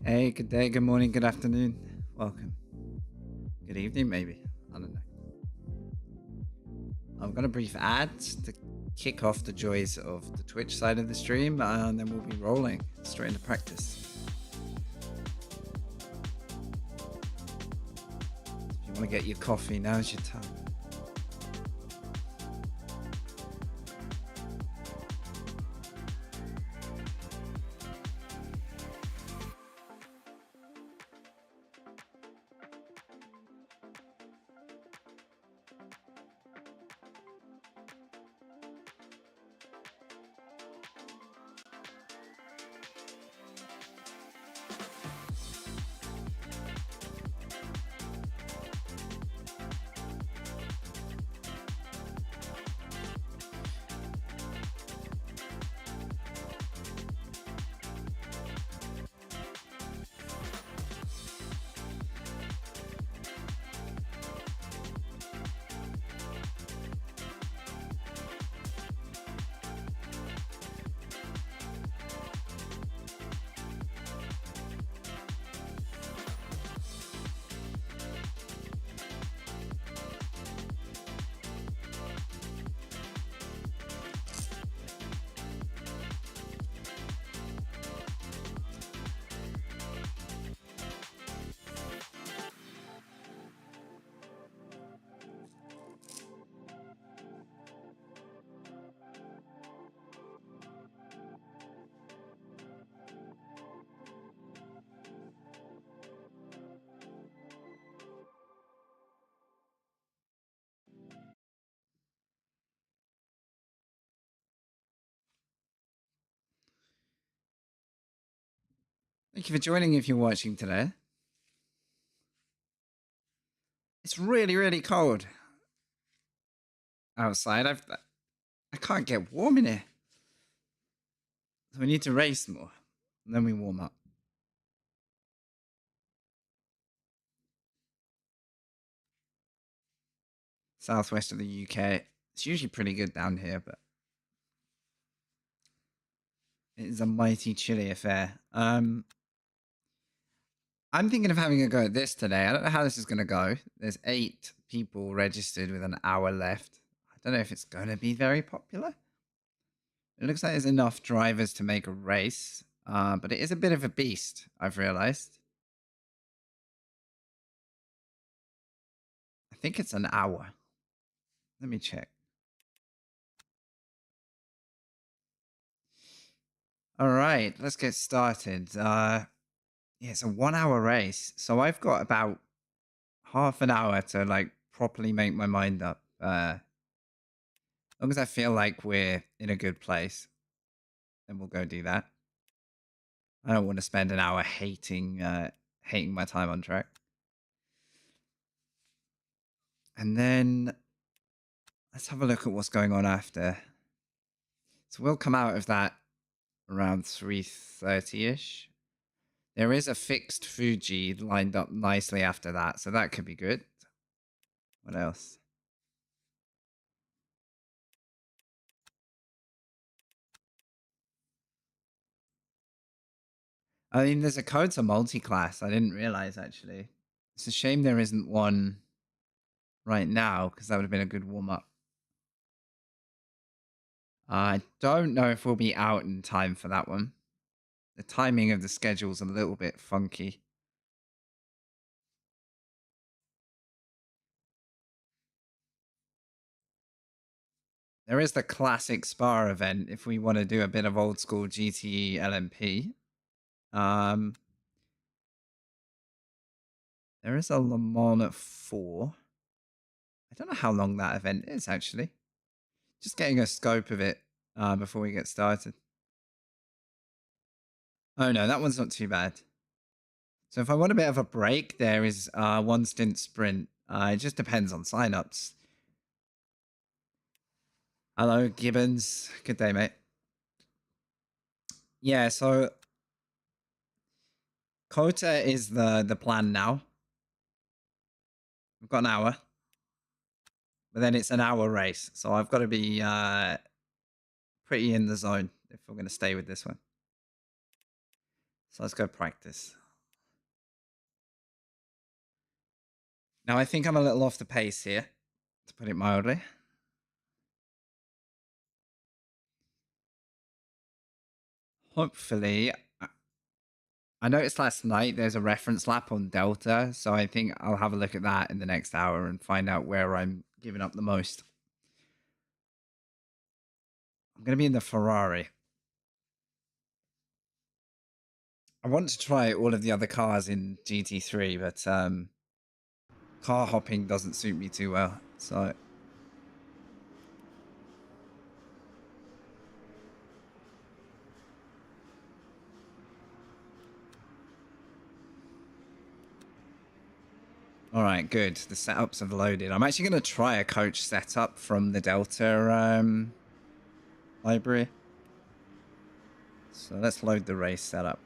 Hey, good day, good morning, good afternoon. Welcome. Good evening, maybe. I don't know. I've got a brief ad to kick off the joys of the Twitch side of the stream, and then we'll be rolling straight into practice. If you want to get your coffee, now's your time. Thank you for joining if you're watching today. It's really, really cold outside. I can't get warm in here. So we need to race more. And then we warm up. Southwest of the UK. It's usually pretty good down here, but it is a mighty chilly affair. I'm thinking of having a go at this today. I don't know how this is going to go. There's 8 people registered with an hour left. I don't know if it's going to be very popular. It looks like there's enough drivers to make a race, but it is a bit of a beast, I've realized. I think it's an hour. Let me check. All right, let's get started. Yeah, it's a 1-hour race. So I've got about half an hour to like properly make my mind up. As long as I feel like we're in a good place, then we'll go do that. I don't want to spend an hour hating my time on track. And then let's have a look at what's going on after. So we'll come out of that around 3:30ish. There is a fixed Fuji lined up nicely after that, so that could be good. What else? I mean, there's a code to multi-class. I didn't realize, actually. It's a shame there isn't one right now, because that would have been a good warm-up. I don't know if we'll be out in time for that one. The timing of the schedule's a little bit funky. There is the classic Spa event if we want to do a bit of old school GT LMP. There is a Le Mans at 4. I don't know how long that event is, actually. Just getting a scope of it before we get started. Oh, no, that one's not too bad. So if I want a bit of a break, there is one stint sprint. It just depends on signups. Hello, Gibbons. Good day, mate. Yeah, so Kota is the plan now. We've got an hour. But then it's an hour race. So I've got to be pretty in the zone if we're going to stay with this one. So let's go practice. Now, I think I'm a little off the pace here, to put it mildly. Hopefully, I noticed last night there's a reference lap on Delta, so I think I'll have a look at that in the next hour and find out where I'm giving up the most. I'm going to be in the Ferrari. I want to try all of the other cars in GT3, but car hopping doesn't suit me too well, so... All right, good. The setups have loaded. I'm actually going to try a coach setup from the Delta library. So let's load the race setup.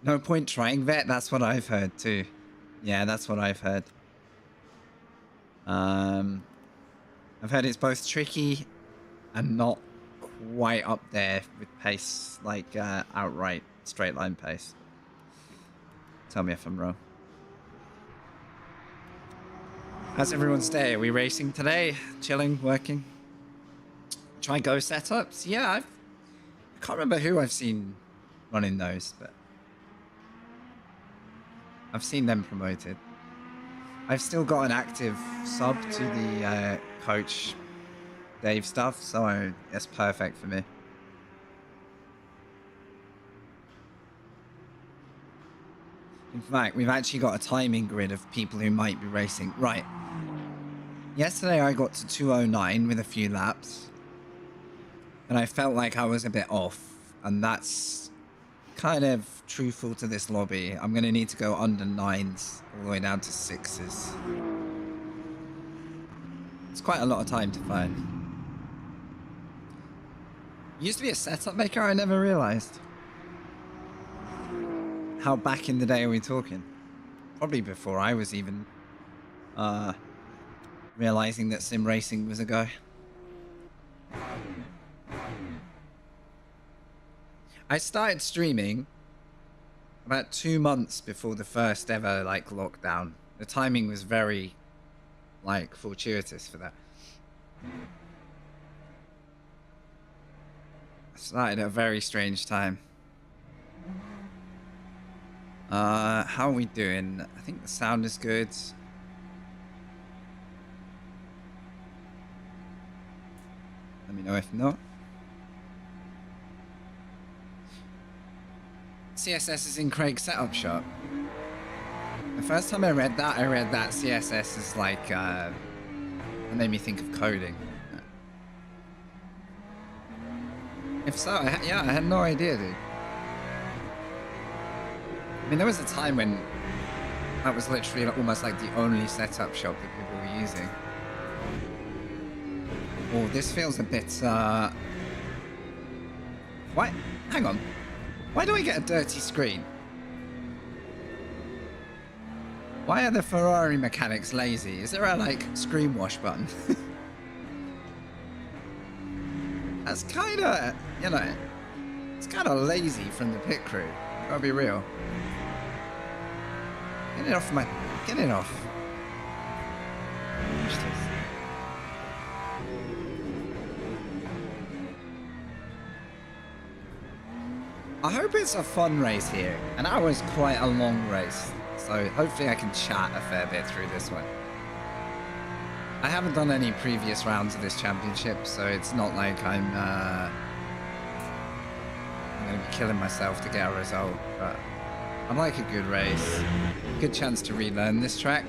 No point trying vet. That's what I've heard too. Yeah, that's what I've heard. I've heard it's both tricky and not quite up there with pace, like outright straight line pace. Tell me if I'm wrong. How's everyone's day? Are we racing today? Chilling? Working? Try go setups? Yeah, I can't remember who I've seen running those, but I've seen them promoted. I've still got an active sub to the coach Dave stuff, so it's perfect for me. In fact, we've actually got a timing grid of people who might be racing. Right. Yesterday I got to 209 with a few laps. And I felt like I was a bit off. And that's kind of truthful to this lobby. I'm going to need to go under 9s all the way down to 6s. It's quite a lot of time to find. Used to be a setup maker, I never realized. How back in the day are we talking? Probably before I was even realizing that sim racing was a go. I started streaming about 2 months before the first ever like lockdown. The timing was very like fortuitous for that. I started at a very strange time. How are we doing? I think the sound is good. Let me know if not. CSS is in Craig's setup shop. The first time I read that CSS is like, it made me think of coding. If so, yeah, I had no idea, dude. I mean, there was a time when that was literally almost like the only setup shop that people were using. Oh, this feels a bit, Why? Hang on. Why do I get a dirty screen? Why are the Ferrari mechanics lazy? Is there a, like, screen wash button? That's kind of, you know, it's kind of lazy from the pit crew. Gotta be real. Get it off my... Get it off. I hope it's a fun race here. An hour is quite a long race, so hopefully I can chat a fair bit through this one. I haven't done any previous rounds of this championship, so it's not like I'm going to be killing myself to get a result, but I like a good race. Good chance to relearn this track.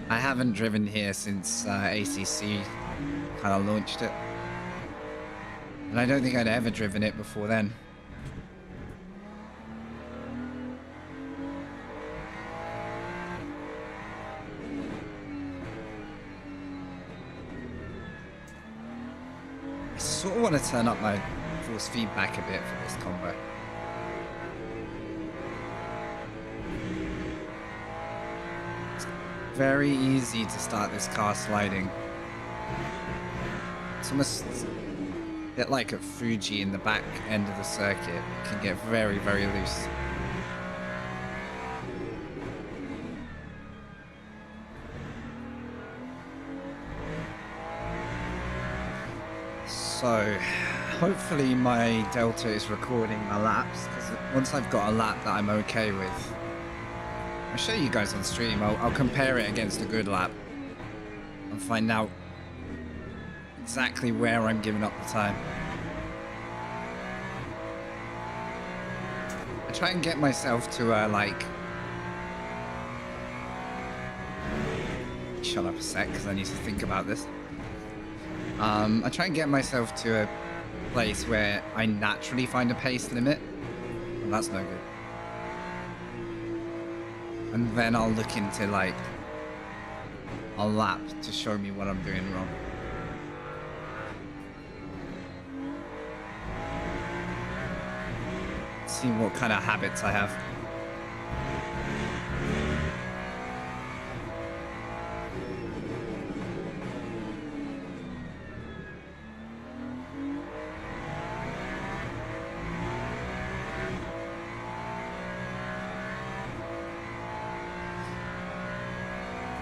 I haven't driven here since ACC kind of launched it, and I don't think I'd ever driven it before then. I sort of want to turn up my force feedback a bit for this combo. It's very easy to start this car sliding. It's almost a bit like at Fuji in the back end of the circuit. It can get very, very loose. So, hopefully my Delta is recording my laps, because once I've got a lap that I'm okay with, I'll show you guys on stream. I'll compare it against a good lap and find out exactly where I'm giving up the time. I try and get myself to like... Shut up a sec, because I need to think about this. I try and get myself to a place where I naturally find a pace limit. Well, that's no good. And then I'll look into like a lap to show me what I'm doing wrong. See what kind of habits I have.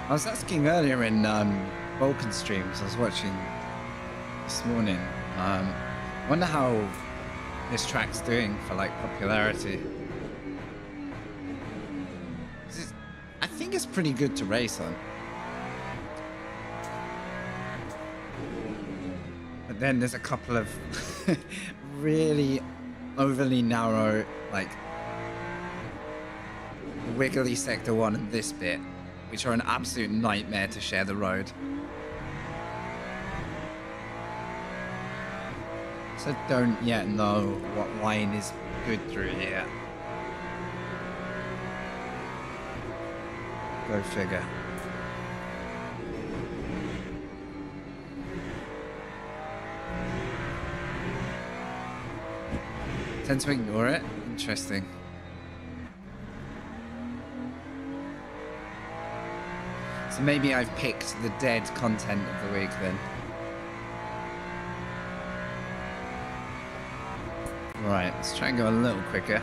I was asking earlier in Vulcan streams I was watching this morning. Wonder how this track's doing for like popularity. I think it's pretty good to race on. But then there's a couple of really overly narrow, like wiggly sector 1 and this bit, which are an absolute nightmare to share the road. So don't yet know what line is good through here. Go figure. Tend to ignore it. Interesting. So maybe I've picked the dead content of the week then. Right, let's try and go a little quicker.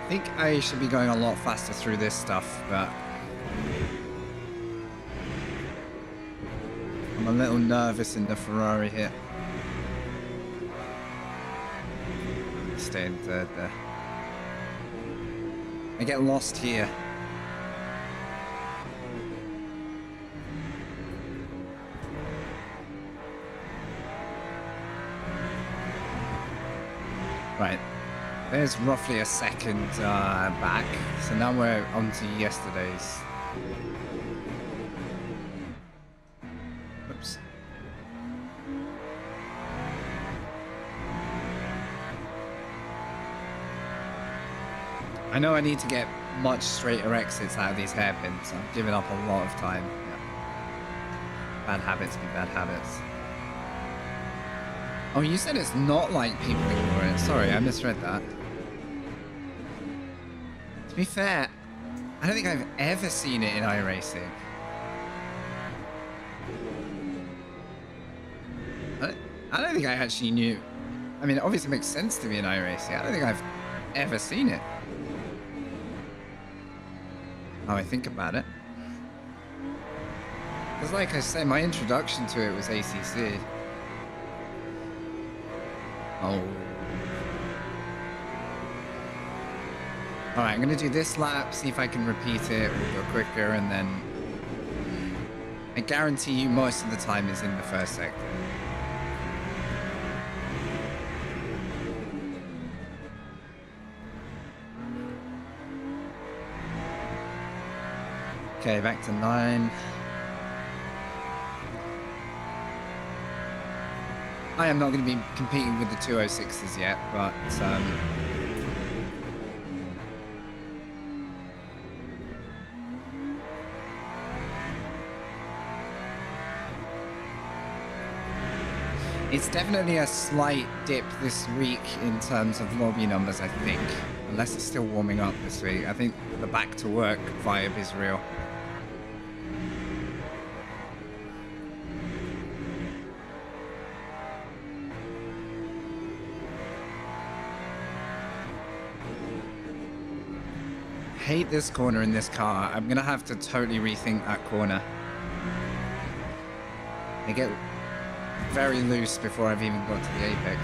I think I should be going a lot faster through this stuff, but I'm a little nervous in the Ferrari here. Stay in third there. I get lost here. Right. There's roughly a second back. So now we're on to yesterday's. Oops. I know I need to get much straighter exits out of these hairpins. I'm giving up a lot of time. Yeah. Bad habits be bad habits. Oh, you said it's not like people ignore it. Sorry, I misread that. To be fair, I don't think I've ever seen it in iRacing. I don't think I actually knew. I mean, it obviously makes sense to me in iRacing. I don't think I've ever seen it. Now I think about it. Because like I said, my introduction to it was ACC. Oh. Alright, I'm going to do this lap, see if I can repeat it, we'll go quicker, and then I guarantee you most of the time is in the first sector. Okay, back to 9. I am not going to be competing with the 206s yet, but it's definitely a slight dip this week in terms of lobby numbers, I think. Unless it's still warming up this week. I think the back to work vibe is real. hate this corner in this car. I'm gonna have to totally rethink that corner. They get very loose before I've even got to the apex.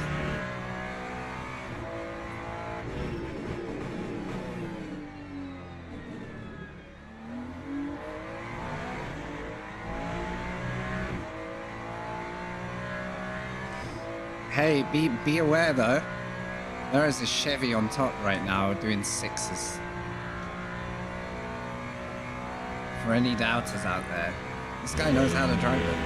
Hey, be aware though. There is a Chevy on top right now doing sixes. For any doubters out there, this guy knows how to drive it.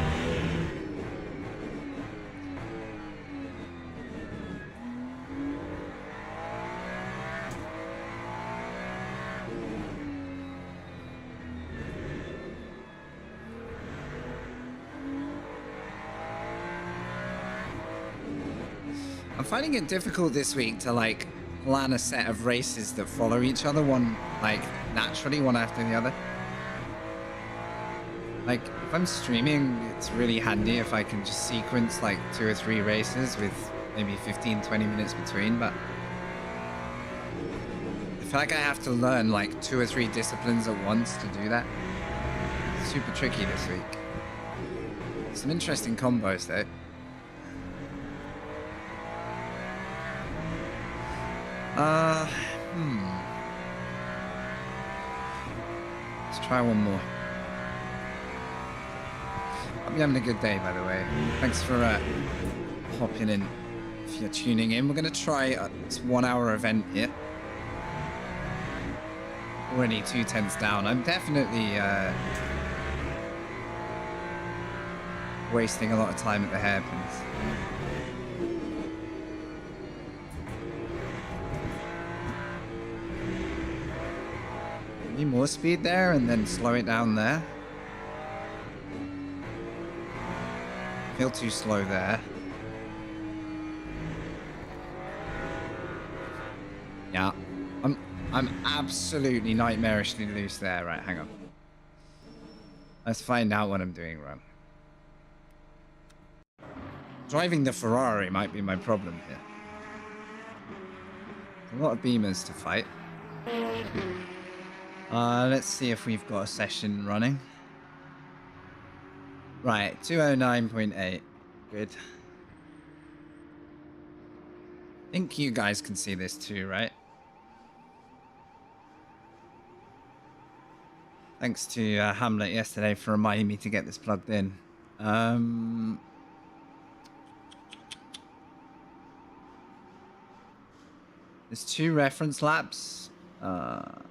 I'm finding it difficult this week to like plan a set of races that follow each other, one like naturally, one after the other. Like if I'm streaming, it's really handy if I can just sequence like 2 or 3 races with maybe 15-20 minutes between, but I feel like I have to learn like 2 or 3 disciplines at once to do that. It's super tricky this week. Some interesting combos though. Let's try one more. I'm having a good day, by the way. Thanks for hopping in. If you're tuning in, we're going to try this 1-hour event here. Already 2/10 down. I'm definitely wasting a lot of time at the hairpins. Maybe more speed there and then slow it down there. Feel too slow there. Yeah, I'm absolutely nightmarishly loose there. Right, hang on. Let's find out what I'm doing wrong. Driving the Ferrari might be my problem here. A lot of beamers to fight. Let's see if we've got a session running. Right, 209.8. Good. I think you guys can see this too, right? Thanks to Hamlet yesterday for reminding me to get this plugged in. There's 2 reference laps. I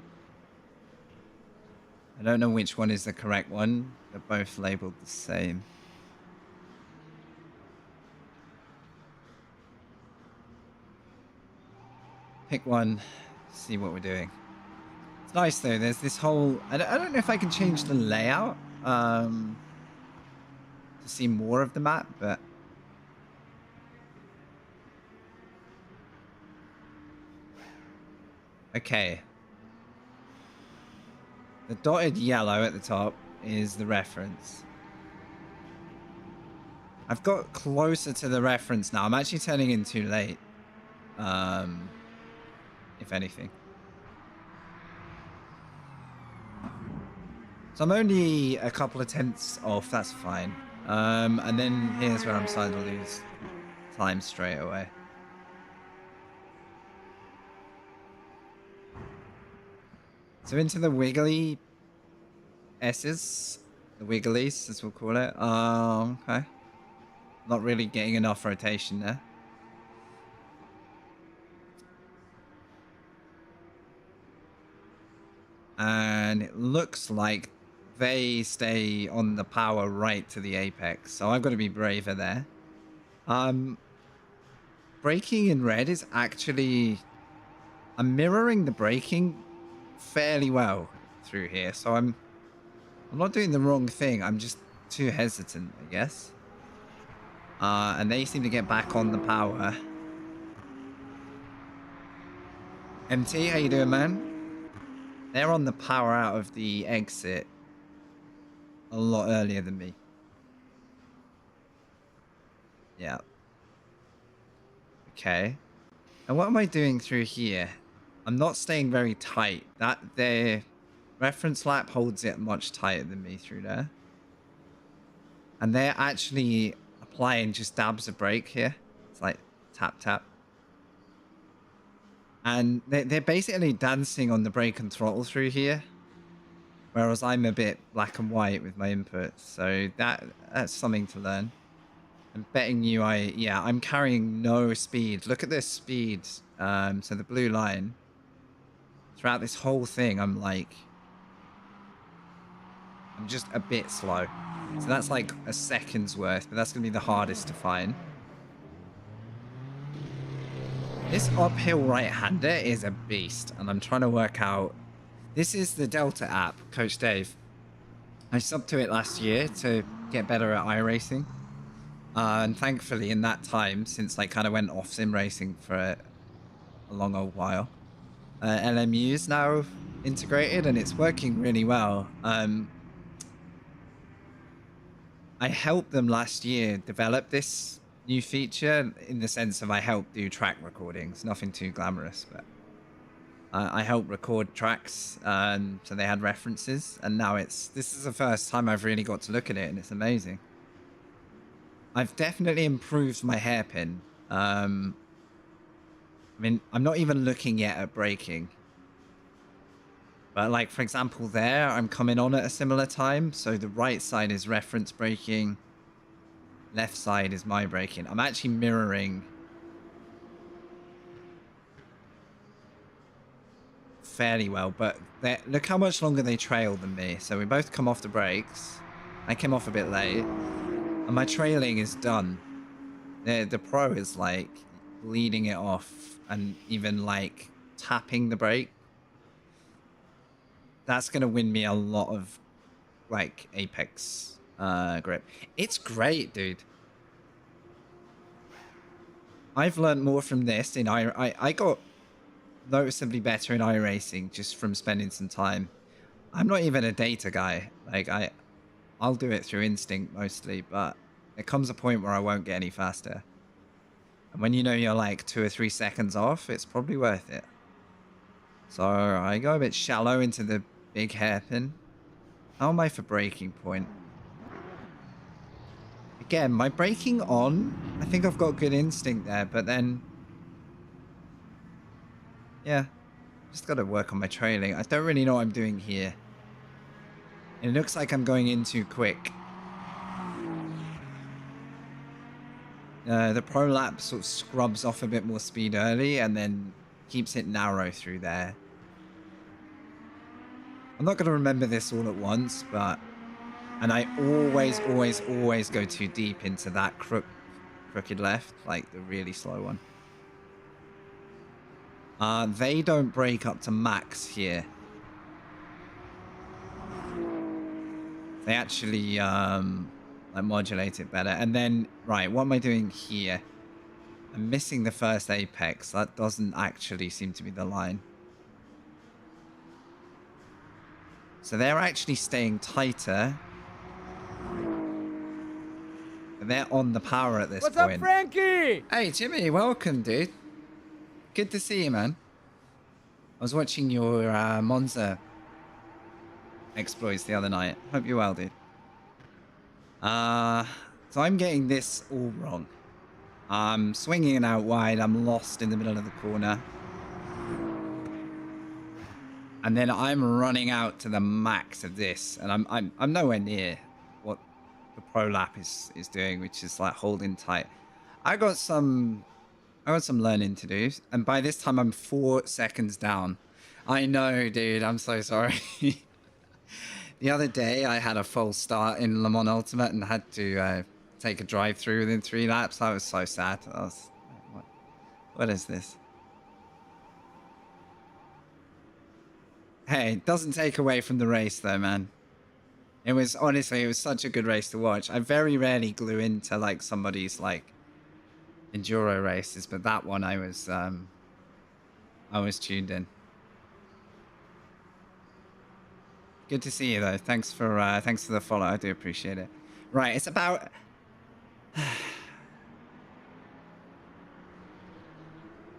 don't know which one is the correct one. They're both labeled the same. Pick one, see what we're doing. It's nice though, there's this whole... I don't know if I can change the layout to see more of the map, but... Okay. The dotted yellow at the top is the reference. I've got closer to the reference now. I'm actually turning in too late. If anything. So I'm only a couple of tenths off. That's fine. And then here's where I'm starting to lose time straight away. So into the wiggly S's, the wigglies, as we'll call it. Okay. Not really getting enough rotation there. And it looks like they stay on the power right to the apex. So I've got to be braver there. Braking in red is actually... I'm mirroring the braking fairly well through here. So I'm not doing the wrong thing. I'm just too hesitant, I guess. And they seem to get back on the power. MT, how you doing, man? They're on the power out of the exit a lot earlier than me. Yeah. Okay. And what am I doing through here? I'm not staying very tight. That their reference lap holds it much tighter than me through there. And they're actually applying just dabs of brake here. It's like tap, tap. And they're basically dancing on the brake and throttle through here. Whereas I'm a bit black and white with my inputs. So that's something to learn. I'm betting you I'm carrying no speed. Look at this speed. So the blue line. Throughout this whole thing, I'm just a bit slow. So that's like a second's worth, but that's going to be the hardest to find. This uphill right-hander is a beast, and I'm trying to work out... This is the Delta app, Coach Dave. I subbed to it last year to get better at iRacing. And thankfully, in that time, since I kind of went off sim racing for a long old while, LMU is now integrated, and it's working really well. I helped them last year develop this new feature in the sense of I helped do track recordings. Nothing too glamorous, but I helped record tracks, so they had references, and now this is the first time I've really got to look at it, and it's amazing. I've definitely improved my hairpin. I mean, I'm not even looking yet at braking. But like, for example, there, I'm coming on at a similar time. So the right side is reference braking. Left side is my braking. I'm actually mirroring fairly well. But look how much longer they trail than me. So we both come off the brakes. I came off a bit late. And my trailing is done. The pro is like leading it off and even like tapping the brake. That's going to win me a lot of like apex grip. It's great, dude. I've learned more from this in I got noticeably better in iRacing just from spending some time. I'm not even a data guy. Like I'll do it through instinct mostly, but there comes a point where I won't get any faster. And when you know you're like 2 or 3 seconds off, it's probably worth it. So I go a bit shallow into the big hairpin. How am I for braking point? Again, my braking on, I think I've got good instinct there, but then... Yeah, just got to work on my trailing. I don't really know what I'm doing here. It looks like I'm going in too quick. The pro lap sort of scrubs off a bit more speed early and then keeps it narrow through there. I'm not going to remember this all at once, but... And I always go too deep into that crooked left, like the really slow one. They don't brake up to max here. They actually like modulate it better. And then, right, what am I doing here? I'm missing the first apex. That doesn't actually seem to be the line. So they're actually staying tighter. But they're on the power at this point. What's up, Frankie? Hey, Jimmy, welcome, dude. Good to see you, man. I was watching your Monza exploits the other night. Hope you're well, dude. So I'm getting this all wrong. I'm swinging it out wide. I'm lost in the middle of the corner. And then I'm running out to the max of this, and I'm nowhere near what the pro lap is doing, which is like holding tight. I got some learning to do, and by this time I'm 4 seconds down. I know, dude. I'm so sorry. The other day I had a false start in Le Mans Ultimate and had to take a drive through within 3 laps. I was so sad. I was like, what is this? Hey, it doesn't take away from the race though, man. It was such a good race to watch. I very rarely glue into like somebody's like enduro races, but that one I was tuned in. Good to see you though. Thanks for the follow. I do appreciate it. Right, it's about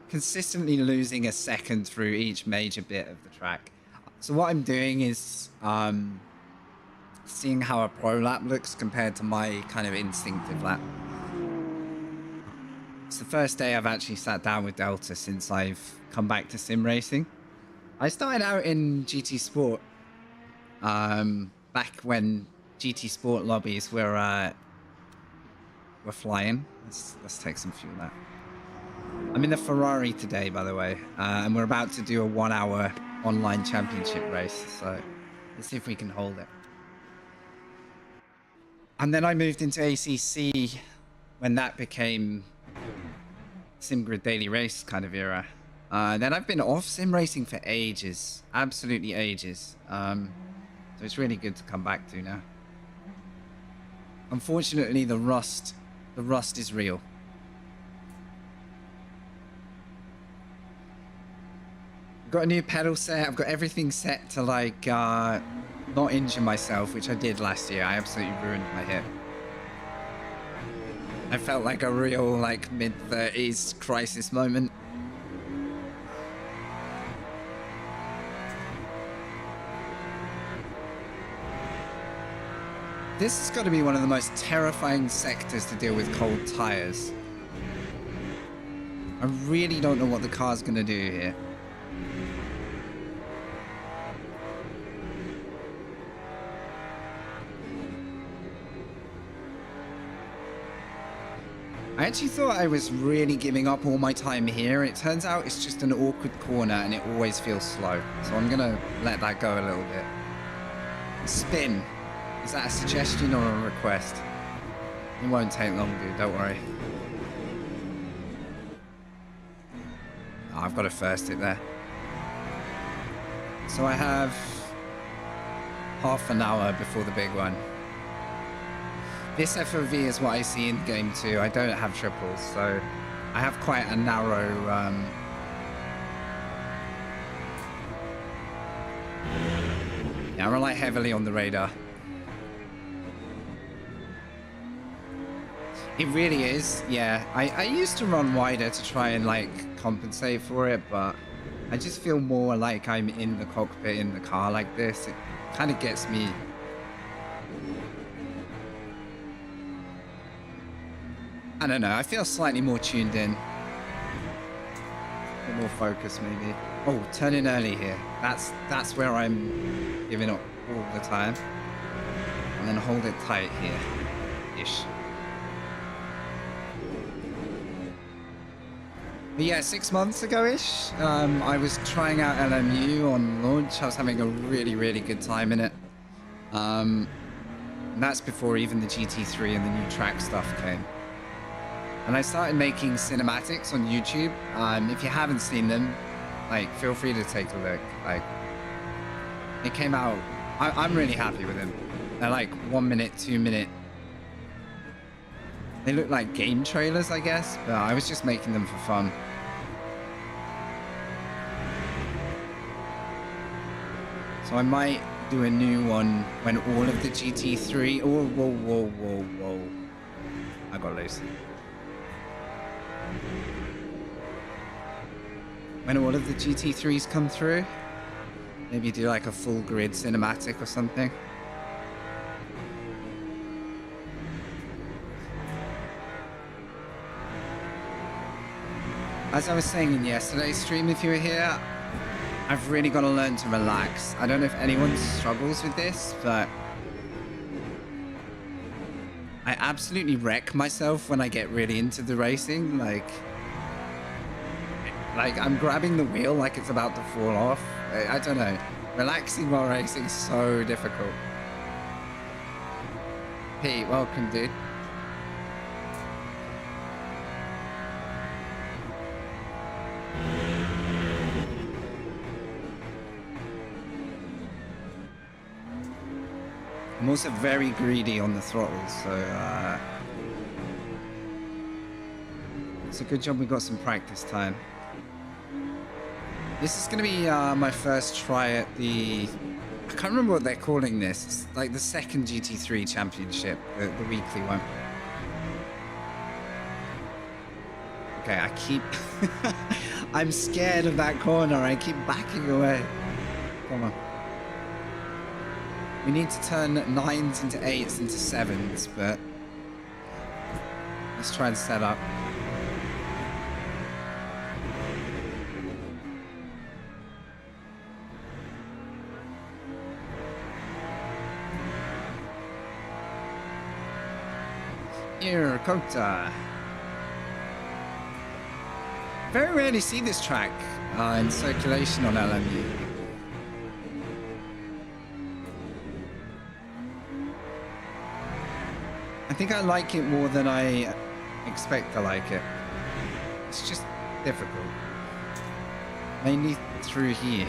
consistently losing a second through each major bit of the track. So what I'm doing is seeing how a pro lap looks compared to my kind of instinctive lap. It's the first day I've actually sat down with Delta since I've come back to sim racing. I started out in GT Sport back when GT Sport lobbies were flying. Let's take some fuel out. I'm in the Ferrari today, by the way, and we're about to do a 1 hour online championship race. So let's see if we can hold it. And then I moved into ACC when that became SimGrid Daily Race kind of era. Then I've been off sim racing for ages, absolutely ages. So it's really good to come back to now. Unfortunately, the rust is real. I've got a new pedal set. I've got everything set to like not injure myself, which I did last year. I absolutely ruined my hip. I felt like a real like mid-30s crisis moment. This has got to be one of the most terrifying sectors to deal with cold tires. I really don't know what the car's going to do here. I actually thought I was really giving up all my time here. It turns out it's just an awkward corner and it always feels slow. So I'm going to let that go a little bit. Spin. Is that a suggestion or a request? It won't take long, dude. Don't worry. Oh, I've got to first it there. So I have half an hour before the big one. This FOV is what I see in game 2. I don't have triples, so I have quite a narrow yeah, I rely heavily on the radar. It really is, yeah. I used to run wider to try and like compensate for it, but I just feel more like I'm in the cockpit in the car like this. It kind of gets me. I don't know, I feel slightly more tuned in. A bit more focused maybe. Oh, turn in early here. That's where I'm giving up all the time. And then hold it tight here. Ish. But yeah, 6 months ago-ish, I was trying out LMU on launch. I was having a really, really good time in it. And that's before even the GT3 and the new track stuff came. And I started making cinematics on YouTube. If you haven't seen them, like, feel free to take a look. Like, it came out. I'm really happy with them. They're like 1 minute, 2 minute. They look like game trailers, I guess, but I was just making them for fun. So I might do a new one when all of the GT3. Oh, whoa. I got loose. When all of the GT3s come through, maybe do like a full grid cinematic or something. As I was saying in yesterday's stream, if you were here, I've really got to learn to relax. I don't know if anyone struggles with this, but I absolutely wreck myself when I get really into the racing. Like I'm grabbing the wheel like it's about to fall off. I don't know. Relaxing while racing is so difficult. Pete, welcome, dude. I'm also very greedy on the throttle, so it's a good job we got some practice time. This is going to be my first try at the... I can't remember what they're calling this. It's like the second GT3 championship, the weekly one. Okay, I keep... I'm scared of that corner. I keep backing away. Come on. We need to turn 9s into 8s into 7s, but... let's try and set up. Here, Kota. Very rarely see this track in circulation on LMU. I think I like it more than I expect to like it. It's just difficult. Mainly through here.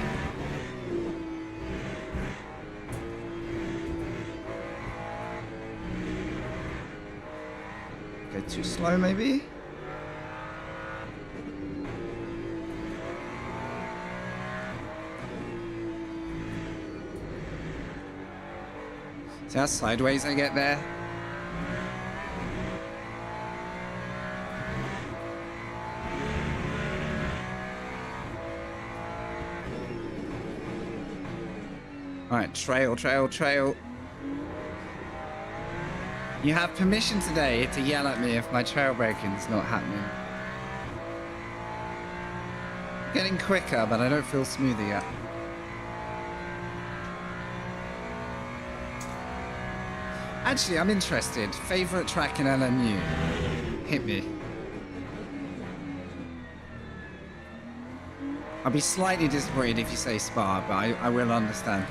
Okay, too slow maybe? See how sideways I get there? Alright, trail. You have permission today to yell at me if my trail breaking's not happening. Getting quicker, but I don't feel smoother yet. Actually, I'm interested. Favorite track in LMU? Hit me. I'll be slightly disappointed if you say Spa, but I will understand.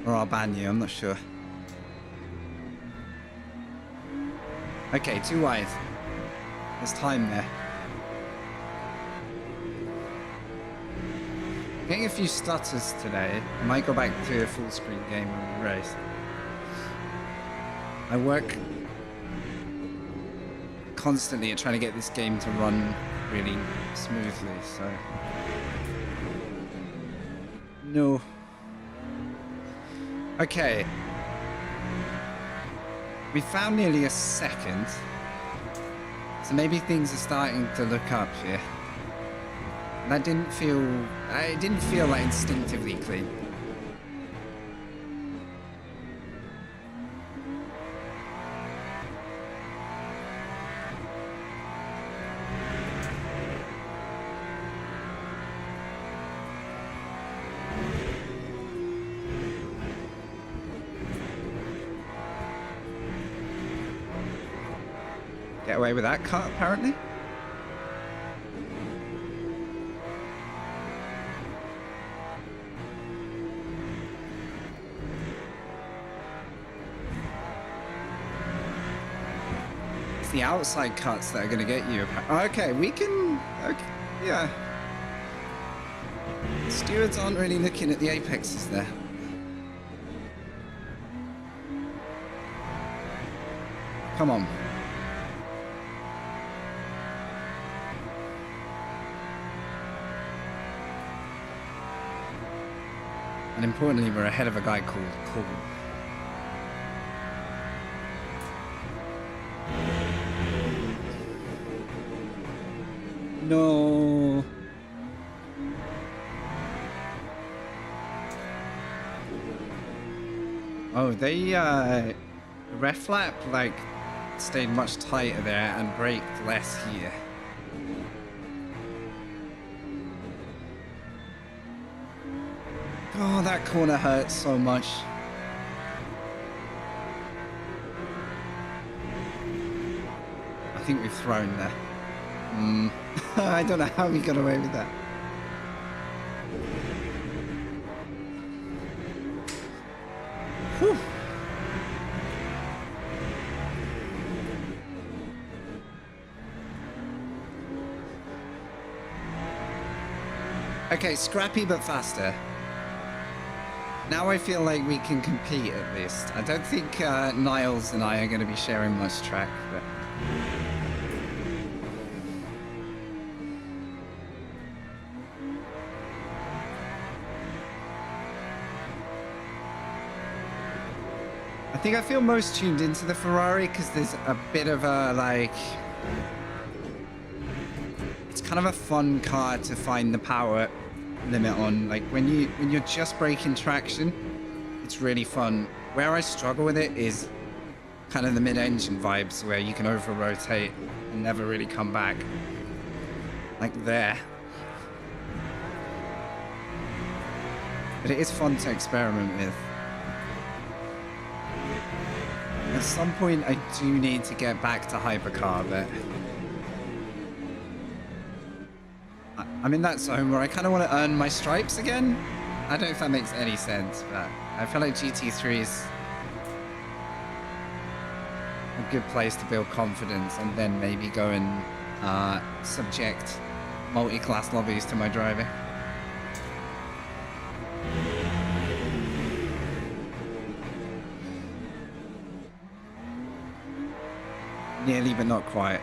Or I'll ban you, I'm not sure. Okay, too wide. There's time there. Getting a few stutters today. I might go back to a full screen game when we race. I work constantly at trying to get this game to run really smoothly, so... No. Okay. We found nearly a second. So maybe things are starting to look up here. That didn't feel... it didn't feel like instinctively clean. Get away with that cut, apparently. It's the outside cuts that are going to get you. Okay, we can... okay, yeah. Stewards aren't really looking at the apexes there. Come on. And importantly, we're ahead of a guy called Cool. No. Oh, they ref lap like stayed much tighter there and braked less here. Oh, that corner hurts so much. I think we've thrown there. I don't know how we got away with that. Whew. Okay, scrappy but faster. Now I feel like we can compete at least. I don't think Niles and I are going to be sharing much track, but... I think I feel most tuned into the Ferrari because there's a bit of a, like... It's kind of a fun car to find the power limit on. Like, when you're just breaking traction, it's really fun. Where I struggle with it is kind of the mid-engine vibes where you can over-rotate and never really come back. Like there. But it is fun to experiment with. At some point, I do need to get back to hypercar, but... I'm in that zone where I kind of want to earn my stripes again. I don't know if that makes any sense, but I feel like GT3 is a good place to build confidence and then maybe go and subject multi-class lobbies to my driving. Nearly, but not quite.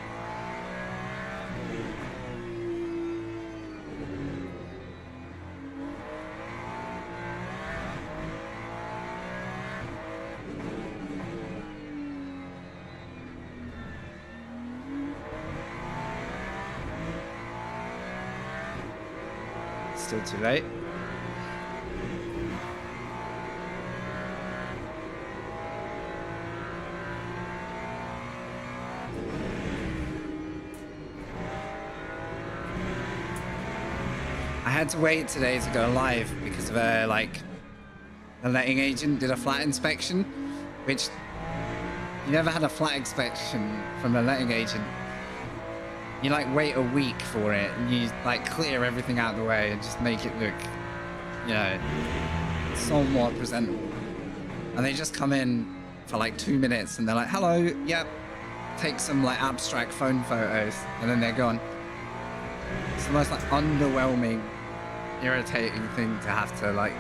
Still too late. I had to wait today to go live because of like the letting agent did a flat inspection, which you never had a flat inspection from a letting agent. You like wait a week for it and you like clear everything out of the way and just make it look, you know, somewhat presentable. And they just come in for like 2 minutes and they're like, hello, yep, take some like abstract phone photos, and then they're gone. It's the most like underwhelming, irritating thing to have to like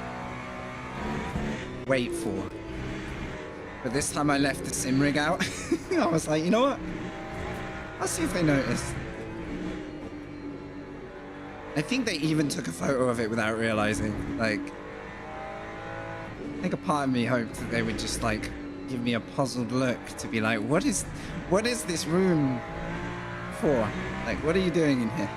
wait for. But this time I left the sim rig out. I was like, you know what? I'll see if they notice. I think they even took a photo of it without realizing. Like, I think a part of me hoped that they would just like give me a puzzled look to be like, what is this room for? Like, what are you doing in here?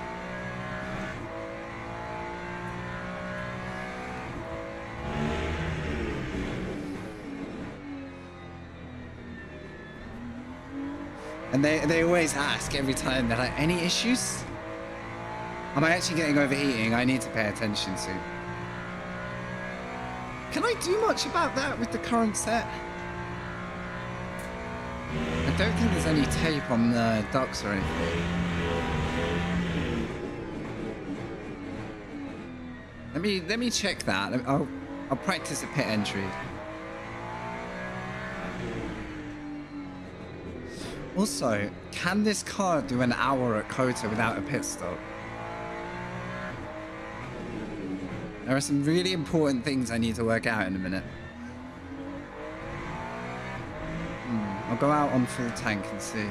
And they always ask every time, they're like, any issues? Am I actually getting overheating? I need to pay attention soon. Can I do much about that with the current set? I don't think there's any tape on the ducts or anything. Let me check that. I'll practice a pit entry. Also, can this car do an hour at Kota without a pit stop? There are some really important things I need to work out in a minute. I'll go out on full tank and see.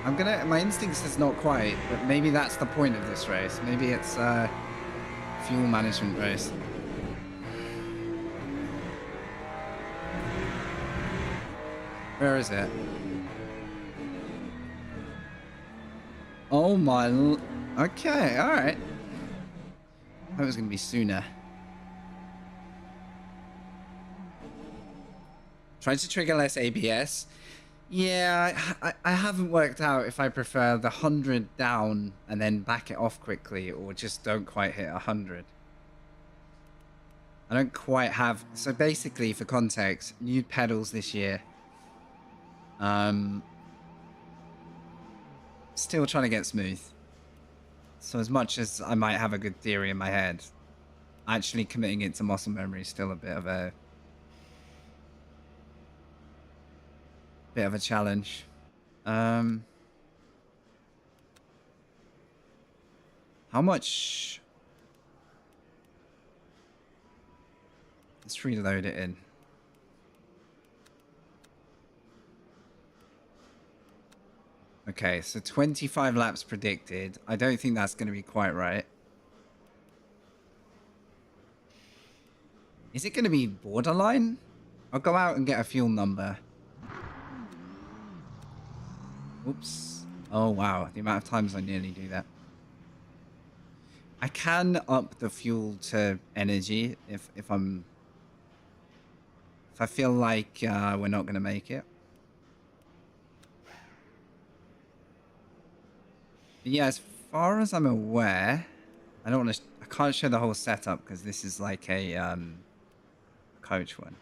My instinct says not quite, but maybe that's the point of this race. Maybe it's a fuel management race. Where is it? Oh my... Okay, alright. I thought it was going to be sooner. Tried to trigger less ABS. Yeah, I haven't worked out if I prefer the 100 down and then back it off quickly, or just don't quite hit 100. I don't quite have... So basically, for context, new pedals this year. Still trying to get smooth. So as much as I might have a good theory in my head, actually committing it to muscle memory is still a bit of a challenge. How much? Let's reload it in. Okay, so 25 laps predicted. I don't think that's going to be quite right. Is it going to be borderline? I'll go out and get a fuel number. Oops. Oh, wow. The amount of times I nearly do that. I can up the fuel to energy if I feel like we're not going to make it. But yeah, as far as I'm aware, I don't want to. I can't show the whole setup because this is like a coach one.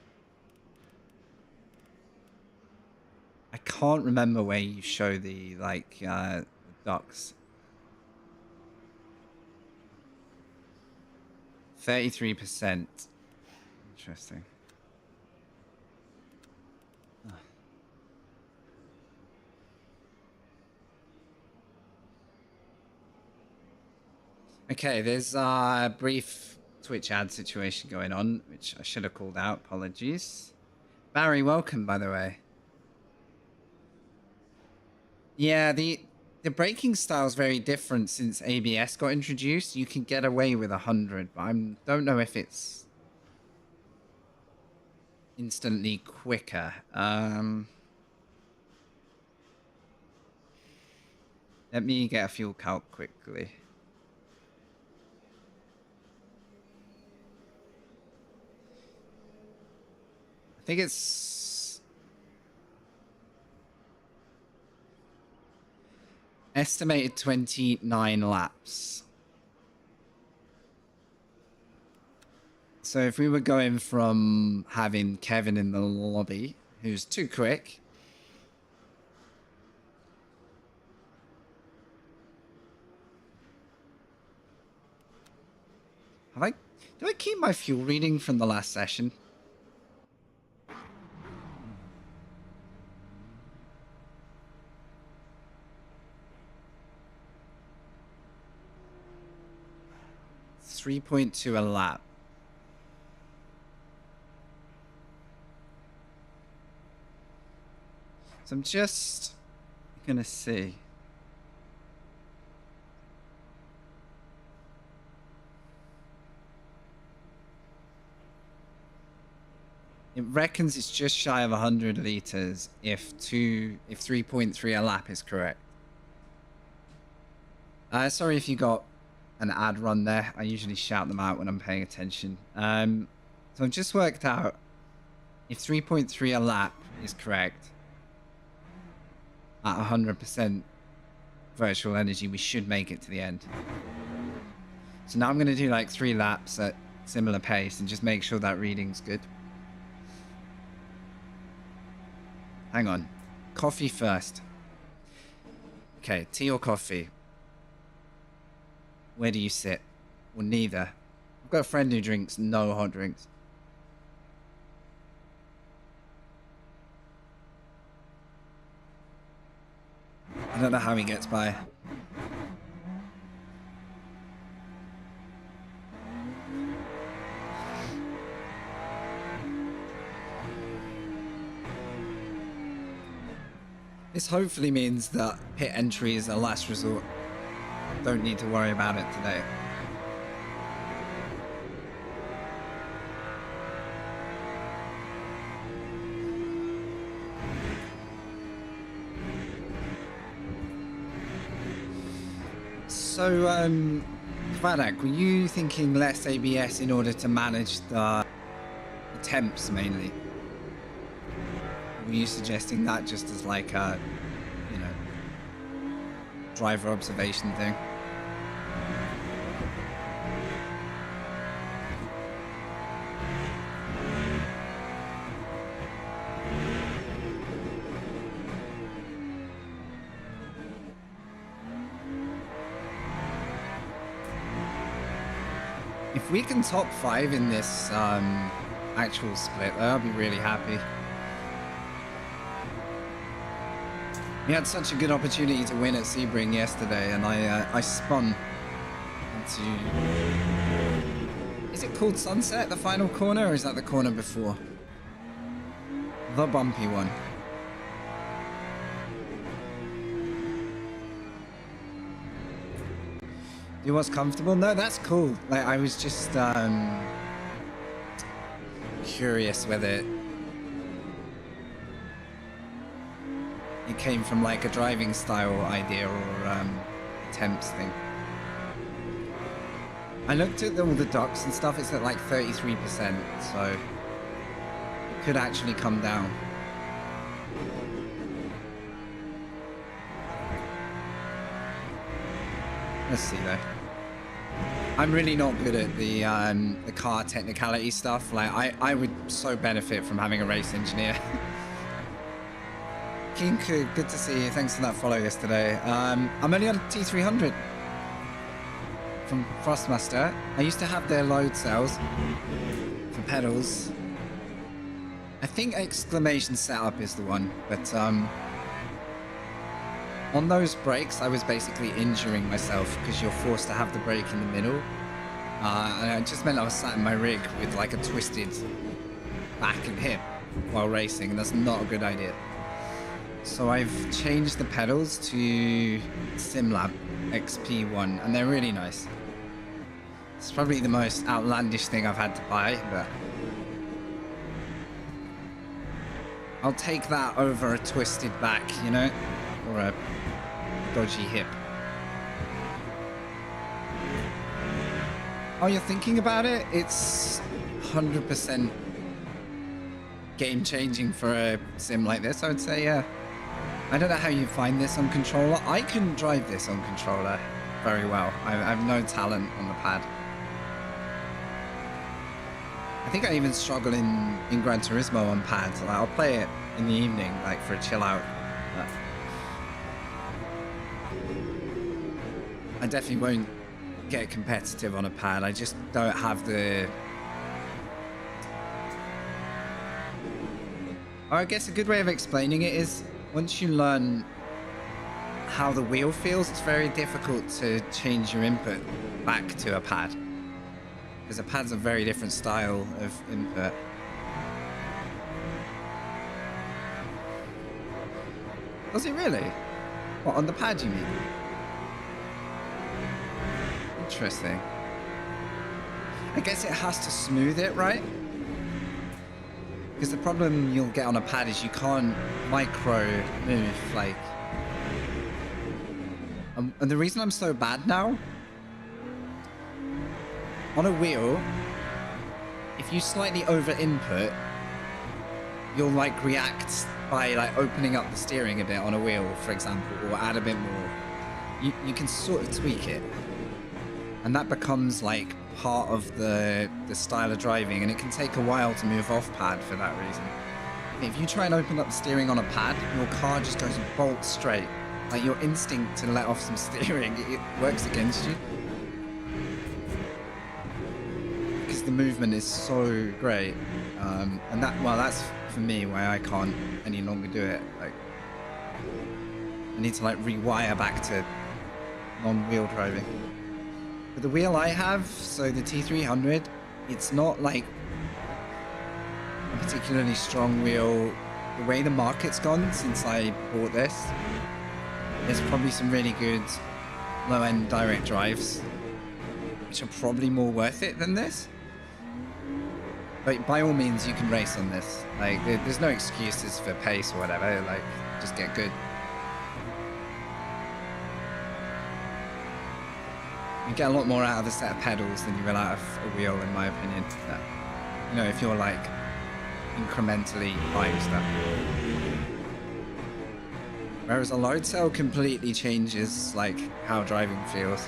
I can't remember where you show the like the ducks. 33%. Interesting. Okay, there's a brief Twitch ad situation going on, which I should have called out. Apologies. Barry, welcome, by the way. Yeah, the braking style is very different since ABS got introduced. You can get away with 100, but I don't know if it's instantly quicker. Let me get a fuel calc quickly. I think it's estimated 29 laps. So if we were going from having Kevin in the lobby, who's too quick, do I keep my fuel reading from the last session? $3.2 a lap. So I'm just gonna see. It reckons it's just shy of 100 liters if 3.3 a lap is correct. Sorry if you got an ad run there. I usually shout them out when I'm paying attention. So I've just worked out if 3.3 a lap is correct at 100% virtual energy, we should make it to the end. So now I'm going to do like 3 laps at similar pace and just make sure that reading's good. Hang on. Coffee first. Okay, tea or coffee? Where do you sit? Well, neither. I've got a friend who drinks no hot drinks. I don't know how he gets by. This hopefully means that pit entry is a last resort. Don't need to worry about it today. So, Vadak, were you thinking less ABS in order to manage the temps mainly? Were you suggesting that just as like a, you know, driver observation thing? If we can top 5 in this actual split, I'll be really happy. We had such a good opportunity to win at Sebring yesterday, and I spun into... Is it called Sunset, the final corner, or is that the corner before? The bumpy one. Do what's comfortable? No, that's cool. Like, I was just... curious whether it came from like a driving style idea or attempts thing. I looked at all the docs and stuff, it's at like 33%, so it could actually come down. Let's see though. I'm really not good at the car technicality stuff. Like I would so benefit from having a race engineer. Keen, good to see you. Thanks for that follow yesterday. I'm only on T300 from Frostmaster. I used to have their load cells for pedals. I think exclamation setup is the one, but on those brakes, I was basically injuring myself because you're forced to have the brake in the middle. And it just meant I was sat in my rig with like a twisted back and hip while racing, and that's not a good idea. So I've changed the pedals to SimLab XP1, and they're really nice. It's probably the most outlandish thing I've had to buy, but I'll take that over a twisted back, you know, or a dodgy hip. Oh, you're thinking about it? It's 100% game-changing for a sim like this, I would say, yeah. I don't know how you find this on controller. I can drive this on controller very well. I have no talent on the pad. I think I even struggle in Gran Turismo on pads. Like, I'll play it in the evening, like for a chill out. But I definitely won't get competitive on a pad. I just don't have the... Or I guess a good way of explaining it is, once you learn how the wheel feels, it's very difficult to change your input back to a pad. Because a pad's a very different style of input. Does it really? What, on the pad you mean? Interesting. I guess it has to smooth it, right? Because the problem you'll get on a pad is you can't micro move, like... and the reason I'm so bad now, on a wheel, if you slightly over input, you'll like react by like opening up the steering a bit on a wheel, for example, or add a bit more. You can sort of tweak it. And that becomes like part of the style of driving, and it can take a while to move off pad for that reason. If you try and open up the steering on a pad, your car just goes bolt straight. Like your instinct to let off some steering, it works against you. Because the movement is so great. And that, well, that's for me why I can't any longer do it. Like, I need to like rewire back to non-wheel driving. But the wheel I have, so the T300, it's not like a particularly strong wheel. The way the market's gone since I bought this, there's probably some really good low-end direct drives, which are probably more worth it than this. But by all means, you can race on this. Like, there's no excuses for pace or whatever. Like, just get good. You get a lot more out of a set of pedals than you will out of a wheel, in my opinion. But, you know, if you're like incrementally buying stuff. Whereas a load cell completely changes like how driving feels.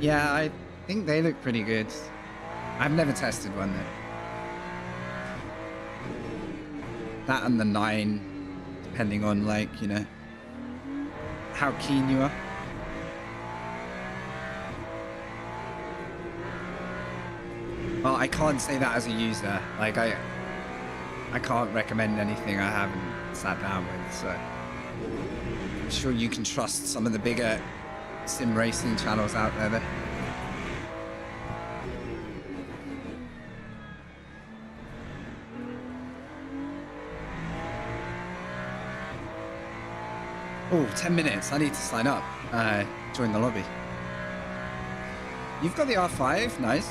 Yeah, I think they look pretty good. I've never tested one though. That and the 9, depending on like, you know, how keen you are. Well, I can't say that as a user. Like I can't recommend anything I haven't sat down with, so I'm sure you can trust some of the bigger sim racing channels out there. Oh, 10 minutes. I need to sign up. Join the lobby. You've got the R5, nice.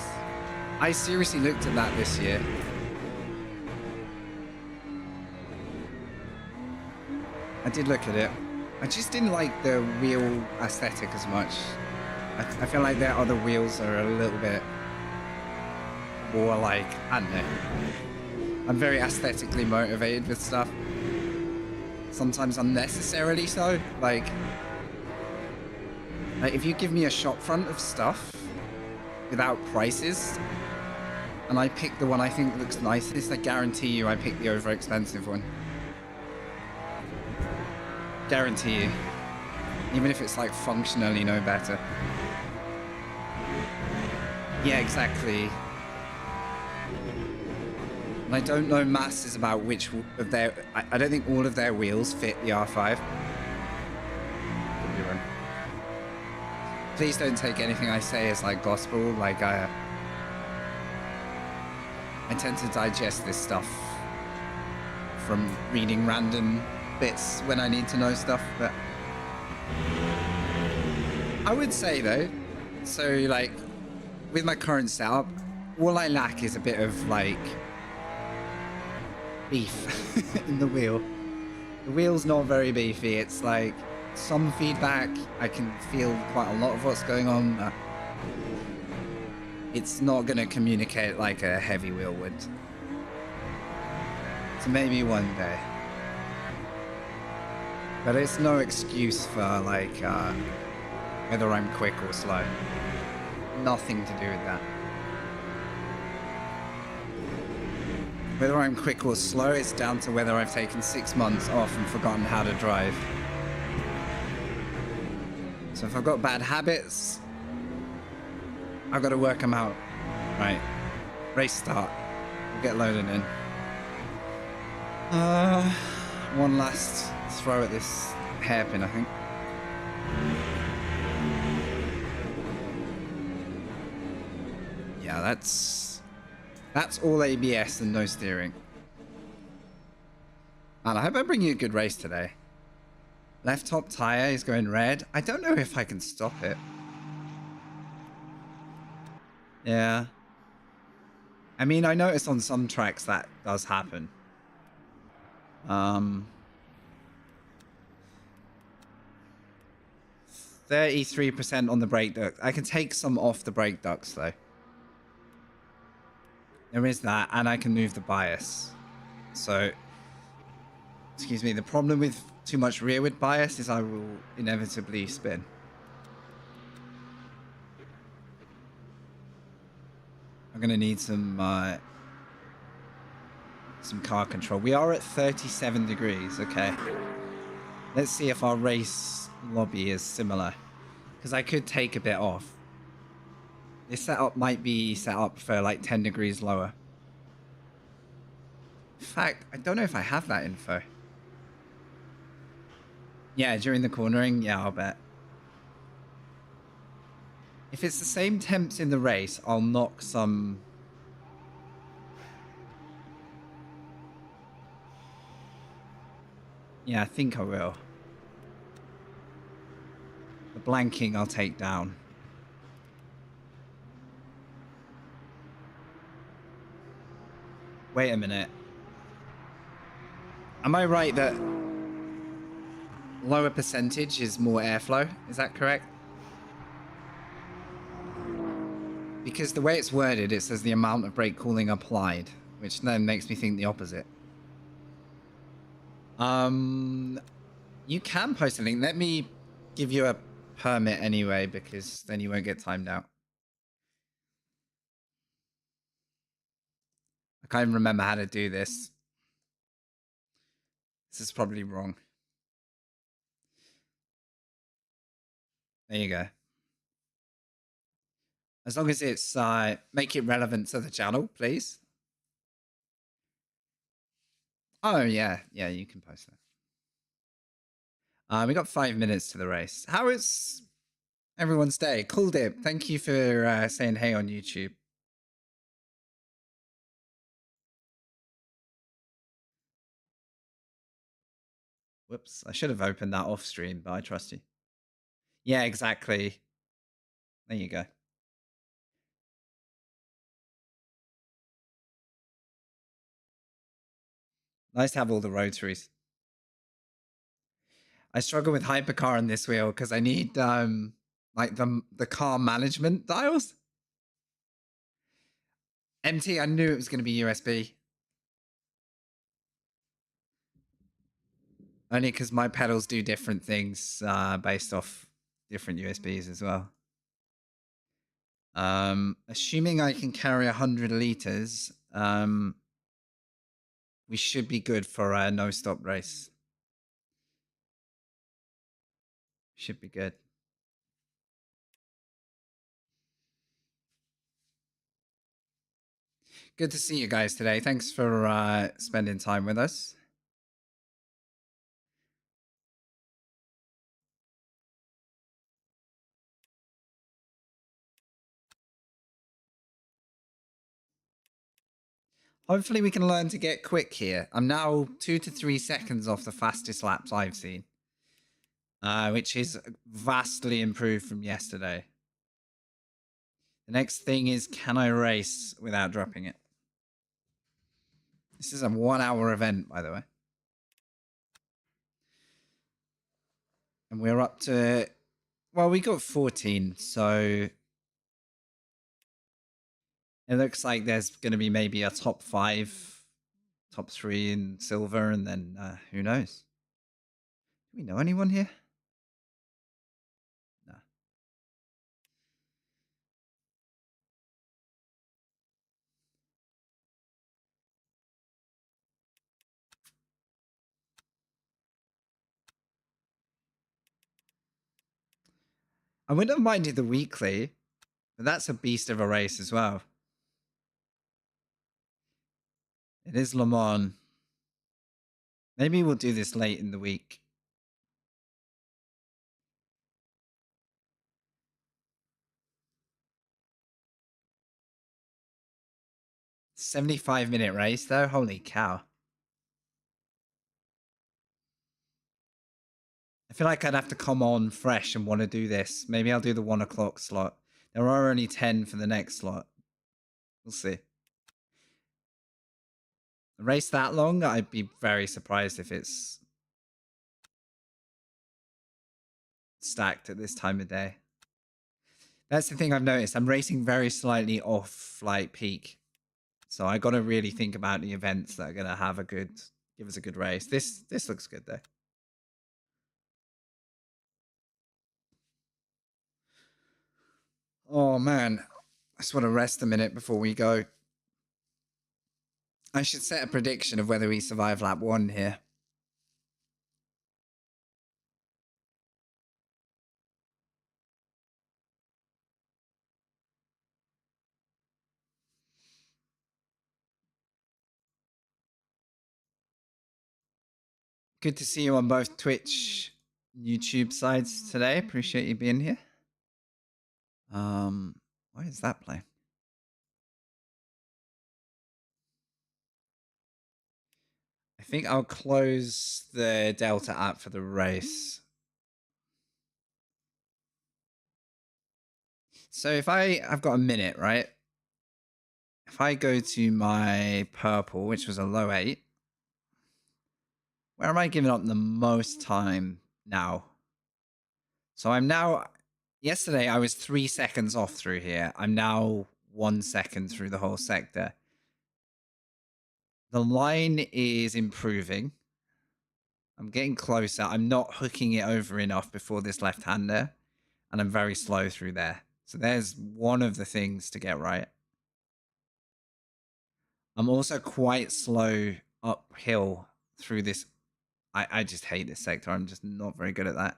I seriously looked at that this year. I did look at it. I just didn't like the wheel aesthetic as much. I feel like their other wheels are a little bit more like, I don't know. I'm very aesthetically motivated with stuff. Sometimes unnecessarily so. Like if you give me a shop front of stuff without prices, and I pick the one I think looks nicest, I guarantee you I pick the over expensive one. Guarantee you. Even if it's like functionally no better. Yeah, exactly. And I don't know masses about which of their... I don't think all of their wheels fit the R5. Could be wrong. Please don't take anything I say as like gospel. Like I tend to digest this stuff from reading random bits when I need to know stuff, but I would say though, so like with my current setup, all I lack is a bit of like beef in the wheel. The wheel's not very beefy. It's like some feedback. I can feel quite a lot of what's going on. It's not going to communicate like a heavy wheel would. So maybe one day. But it's no excuse for like whether I'm quick or slow. Nothing to do with that. Whether I'm quick or slow, it's down to whether I've taken 6 months off and forgotten how to drive. So if I've got bad habits, I've got to work them out. Right. Race start. We'll get loaded in. One last throw at this hairpin, I think. Yeah, that's all ABS and no steering. Man, I hope I bring you a good race today. Left top tire is going red. I don't know if I can stop it. Yeah. I mean, I noticed on some tracks that does happen. 33% on the brake duct. I can take some off the brake ducts though. There is that, and I can move the bias. So, excuse me, the problem with too much rearward bias is I will inevitably spin. I'm going to need some car control. We are at 37 degrees, okay. Let's see if our race lobby is similar. Because I could take a bit off. This setup might be set up for like 10 degrees lower. In fact, I don't know if I have that info. Yeah, during the cornering, yeah, I'll bet. If it's the same temps in the race, I'll knock some... Yeah, I think I will. The blanking I'll take down. Wait a minute. Am I right that lower percentage is more airflow? Is that correct? Because the way it's worded, it says the amount of brake cooling applied, which then makes me think the opposite. You can post a link. Let me give you a permit anyway, because then you won't get timed out. I can't even remember how to do this. This is probably wrong. There you go. As long as it's make it relevant to the channel, please. Oh yeah, yeah, you can post that. We got 5 minutes to the race. How is everyone's day? Cool Dip, thank you for saying hey on YouTube. Whoops, I should have opened that off stream, but I trust you. Yeah, exactly. There you go. Nice to have all the rotaries. I struggle with hypercar on this wheel because I need like the car management dials. MT, I knew it was going to be USB. Only because my pedals do different things based off different USBs as well. Assuming I can carry 100 liters, we should be good for a no-stop race. Should be good. Good to see you guys today. Thanks for spending time with us. Hopefully we can learn to get quick here. I'm now 2 to 3 seconds off the fastest laps I've seen, which is vastly improved from yesterday. The next thing is, can I race without dropping it? This is a 1-hour event, by the way. And we're up to, well, we got 14, so it looks like there's going to be maybe a top 5, top 3 in silver, and then who knows? Do we know anyone here? No. I wouldn't have minded the weekly, but that's a beast of a race as well. It is Le Mans. Maybe we'll do this late in the week. $75-minute race, though? Holy cow. I feel like I'd have to come on fresh and want to do this. Maybe I'll do the 1 o'clock slot. There are only 10 for the next slot. We'll see. A race that long, I'd be very surprised if it's stacked at this time of day. That's the thing I've noticed. I'm racing very slightly off like peak. So I got to really think about the events that are going to have give us a good race. This looks good though. Oh man, I just want to rest a minute before we go. I should set a prediction of whether we survive lap 1 here. Good to see you on both Twitch, YouTube sides today. Appreciate you being here. Why is that playing? I think I'll close the Delta app for the race. So if I've got a minute, right? If I go to my purple, which was a low 8, where am I giving up the most time now? So I'm now, yesterday I was 3 seconds off through here. I'm now 1 second through the whole sector. The line is improving. I'm getting closer. I'm not hooking it over enough before this left-hander, and I'm very slow through there. So there's one of the things to get right. I'm also quite slow uphill through this. I just hate this sector. I'm just not very good at that.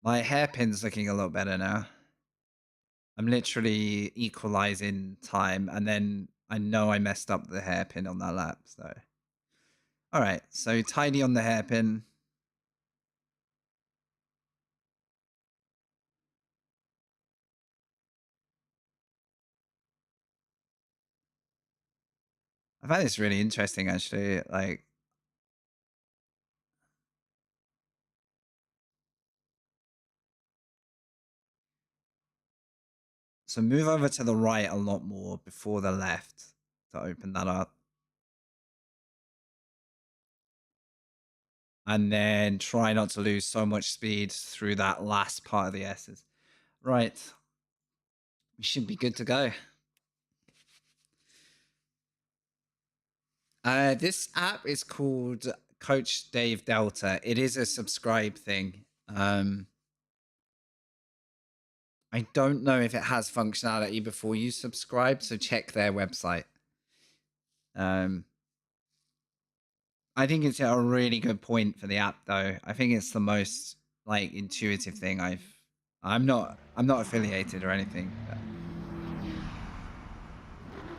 My hairpin's looking a lot better now. I'm literally equalizing time, and then I know I messed up the hairpin on that lap. So, all right. So tidy on the hairpin. I find this really interesting, actually. Like, so move over to the right a lot more before the left to open that up. and then try not to lose so much speed through that last part of the S's. Right. We should be good to go. This app is called Coach Dave Delta. It is a subscribe thing. I don't know if it has functionality before you subscribe, so check their website. I think it's a really good point for the app, though. I think it's the most like intuitive thing I'm not affiliated or anything, but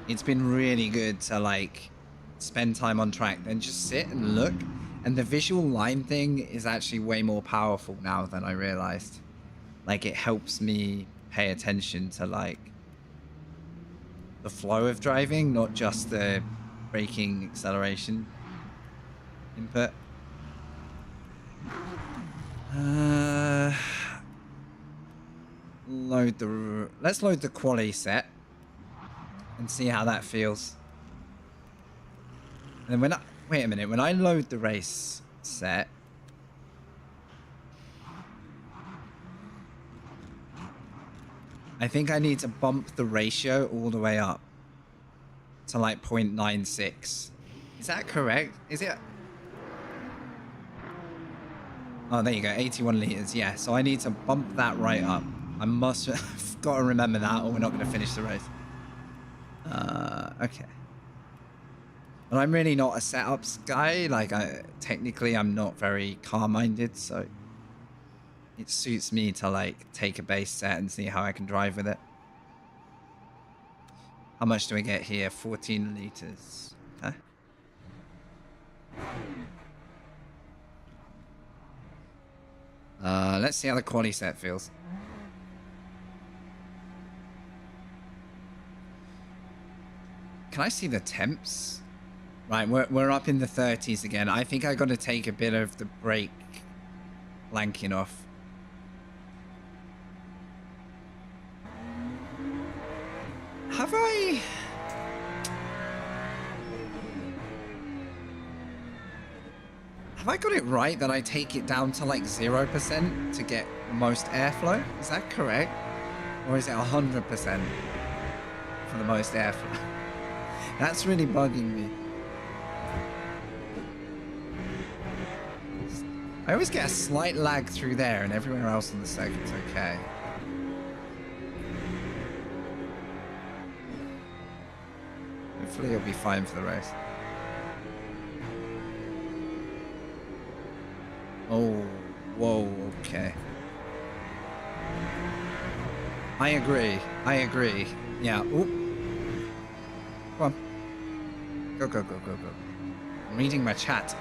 it's been really good to like spend time on track, then just sit and look. And the visual line thing is actually way more powerful now than I realized. Like, it helps me pay attention to like the flow of driving, not just the braking acceleration input. Let's load the quali set and see how that feels. And then wait a minute, when I load the race set, I think I need to bump the ratio all the way up to like 0.96. Is that correct? Is it? Oh, there you go, 81 liters. Yeah, so I need to bump that right up. I must have got to remember that, or we're not going to finish the race. Okay. But I'm really not a setups guy. Like, technically, I'm not very car-minded, so it suits me to like take a base set and see how I can drive with it. How much do I get here? 14 liters. Okay. Let's see how the quali set feels. Can I see the temps? Right, we're up in the 30s again. I think I got to take a bit of the brake blanking off. Have I got it right that I take it down to like 0% to get the most airflow? Is that correct? Or is it 100% for the most airflow? That's really bugging me. I always get a slight lag through there, and everywhere else on the circuit's okay. Hopefully it'll be fine for the race. Oh, whoa, okay. I agree. Yeah, oop. Come on. Go. I'm reading my chat.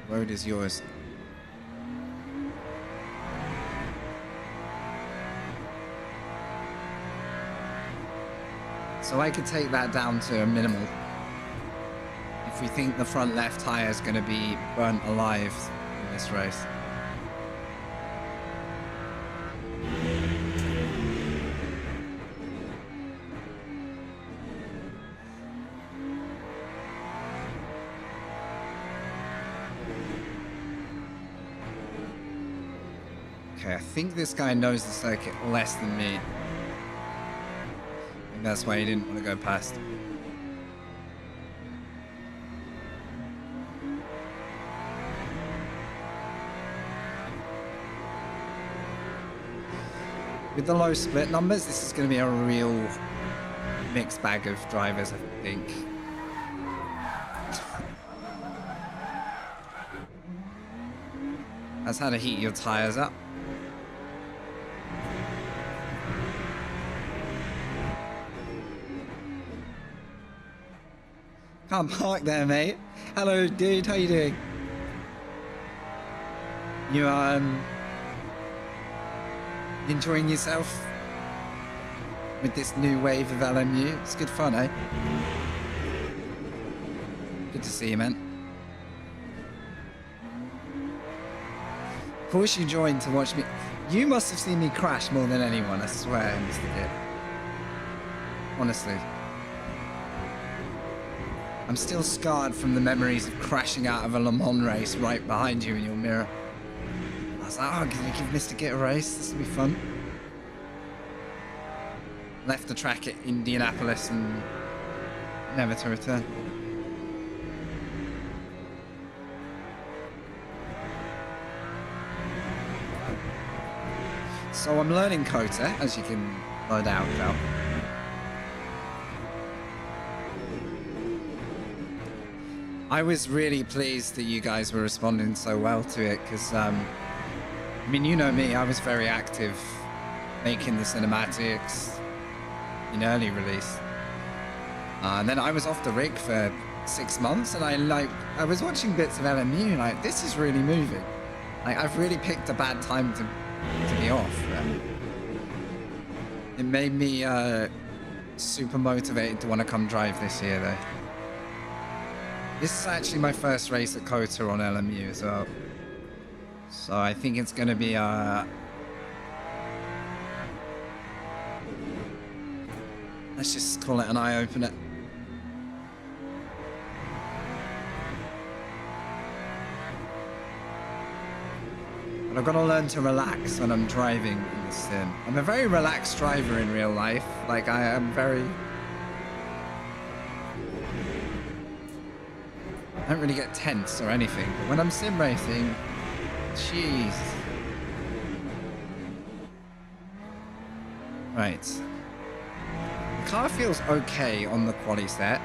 Road is yours. So I could take that down to a minimal. If we think the front left tire is going to be burnt alive in this race. Okay, I think this guy knows the circuit less than me. And that's why he didn't want to go past. With the low split numbers, this is going to be a real mixed bag of drivers, I think. That's how to heat your tires up. Can't park there, mate. Hello, dude. How you doing? You enjoying yourself with this new wave of LMU? It's good fun, eh? Good to see you, man. Of course you joined to watch me. You must have seen me crash more than anyone, I swear, Mr. Kid. Honestly. I'm still scarred from the memories of crashing out of a Le Mans race right behind you in your mirror. I was like, oh, can you give Mr. Git a race? This will be fun. Left the track at Indianapolis and never to return. So I'm learning Kota, as you can no doubt tell. I was really pleased that you guys were responding so well to it, because, I mean, you know me, I was very active making the cinematics in early release. And then I was off the rig for 6 months, and I was watching bits of LMU, like, this is really moving. Like, I've really picked a bad time to be off. It made me super motivated to want to come drive this year, though. This is actually my first race at Kota on LMU as well. So I think it's going to be let's just call it an eye-opener. But I've got to learn to relax when I'm driving in the sim. I'm a very relaxed driver in real life. Like, I am very... I don't really get tense or anything, but when I'm sim racing, jeez. Right. The car feels okay on the quali set.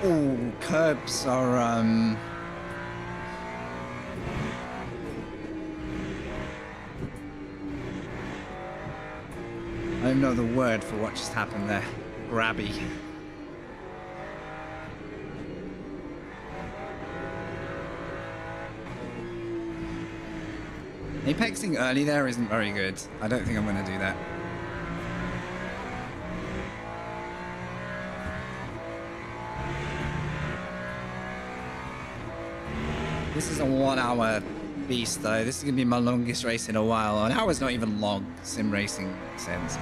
Oh, curbs are, I don't know the word for what just happened there. Grabby. Apexing early there isn't very good. I don't think I'm going to do that. This is a 1 hour beast though. This is going to be my longest race in a while. An hour's not even long, sim racing sense.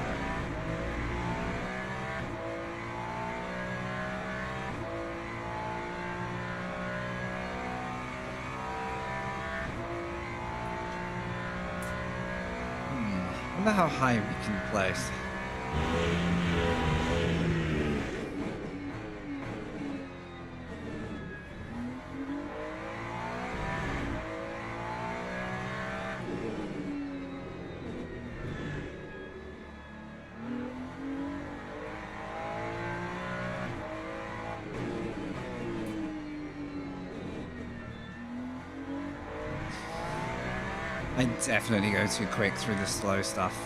I wonder how high we can place. I definitely go too quick through the slow stuff.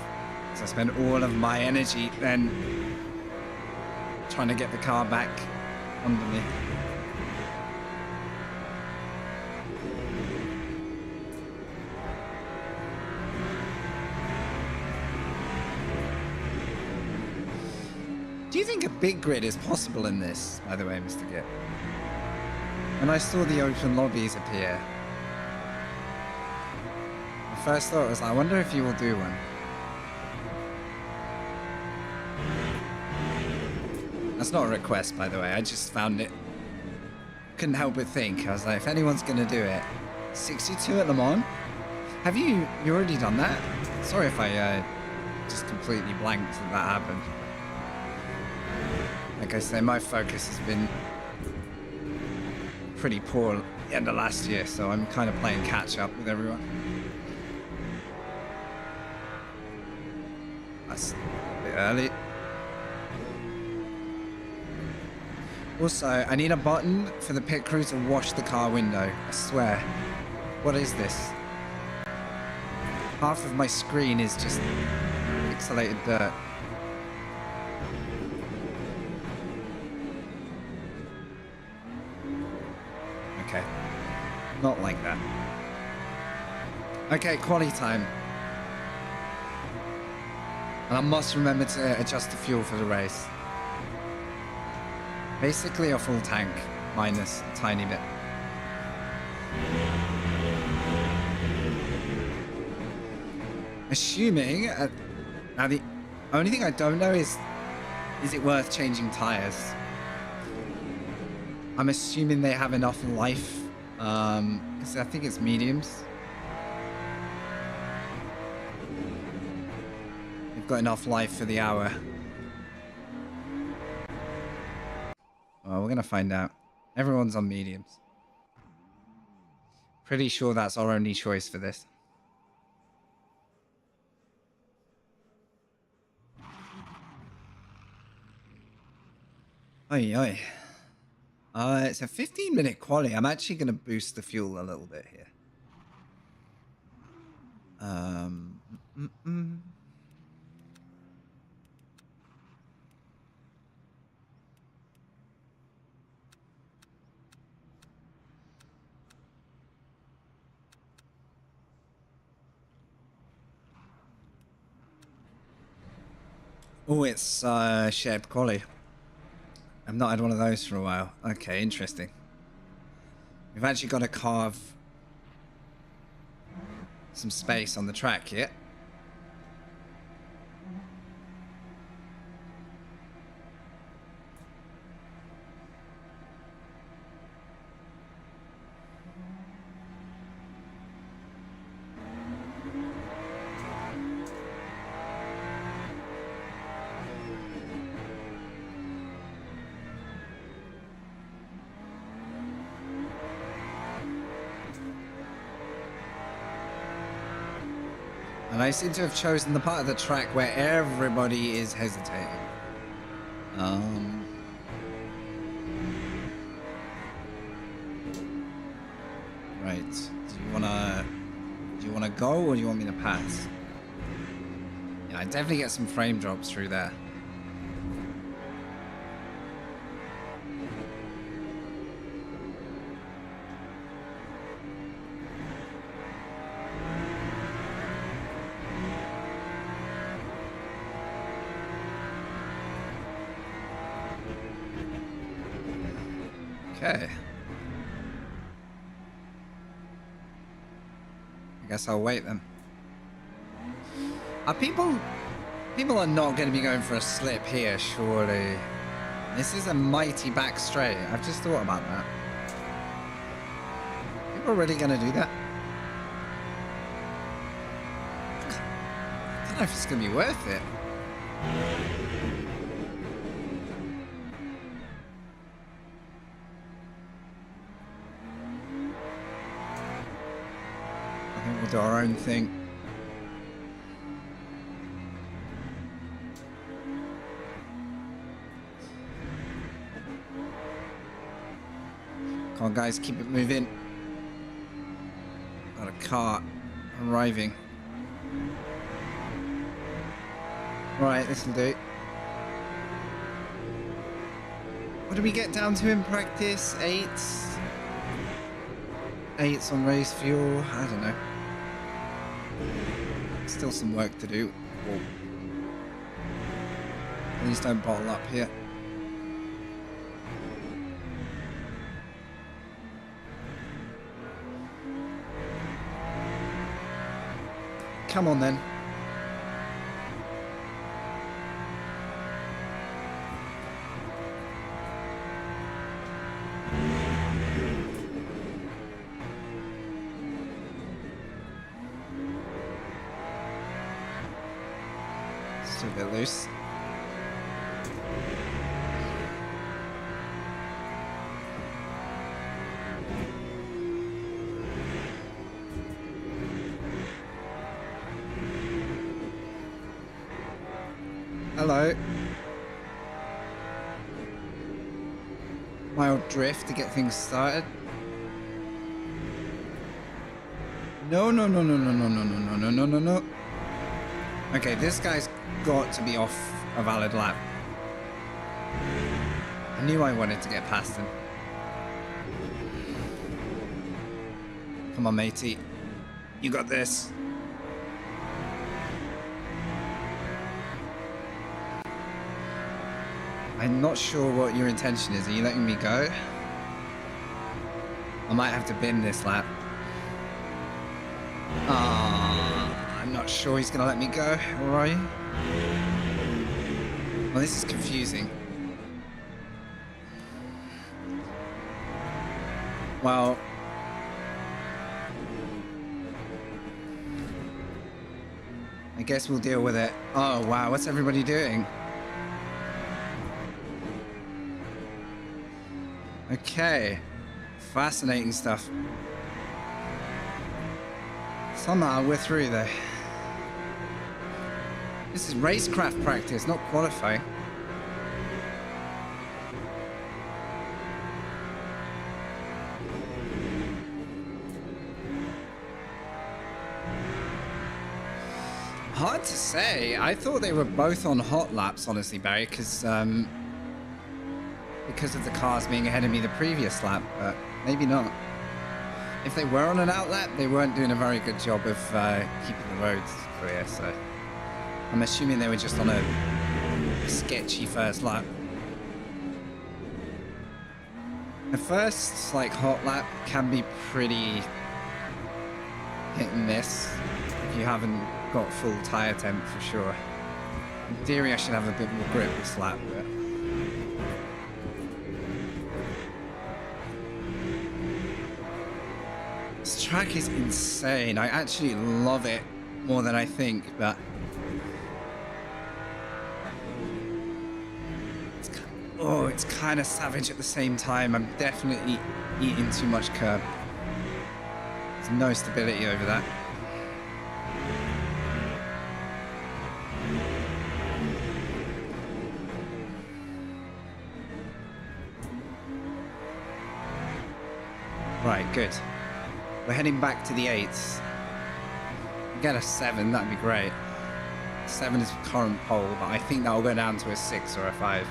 So I spend all of my energy then trying to get the car back under me. Do you think a big grid is possible in this, by the way, Mr. Git? When I saw the open lobbies appear, first thought was, I wonder if you will do one. That's not a request, by the way. I just found it. Couldn't help but think. I was like, if anyone's gonna do it, 62 at Le Mans. Have you already done that? Sorry if I just completely blanked that happened. Like I say, my focus has been pretty poor at the end of last year, so I'm kind of playing catch up with everyone. That's a bit early. Also, I need a button for the pit crew to wash the car window. I swear. What is this? Half of my screen is just pixelated dirt. Okay. Not like that. Okay, quality time. And I must remember to adjust the fuel for the race. Basically a full tank, minus a tiny bit. Assuming, now the only thing I don't know is it worth changing tires? I'm assuming they have enough life, because I think it's mediums. They've got enough life for the hour. Well, we're gonna find out. Everyone's on mediums. Pretty sure that's our only choice for this. Oi, oi. It's a 15-minute quali. I'm actually going to boost the fuel a little bit here. Oh, it's shared quali. I've not had one of those for a while. Okay, interesting. We've actually got to carve some space on the track here. And I seem to have chosen the part of the track where everybody is hesitating. Right. Do you wanna go, or do you want me to pass? Yeah, I definitely get some frame drops through there. Okay. I guess I'll wait then. People are not going to be going for a slip here, surely. This is a mighty back straight. I've just thought about that. People are really going to do that? I don't know if it's going to be worth it. I think we'll do our own thing. Come on, guys, keep it moving. Got a car arriving. Right, this'll do. What do we get down to in practice? 8s? 8s on race fuel? I don't know. Still some work to do. Whoa. Please don't bottle up here. Come on then. Still a bit loose. Hello. Mild drift to get things started. No. Okay, this guy's got to be off a valid lap. I knew I wanted to get past him. Come on, matey. You got this. I'm not sure what your intention is. Are you letting me go? I might have to bin this lap. I'm not sure he's gonna let me go, or are you? Well, this is confusing. Well, I guess we'll deal with it. Oh, wow. What's everybody doing? Okay. Fascinating stuff. Somehow we're through there. This is racecraft practice, not qualifying. Hard to say. I thought they were both on hot laps, honestly, Barry, because of the cars being ahead of me the previous lap, but maybe not. If they were on an out lap, they weren't doing a very good job of keeping the roads clear, so I'm assuming they were just on a sketchy first lap. The first, like, hot lap can be pretty hit and miss if you haven't got full tyre temp, for sure. In theory, I should have a bit more grip this lap, but... This track is insane. I actually love it more than I think, but... it's kind of savage at the same time. I'm definitely eating too much curb. There's no stability over that. Right, good. We're heading back to the 8s. Get a 7, that'd be great. 7 is current pole, but I think that'll go down to a 6 or a 5.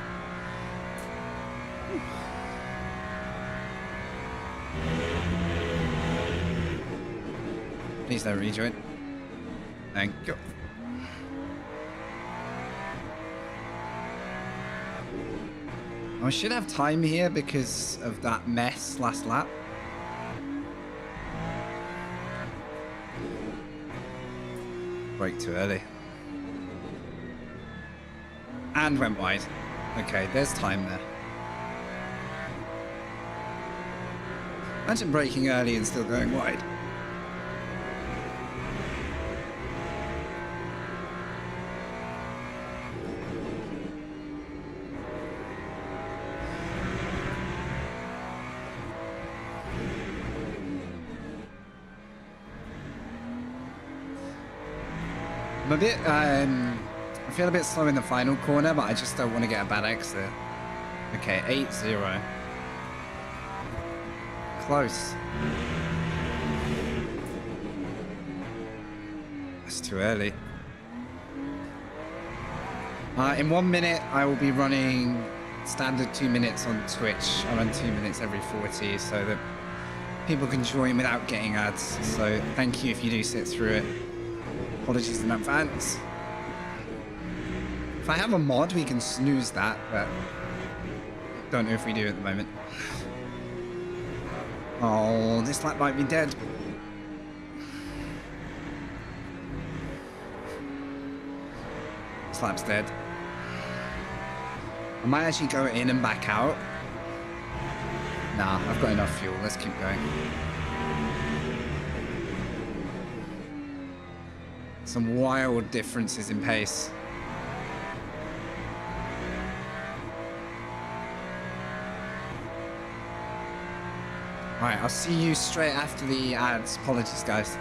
Please don't rejoin. Thank you. I should have time here because of that mess last lap. Brake too early. And went wide. Okay, there's time there. Imagine braking early and still going wide. I'm a bit, I feel a bit slow in the final corner, but I just don't want to get a bad exit. Okay, 8-0. Close. That's too early. In 1 minute, I will be running standard 2 minutes on Twitch. I run 2 minutes every 40 so that people can join without getting ads. So thank you if you do sit through it. Apologies in advance. If I have a mod, we can snooze that, but don't know if we do at the moment. Oh, this lap might be dead. This lap's dead. I might actually go in and back out. Nah, I've got enough fuel. Let's keep going. Some wild differences in pace. Right, I'll see you straight after the ads. Apologies, guys.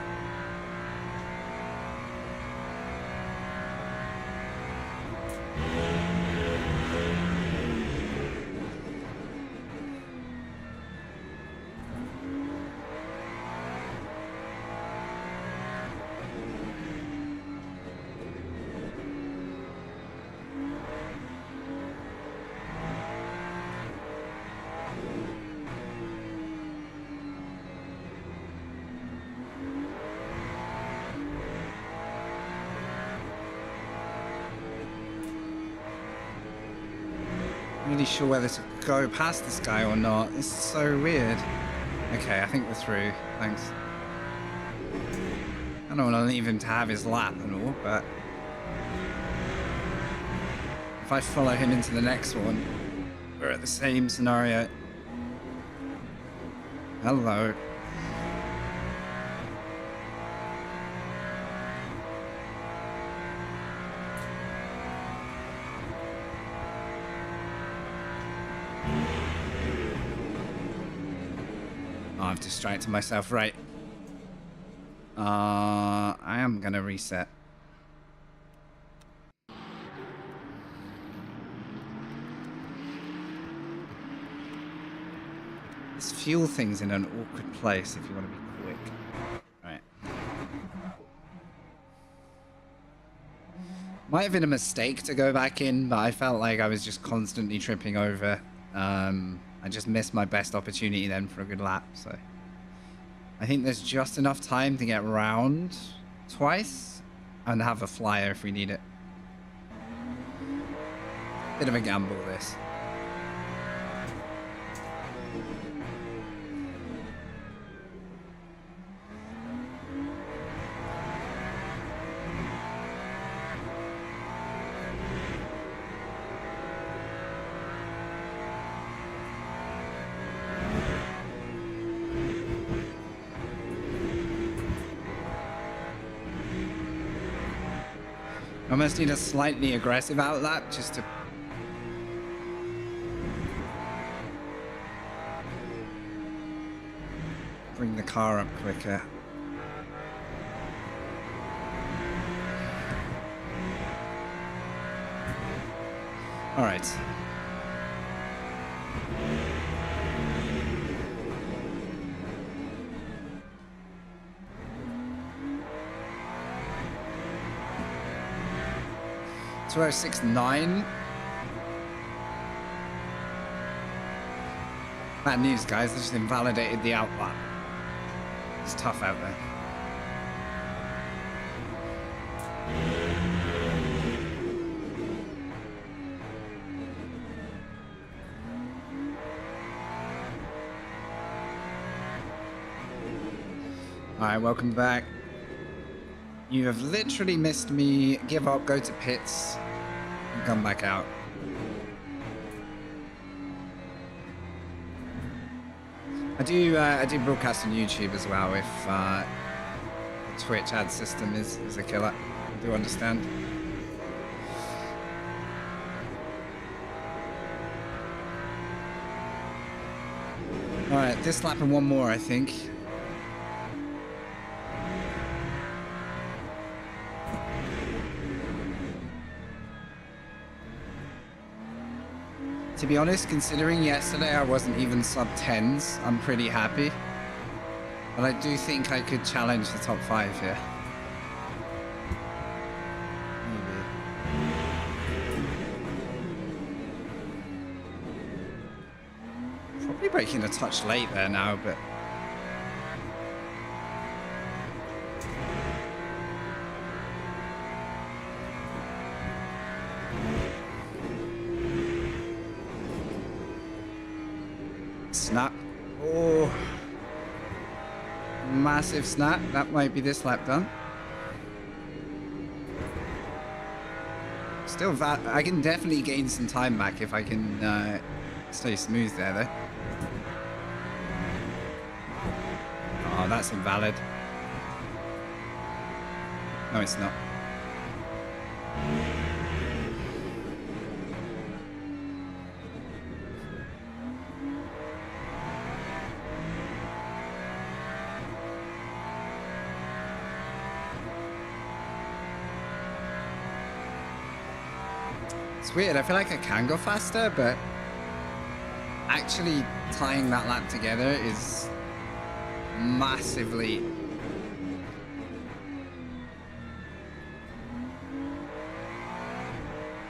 really sure whether to go past this guy or not. This is so weird. Okay, I think we're through. Thanks. I don't want to leave him to have his lap and all, but if I follow him into the next one, we're at the same scenario. Hello. Oh, I've distracted myself, right. I am gonna reset. This fuel thing's in an awkward place if you want to be quick. Right. Might have been a mistake to go back in, but I felt like I was just constantly tripping over. I just missed my best opportunity then for a good lap, so I think there's just enough time to get round twice and have a flyer if we need it. Bit of a gamble, this. I almost need a slightly aggressive outlap just to bring the car up quicker. All right. .206.9. Bad news, guys. They just invalidated the outlap. It's tough out there. All right, welcome back. You have literally missed me. Give up, go to pits, and come back out. I do broadcast on YouTube as well if the Twitch ad system is a killer. I do understand. All right, this lap and one more, I think. To be honest, considering yesterday I wasn't even sub-10s, I'm pretty happy. But I do think I could challenge the top 5 here. Maybe. Probably breaking a touch late there now, but... Snap. Oh. Massive snap. That might be this lap done. Still, I can definitely gain some time back if I can stay smooth there, though. Oh, that's invalid. No, it's not. It's weird, I feel like I can go faster, but actually tying that lap together is massively...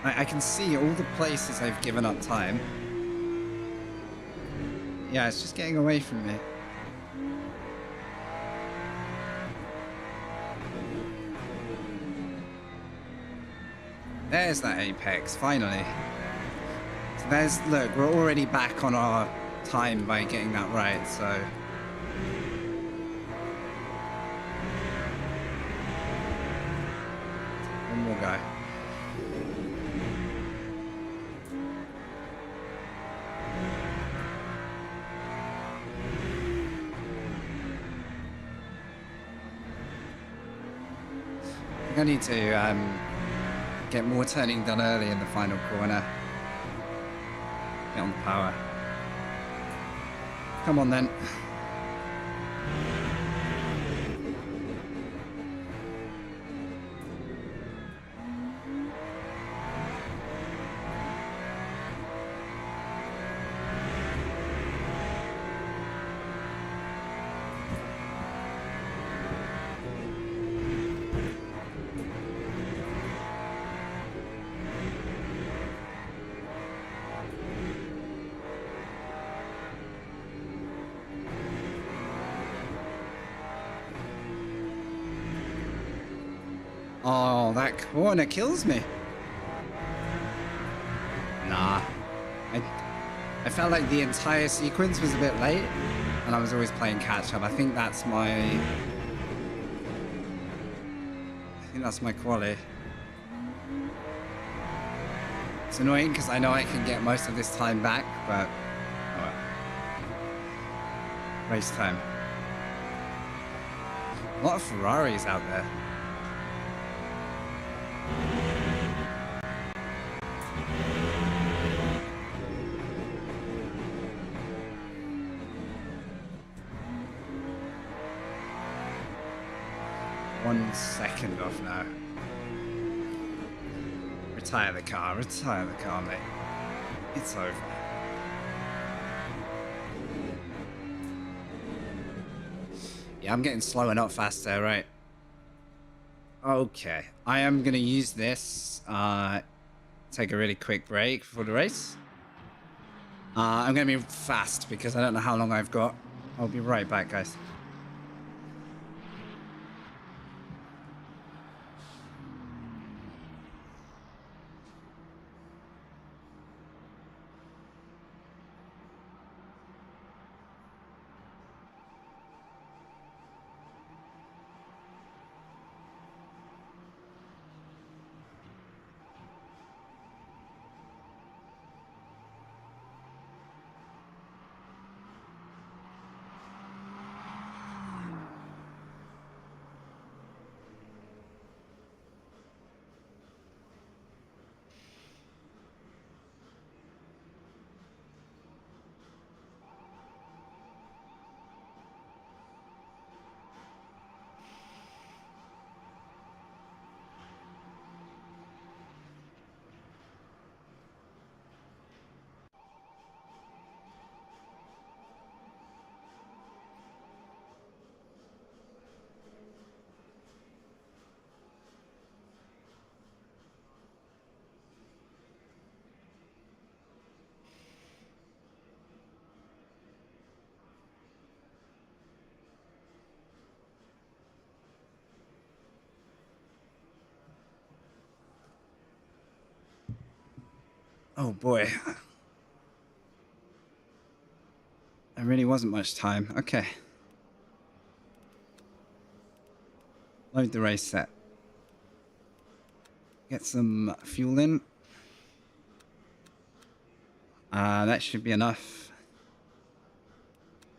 I can see all the places I've given up time. Yeah, it's just getting away from me. There's that apex, finally. It's Look, we're already back on our time by getting that right, so. One more go. I think I need to get more turning done early in the final corner. Get on the power. Come on then. Oh, that corner kills me. Nah. I felt like the entire sequence was a bit late, and I was always playing catch up. I think that's my quality. It's annoying because I know I can get most of this time back, but oh well. Race time. A lot of Ferraris out there. One second off now. Retire the car, mate. It's over. Yeah, I'm getting slower, not faster, right? Okay, I am gonna use this. Take a really quick break before the race. I'm gonna be fast because I don't know how long I've got. I'll be right back, guys. Oh boy. There really wasn't much time. Okay. Load the race set. Get some fuel in. That should be enough.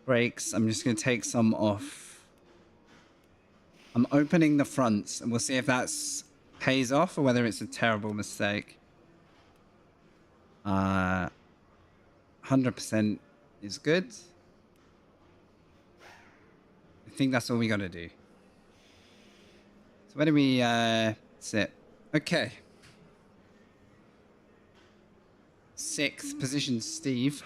Brakes. I'm just going to take some off. I'm opening the fronts and we'll see if that's pays off or whether it's a terrible mistake. 100% is good. I think that's all we got to do. So where do we sit? Okay. 6th position, Steve.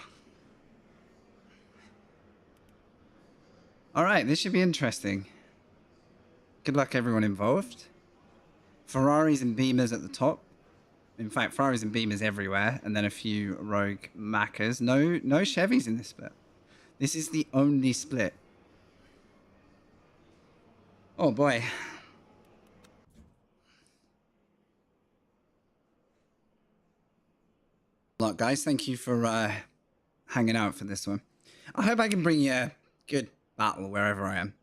All right, this should be interesting. Good luck, everyone involved. Ferraris and Beamers at the top. In fact, Ferraris and Beamers everywhere, and then a few rogue Maccas. No Chevys in this split. This is the only split. Oh boy. Look, guys, thank you for hanging out for this one. I hope I can bring you a good battle wherever I am.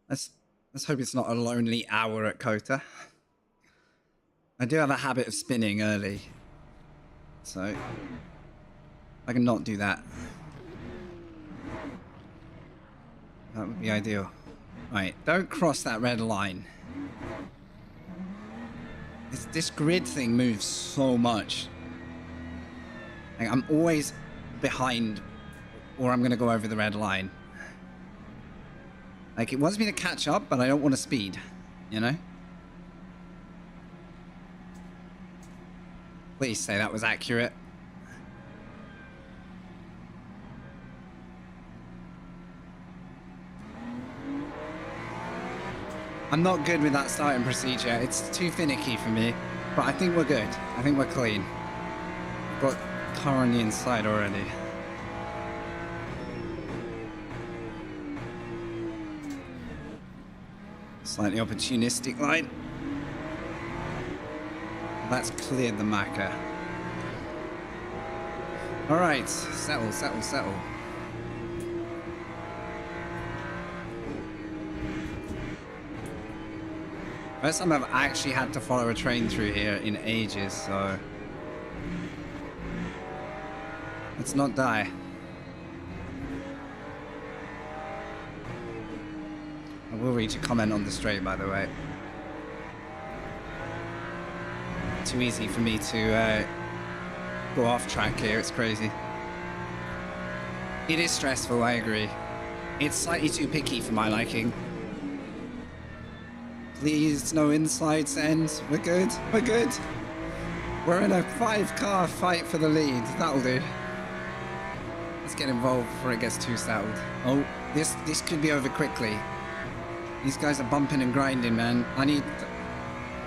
Let's hope it's not a lonely hour at Kota. I do have a habit of spinning early, so I can not do that. That would be ideal. Right, don't cross that red line. This grid thing moves so much. Like, I'm always behind, or I'm gonna go over the red line. Like, it wants me to catch up, but I don't want to speed, you know? Please say that was accurate. I'm not good with that starting procedure. It's too finicky for me, but I think we're good. I think we're clean. Got car on the inside already. Slightly opportunistic line. That's cleared the marker. All right, settle, settle, settle. First time I've actually had to follow a train through here in ages, so let's not die. I will reach a comment on the straight, by the way. Too easy for me to go off track here, it's crazy. It is stressful, I agree. It's slightly too picky for my liking. Please, no insides ends. We're good, we're good. We're in a 5-car fight for the lead, that'll do. Let's get involved before it gets too settled. Oh, this could be over quickly. These guys are bumping and grinding, man. I need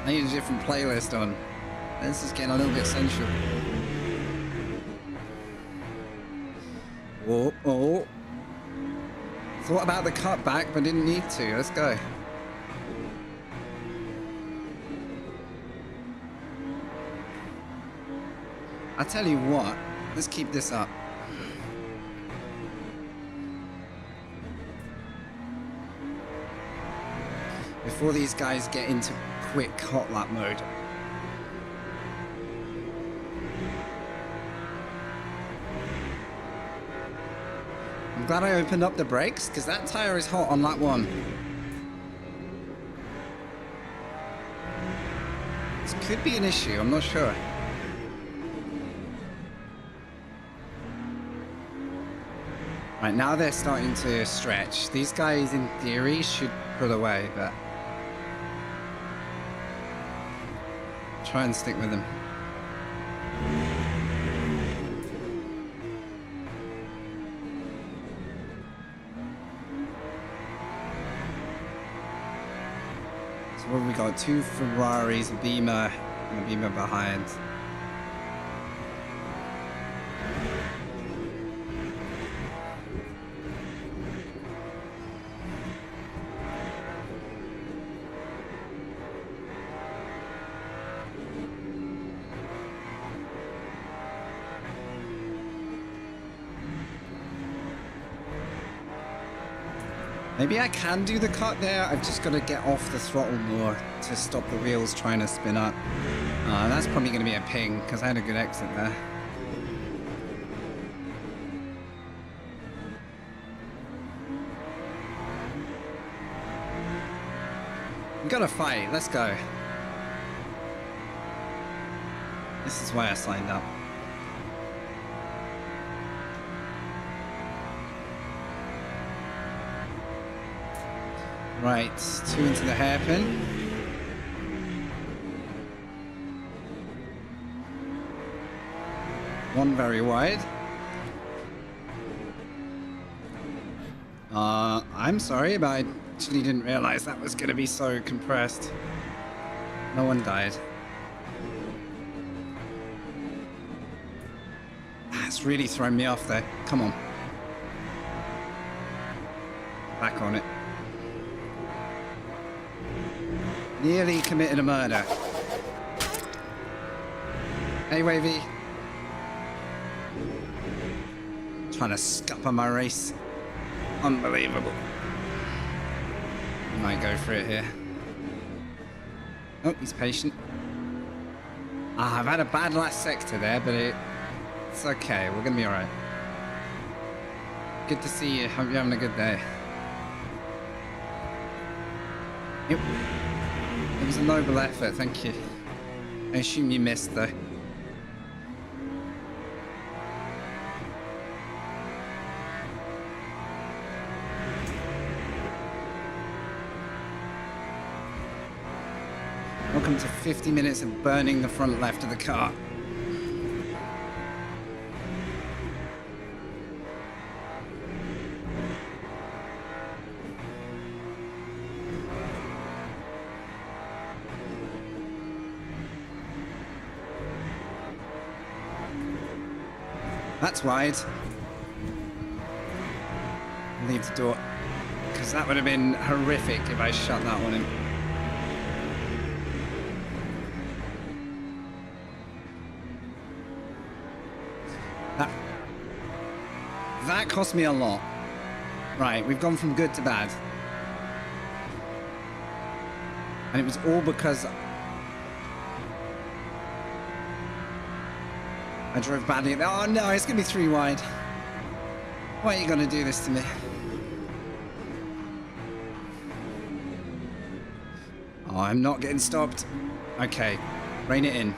a different playlist on. This is getting a little bit sensual. Whoa, oh. Thought about the cutback, but didn't need to. Let's go. I'll tell you what. Let's keep this up. Before these guys get into quick hot lap mode. I'm glad I opened up the brakes, because that tire is hot on lap 1. This could be an issue, I'm not sure. Right, now they're starting to stretch. These guys, in theory, should pull away, but try and stick with them. So what have we got? 2 Ferraris, a Beamer, and a Beamer behind. Maybe I can do the cut there. I've just got to get off the throttle more to stop the wheels trying to spin up. That's probably going to be a ping because I had a good exit there. We got to fight. Let's go. This is why I signed up. Right, 2 into the hairpin. One very wide. I'm sorry, but I actually didn't realize that was going to be so compressed. No one died. That's really thrown me off there. Come on. Back on it. Nearly committed a murder. Hey, Wavy. Trying to scupper my race. Unbelievable. Might go for it here. Oh, he's patient. I've had a bad last sector there, but it's okay. We're going to be all right. Good to see you. Hope you're having a good day. It was a noble effort. Thank you. I assume you missed, though. Welcome to 50 minutes of burning the front left of the car. That's wide. Leave the door, because that would have been horrific if I shut that on him. That cost me a lot. Right, we've gone from good to bad. And it was all because I drove badly. Oh no, it's going to be 3 wide. Why are you going to do this to me? Oh, I'm not getting stopped. Okay, rein it in.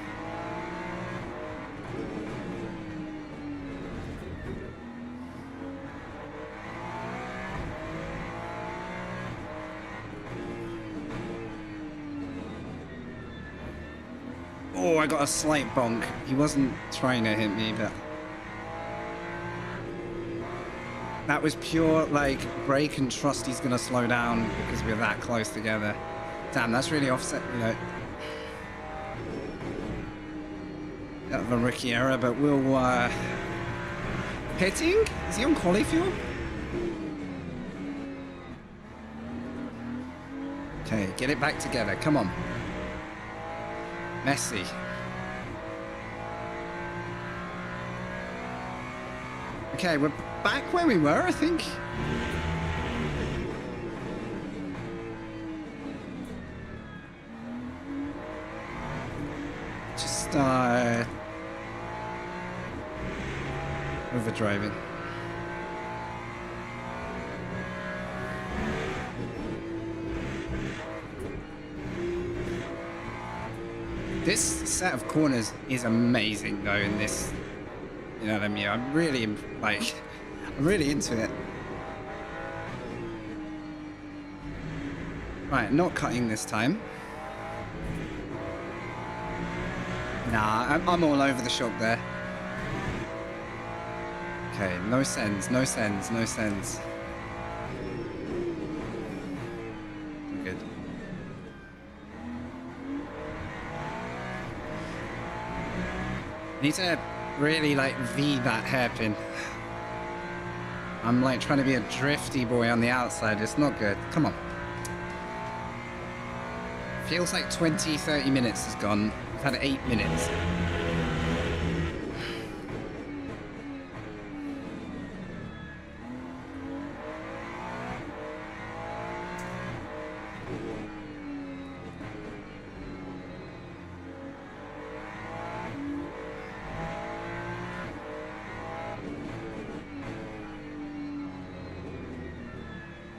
Oh, I got a slight bonk. He wasn't trying to hit me, but that was pure, like, brake and trust he's gonna slow down because we're that close together. Damn, that's really offset, you know. Bit of a rookie error, but we'll, pitting? Is he on quali fuel? Okay, get it back together. Come on. Messy. Okay, we're back where we were, I think. Just, overdriving. This set of corners is amazing, though, in this, you know what I mean? I'm really, like, I'm really into it. Right, not cutting this time. Nah, I'm all over the shop there. Okay, no sends, no sends, no sends. We're good. Need to really, like, V that hairpin. I'm, like, trying to be a drifty boy on the outside. It's not good. Come on. Feels like 20, 30 minutes has gone. We've had 8 minutes.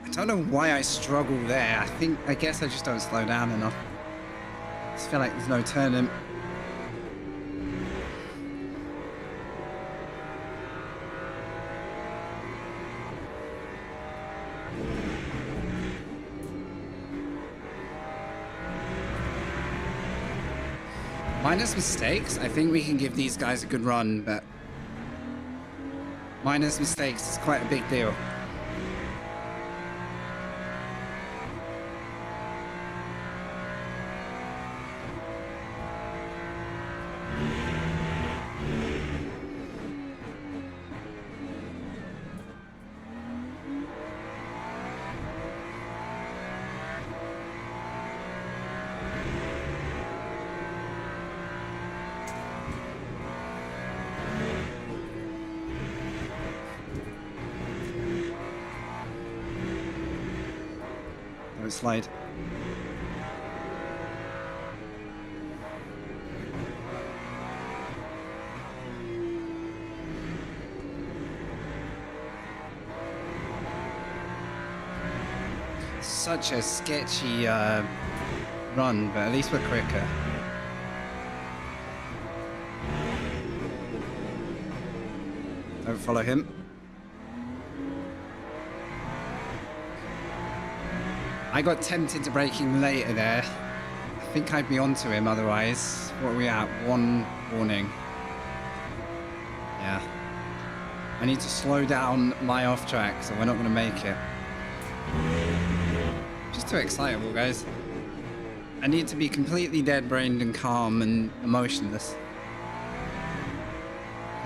I don't know why I struggle there. I guess I just don't slow down enough. I just feel like there's no turning. Minus mistakes, I think we can give these guys a good run, but minus mistakes is quite a big deal. Don't slide. Such a sketchy run, but at least we're quicker. Don't follow him. I got tempted to braking later there. I think I'd be onto him otherwise. What are we at? 1 warning. Yeah. I need to slow down my off track, so we're not going to make it. Just too excitable, guys. I need to be completely dead-brained and calm and emotionless.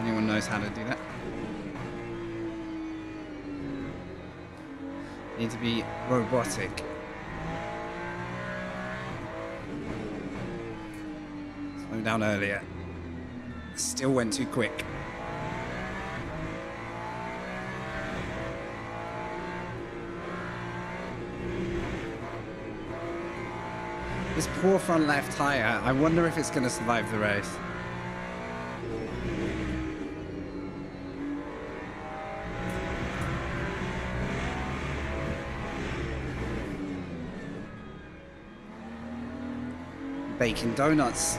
Anyone knows how to do that? Need to be robotic. Slow down earlier. Still went too quick. This poor front left tire, I wonder if it's going to survive the race. Bacon donuts.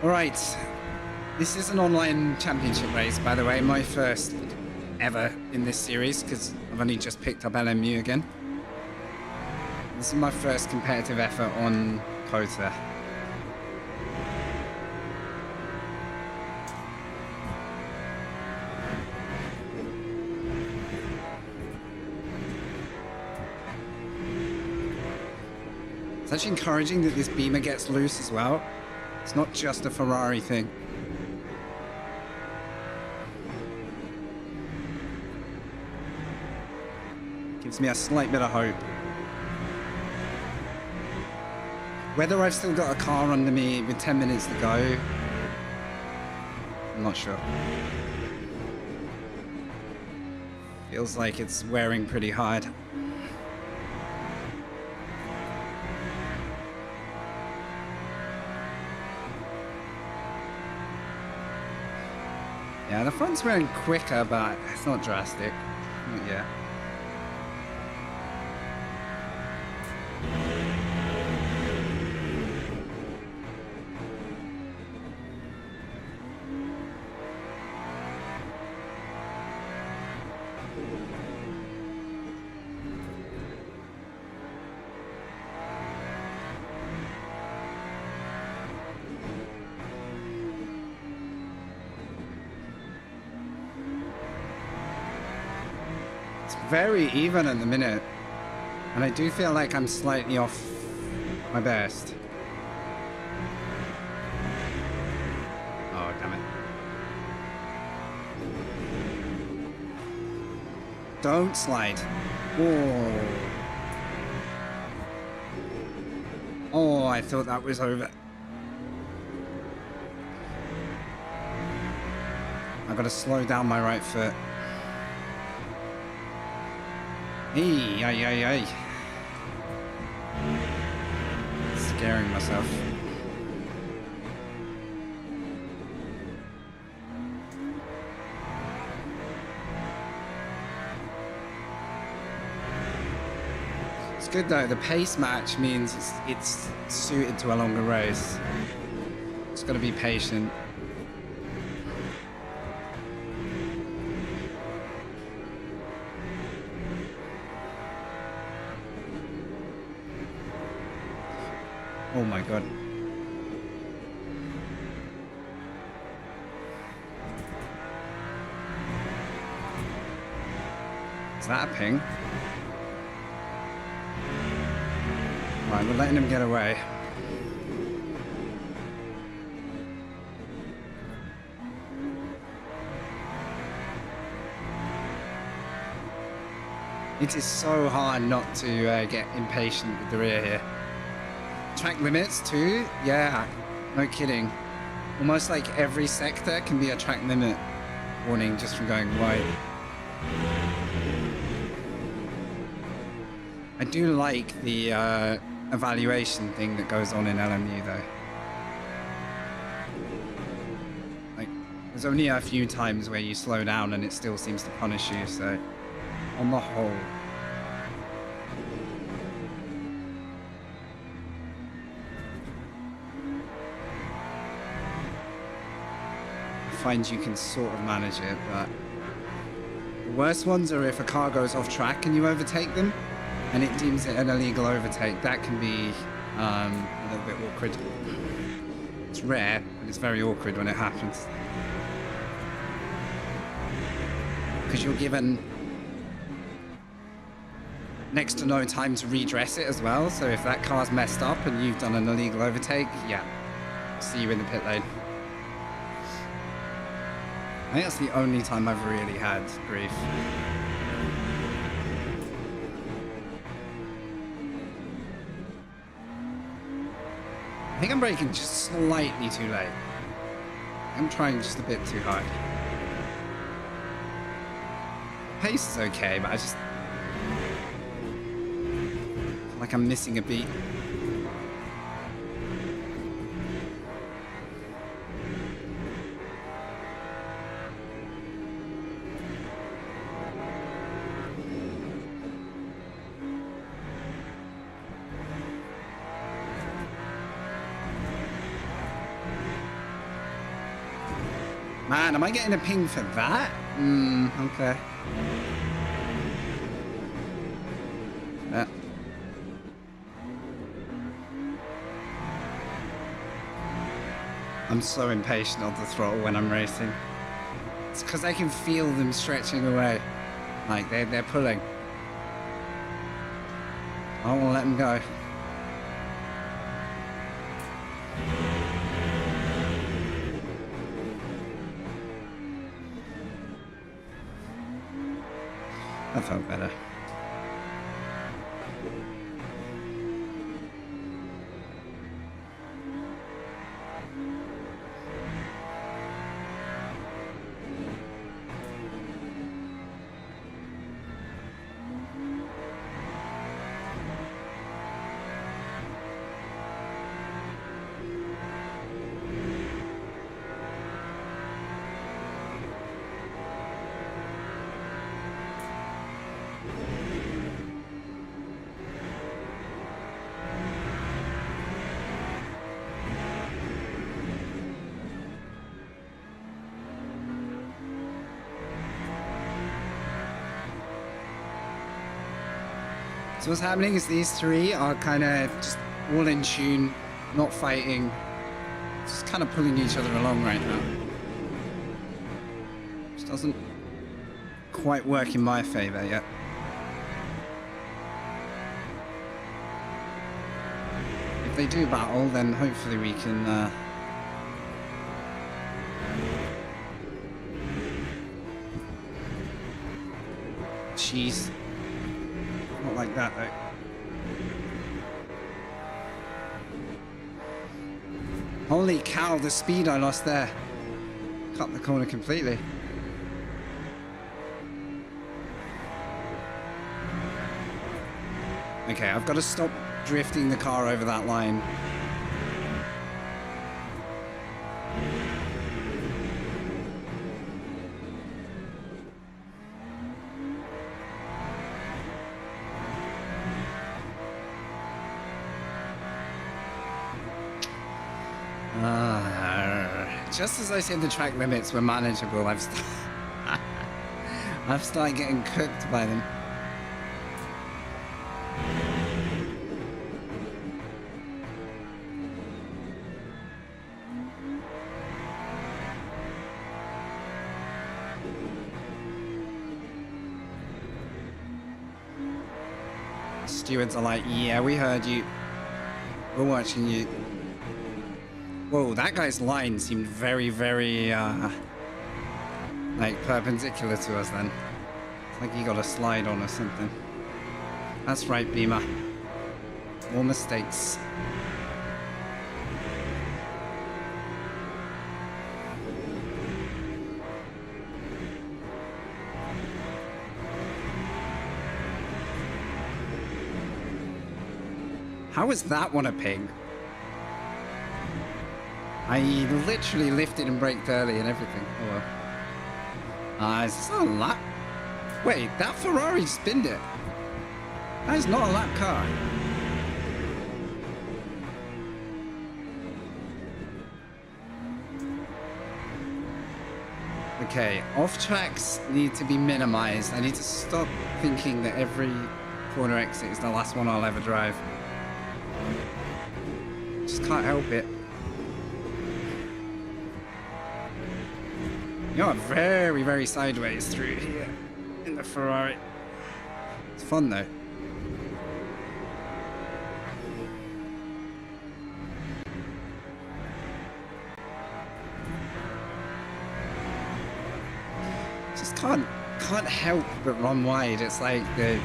All right, this is an online championship race, by the way, my first ever in this series, because I've only just picked up LMU again. This is my first competitive effort on Kota. It's actually encouraging that this Beamer gets loose as well. It's not just a Ferrari thing. Gives me a slight bit of hope. Whether I've still got a car under me with 10 minutes to go, I'm not sure. Feels like it's wearing pretty hard. Yeah, the front's wearing quicker, but it's not drastic. Not yet. Very even at the minute, and I do feel like I'm slightly off my best. Oh, damn it. Don't slide. Whoa. Oh, I thought that was over. I've got to slow down my right foot. Hey, ay, ay, ay. Scaring myself. It's good though, the pace match means it's suited to a longer race. Just gotta be patient. Oh my god. Is that a ping? Right, we're letting him get away. It is so hard not to get impatient with the rear here. Track limits too? Yeah, no kidding. Almost like every sector can be a track limit. warning just from going wide. I do like the evaluation thing that goes on in LMU though. Like, there's only a few times where you slow down and it still seems to punish you, so on the whole. I find you can sort of manage it, but the worst ones are if a car goes off track and you overtake them and it deems it an illegal overtake. That can be a little bit awkward. It's rare, but it's very awkward when it happens. Because you're given next to no time to redress it as well. So if that car's messed up and you've done an illegal overtake, yeah, see you in the pit lane. I think that's the only time I've really had grief. I think I'm braking just slightly too late. I'm trying just a bit too hard. Pace is okay, but I just feel like I'm missing a beat. Man, am I getting a ping for that? Okay. Yeah. I'm so impatient on the throttle when I'm racing. It's because I can feel them stretching away. Like, they're pulling. I don't want to let them go. That felt better. So what's happening is these three are kind of just all in tune, not fighting, just kind of pulling each other along right now. Which doesn't quite work in my favor yet. If they do battle, then hopefully we can Jeez. Not like that, though. Holy cow, the speed I lost there. Cut the corner completely. Okay, I've got to stop drifting the car over that line. Just as I said the track limits were manageable, I've started getting cooked by them. Stewards are like, yeah, we heard you. We're watching you. Whoa, that guy's line seemed very, very, like, perpendicular to us then. It's like he got a slide on or something. That's right, Beamer. More mistakes. How was that one a ping? I literally lifted and braked early and everything. Oh well. Is this not a lap? Wait, that Ferrari spinned it. That is not a lap car. Okay, off tracks need to be minimized. I need to stop thinking that every corner exit is the last one I'll ever drive. Just can't help it. You're very, very sideways through here in the Ferrari. It's fun though. Just can't help but run wide. It's like the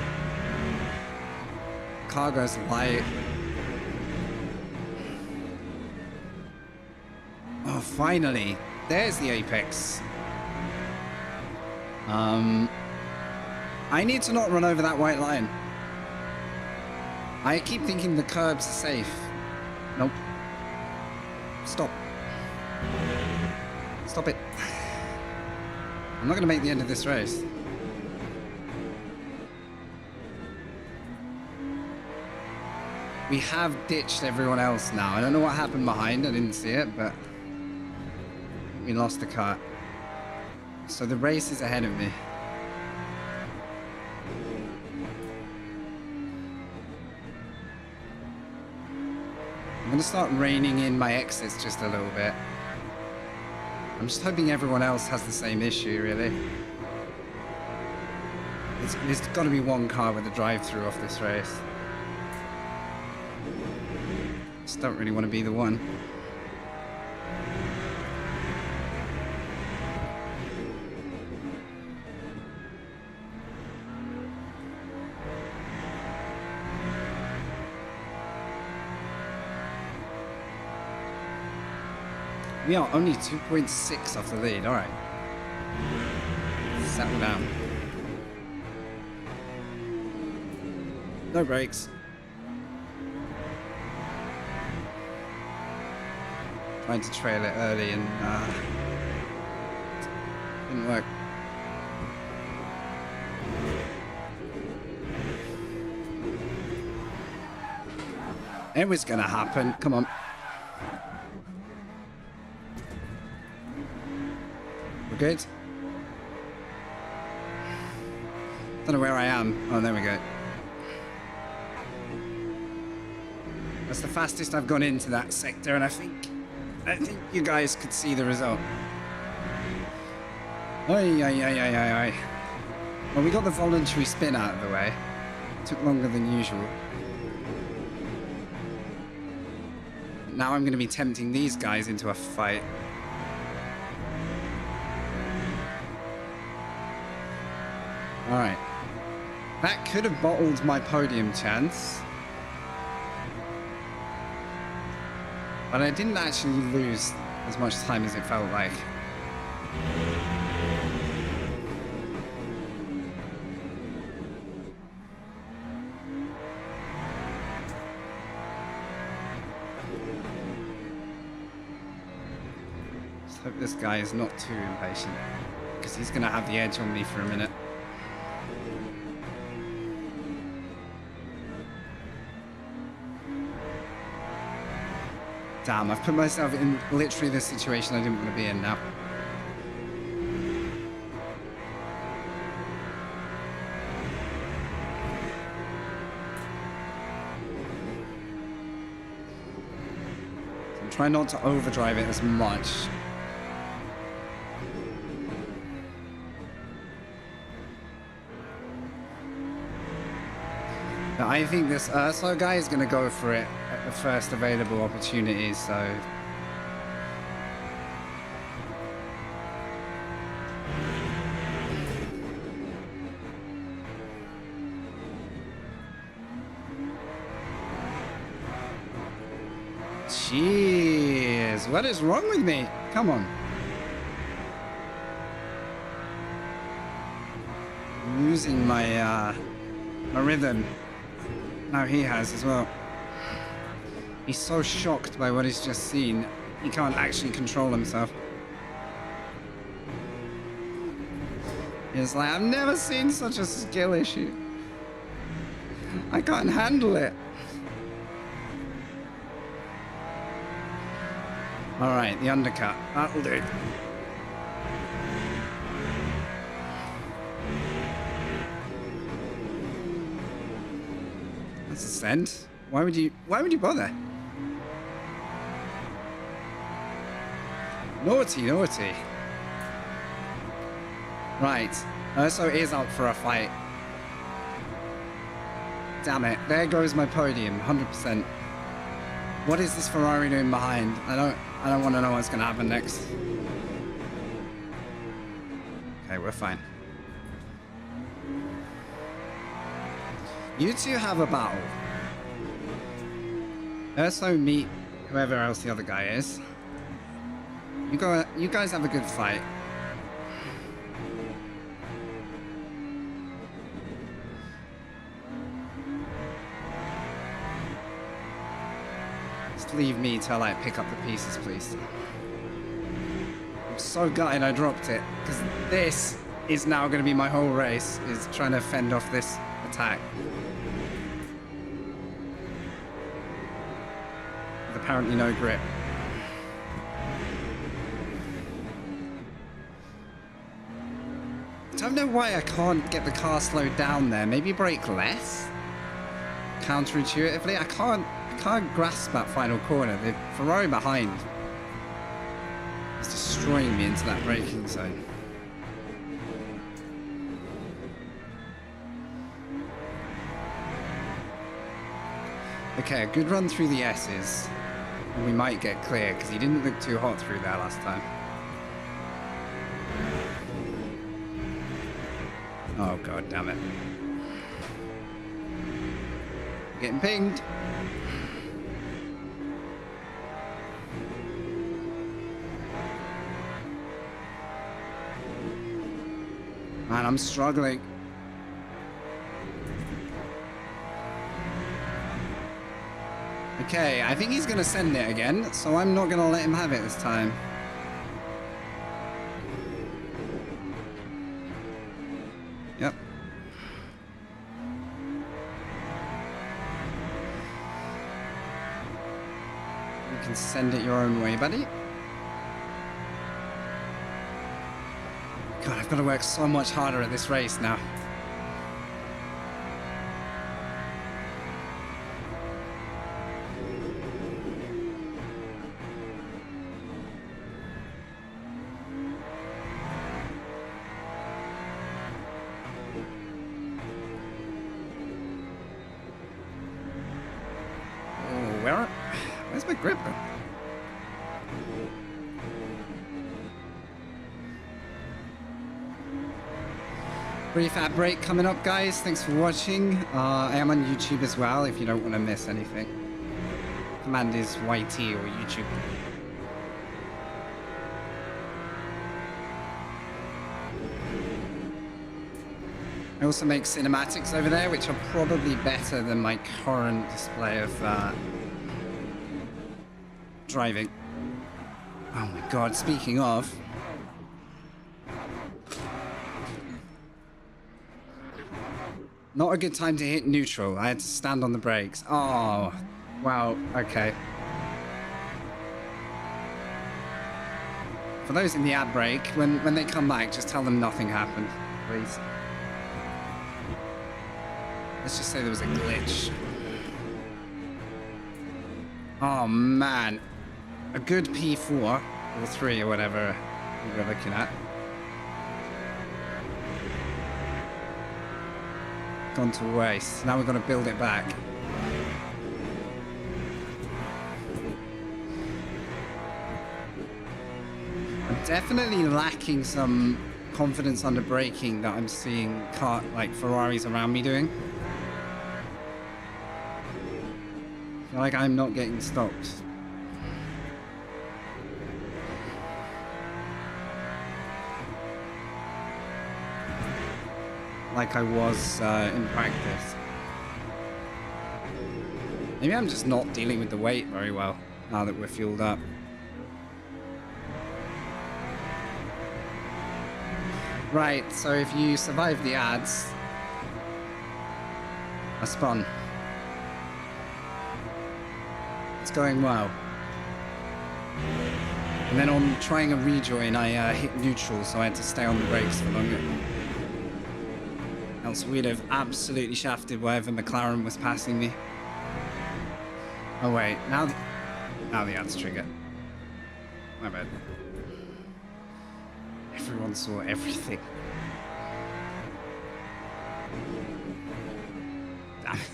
car goes light. Oh, finally. There's the apex. I need to not run over that white line. I keep thinking the curbs are safe. Nope. Stop. Stop it. I'm not going to make the end of this race. We have ditched everyone else now. I don't know what happened behind. I didn't see it, but we lost the car. So the race is ahead of me. I'm going to start reining in my exits just a little bit. I'm just hoping everyone else has the same issue, really. There's got to be one car with a drive-through off this race. Just don't really want to be the one. We are only 2.6 off the lead. All right. Settle down. No brakes. Trying to trail it early and didn't work. It was gonna happen. Come on. We're good. Don't know where I am. Oh, there we go. That's the fastest I've gone into that sector, and I think you guys could see the result. Oi, oi, oi, oi, oi, oi. Well, we got the voluntary spin out of the way. It took longer than usual. Now I'm going to be tempting these guys into a fight. Alright. That could have bottled my podium chance. But I didn't actually lose as much time as it felt like. Just hope this guy is not too impatient, because he's going to have the edge on me for a minute. Damn, I've put myself in literally the situation I didn't want to be in now. So I'm trying not to overdrive it as much. But I think this Urso guy is going to go for it at the first available opportunity, so... Jeez, what is wrong with me? Come on. I'm losing my, my rhythm. Now he has as well. He's so shocked by what he's just seen, he can't actually control himself. He's like, I've never seen such a skill issue. I can't handle it. Alright, the undercut. That'll do. Let's ascend. Why would you bother? Naughty, naughty. Right. Urso is up for a fight. Damn it. There goes my podium. 100%. What is this Ferrari doing behind? I don't want to know what's going to happen next. Okay, we're fine. You two have a battle. Urso meet whoever else the other guy is. You guys have a good fight. Just leave me to like pick up the pieces, please. I'm so gutted I dropped it, because this is now going to be my whole race, is trying to fend off this attack. With apparently no grip. I don't know why I can't get the car slowed down there. Maybe brake less? Counterintuitively, I can't grasp that final corner. The Ferrari behind is destroying me into that braking zone. Okay, a good run through the S's. And we might get clear, because he didn't look too hot through there last time. Oh god damn it. Getting pinged. Man, I'm struggling. Okay, I think he's gonna send it again, so I'm not gonna let him have it this time. Yep. You can send it your own way, buddy. God, I've got to work so much harder at this race now. Where's my gripper? Brief ad break coming up, guys. Thanks for watching. I am on YouTube as well if you don't want to miss anything. Command is YT or YouTube. I also make cinematics over there, which are probably better than my current display of driving. Oh my god, speaking of. Not a good time to hit neutral. I had to stand on the brakes. Oh, wow, okay. For those in the ad break, when they come back, just tell them nothing happened, please. Let's just say there was a glitch. Oh man. A good P4, or 3 or whatever we were looking at. Gone to waste. Now we're going to build it back. I'm definitely lacking some confidence under braking that I'm seeing Ferraris around me doing. I feel like I'm not getting stopped. Like I was in practice. Maybe I'm just not dealing with the weight very well now that we're fueled up. Right, so if you survive the ads, I spun. It's going well. And then on trying a rejoin, I hit neutral, so I had to stay on the brakes for longer. Else we'd have absolutely shafted wherever McLaren was passing me. Oh wait, now the ads trigger. My bad. Everyone saw everything. Damn it.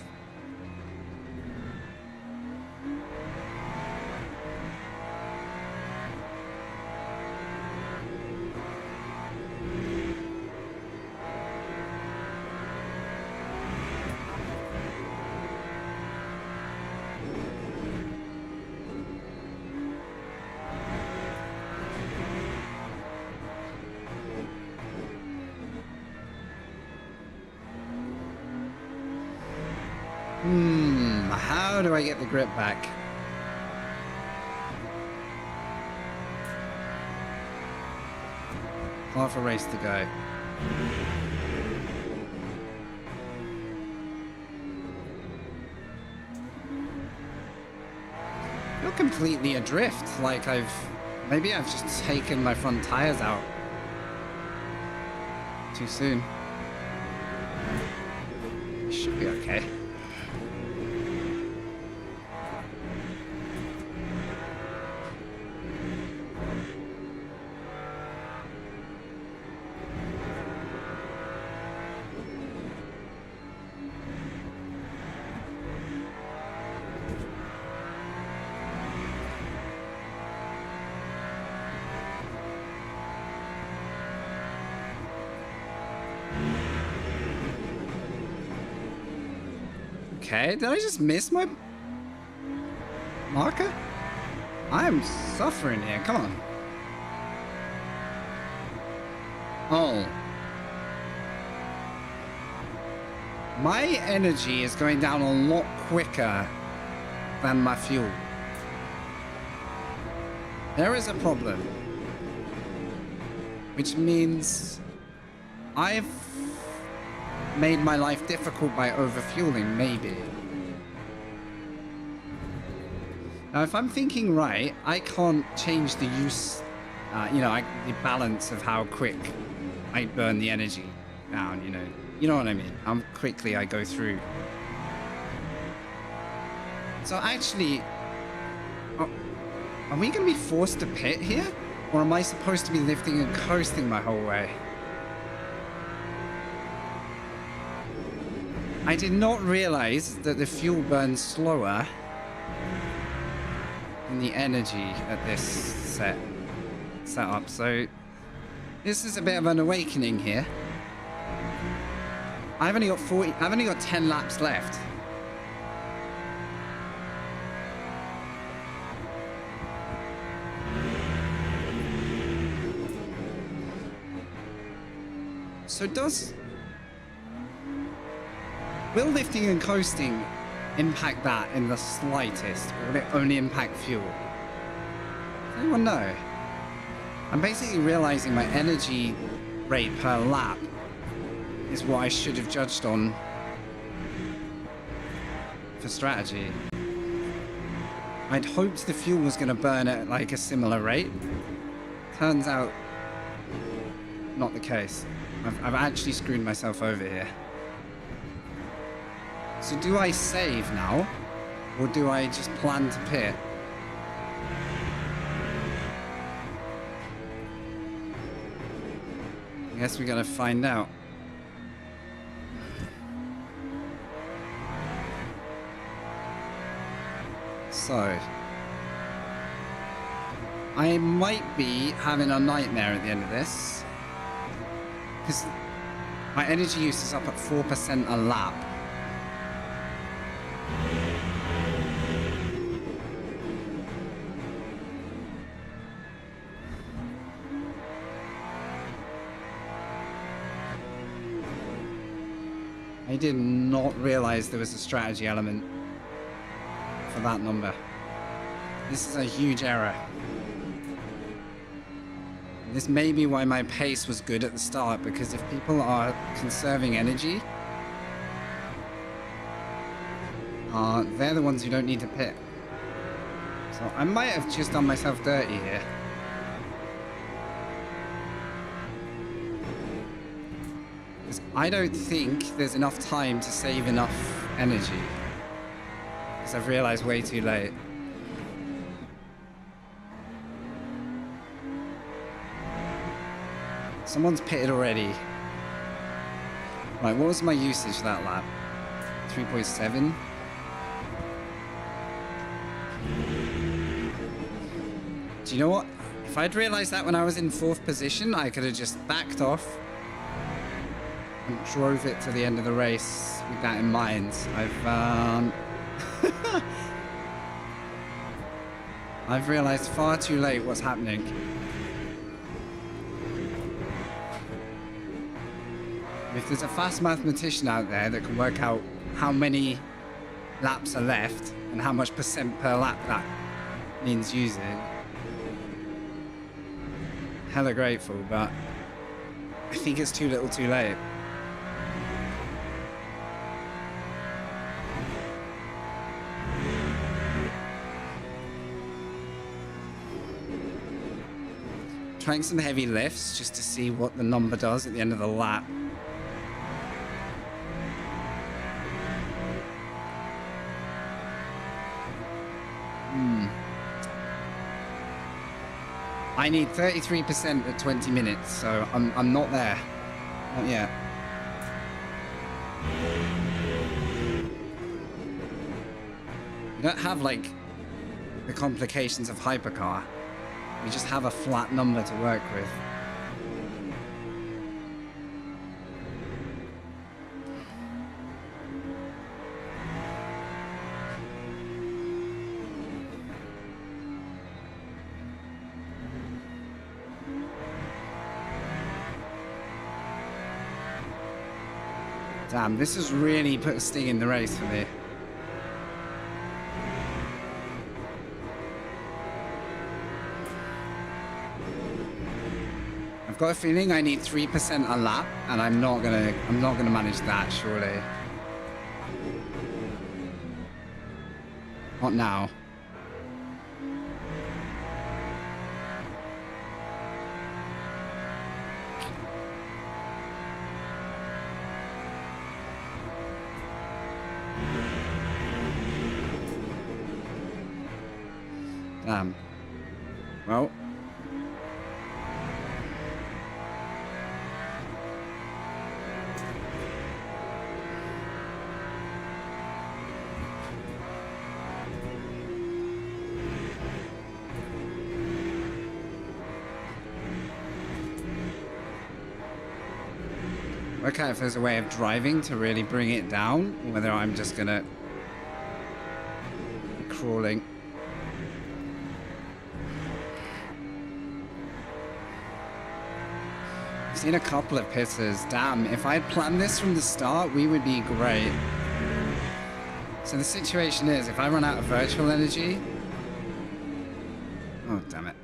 How do I get the grip back? Half a race to go. You're completely adrift, like maybe I've just taken my front tires out too soon. Should be okay. Okay, did I just miss my marker? I am suffering here, come on. Oh. My energy is going down a lot quicker than my fuel. There is a problem. Which means I've made my life difficult by overfueling, maybe. Now, if I'm thinking right, I can't change the use, the balance of how quick I burn the energy down, You know what I mean? How quickly I go through. So actually, are we going to be forced to pit here? Or am I supposed to be lifting and coasting my whole way? I did not realize that the fuel burns slower than the energy at this setup. So this is a bit of an awakening here. I've only got 10 laps left. So will lifting and coasting impact that in the slightest, or will it only impact fuel? Does anyone know? I'm basically realizing my energy rate per lap is what I should have judged on for strategy. I'd hoped the fuel was going to burn at like a similar rate. Turns out, not the case. I've actually screwed myself over here. So do I save now, or do I just plan to pit? I guess we gotta find out. So, I might be having a nightmare at the end of this, because my energy use is up at 4% a lap. I did not realize there was a strategy element. for that number. This is a huge error. This may be why my pace was good at the start, because if people are conserving energy, they're the ones who don't need to pit. So I might have just done myself dirty here. Because I don't think there's enough time to save enough energy. Because I've realized way too late. Someone's pitted already. Right, what was my usage that lap? 3.7? Do you know what? If I'd realized that when I was in 4th position, I could have just backed off and drove it to the end of the race with that in mind. I've realized far too late what's happening. If there's a fast mathematician out there that can work out how many laps are left and how much percent per lap that means using, hella grateful, but I think it's too little too late. Trying some heavy lifts just to see what the number does at the end of the lap. I need 33% at 20 minutes, so I'm not there. Not yet. We don't have, like, the complications of hypercar. We just have a flat number to work with. Damn, this has really put a sting in the race for me. I've got a feeling I need 3% a lap, and I'm not gonna manage that, surely. Not now. Damn. Well. Work out if there's a way of driving to really bring it down, or whether I'm just gonna be crawling. I've seen a couple of pitters. Damn, if I'd planned this from the start, we would be great. So the situation is, if I run out of virtual energy... Oh, damn it.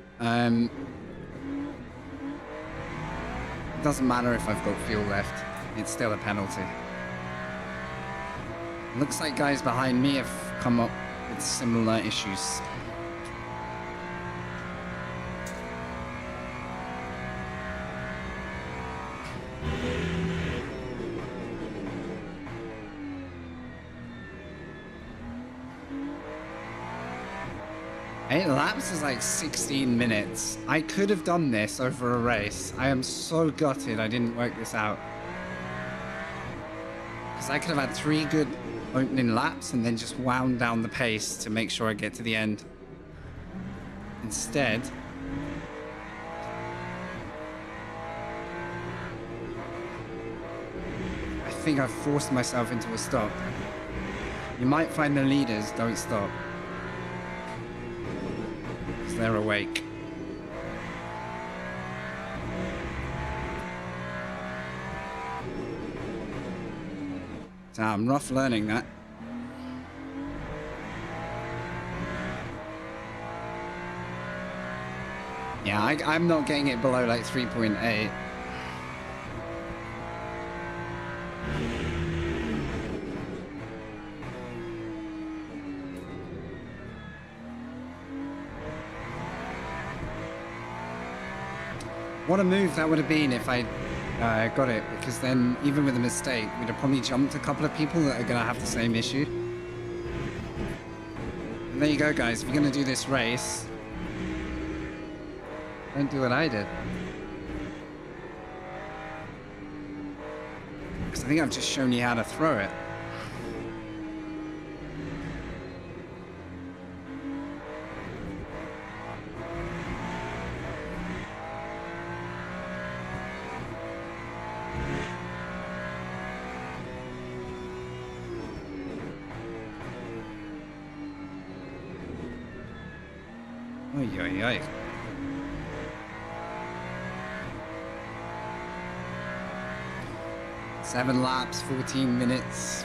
It doesn't matter if I've got fuel left. It's still a penalty. Looks like guys behind me have come up with similar issues. Eight laps is like 16 minutes. I could have done this over a race. I am so gutted I didn't work this out. Because I could have had 3 good opening laps and then just wound down the pace to make sure I get to the end. Instead, I think I've forced myself into a stop. You might find the leaders don't stop. They're awake. Damn, rough learning that. Yeah, I'm not getting it below like 3.8. What a move that would have been if I got it, because then even with a mistake, we'd have probably jumped a couple of people that are going to have the same issue. And there you go, guys. If you're going to do this race, don't do what I did. Because I think I've just shown you how to throw it. Oy, oy, oy. Seven laps, 14 minutes.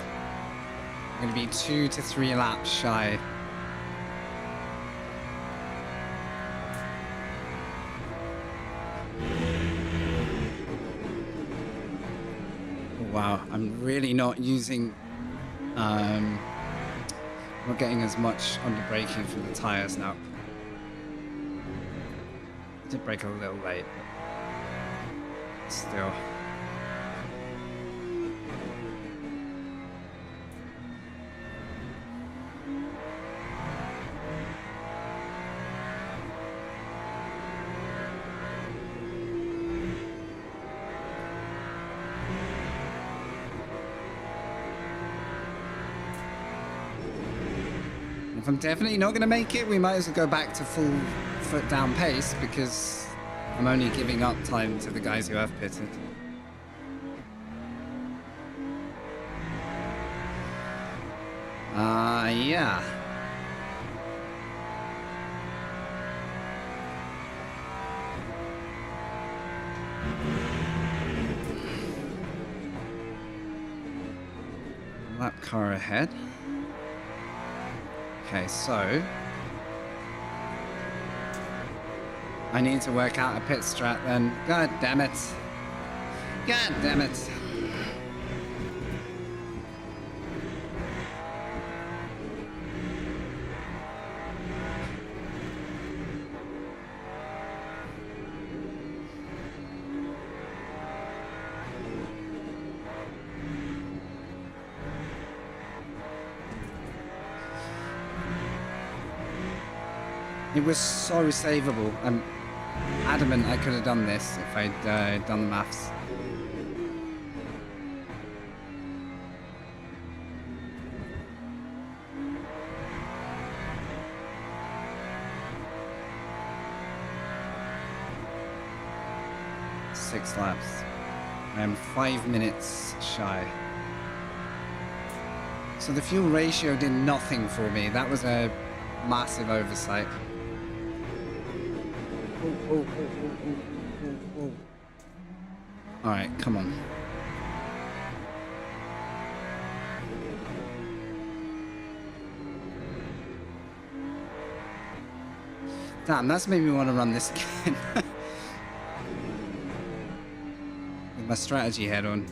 I'm going to be 2 to 3 laps shy. Oh, wow, I'm really not using... not getting as much under braking from the tires now. I did brake a little late, but still. If I'm definitely not going to make it, we might as well go back to full foot down pace, because I'm only giving up time to the guys who have pitted. Yeah. Lap car ahead. Okay, so I need to work out a pit strat then. God damn it. God damn it. It was so savable. I'm adamant I could have done this if I'd done the maths. Six laps. I am 5 minutes shy. So the fuel ratio did nothing for me. That was a massive oversight. All right, come on. Damn, that's made me want to run this again. With my strategy head on.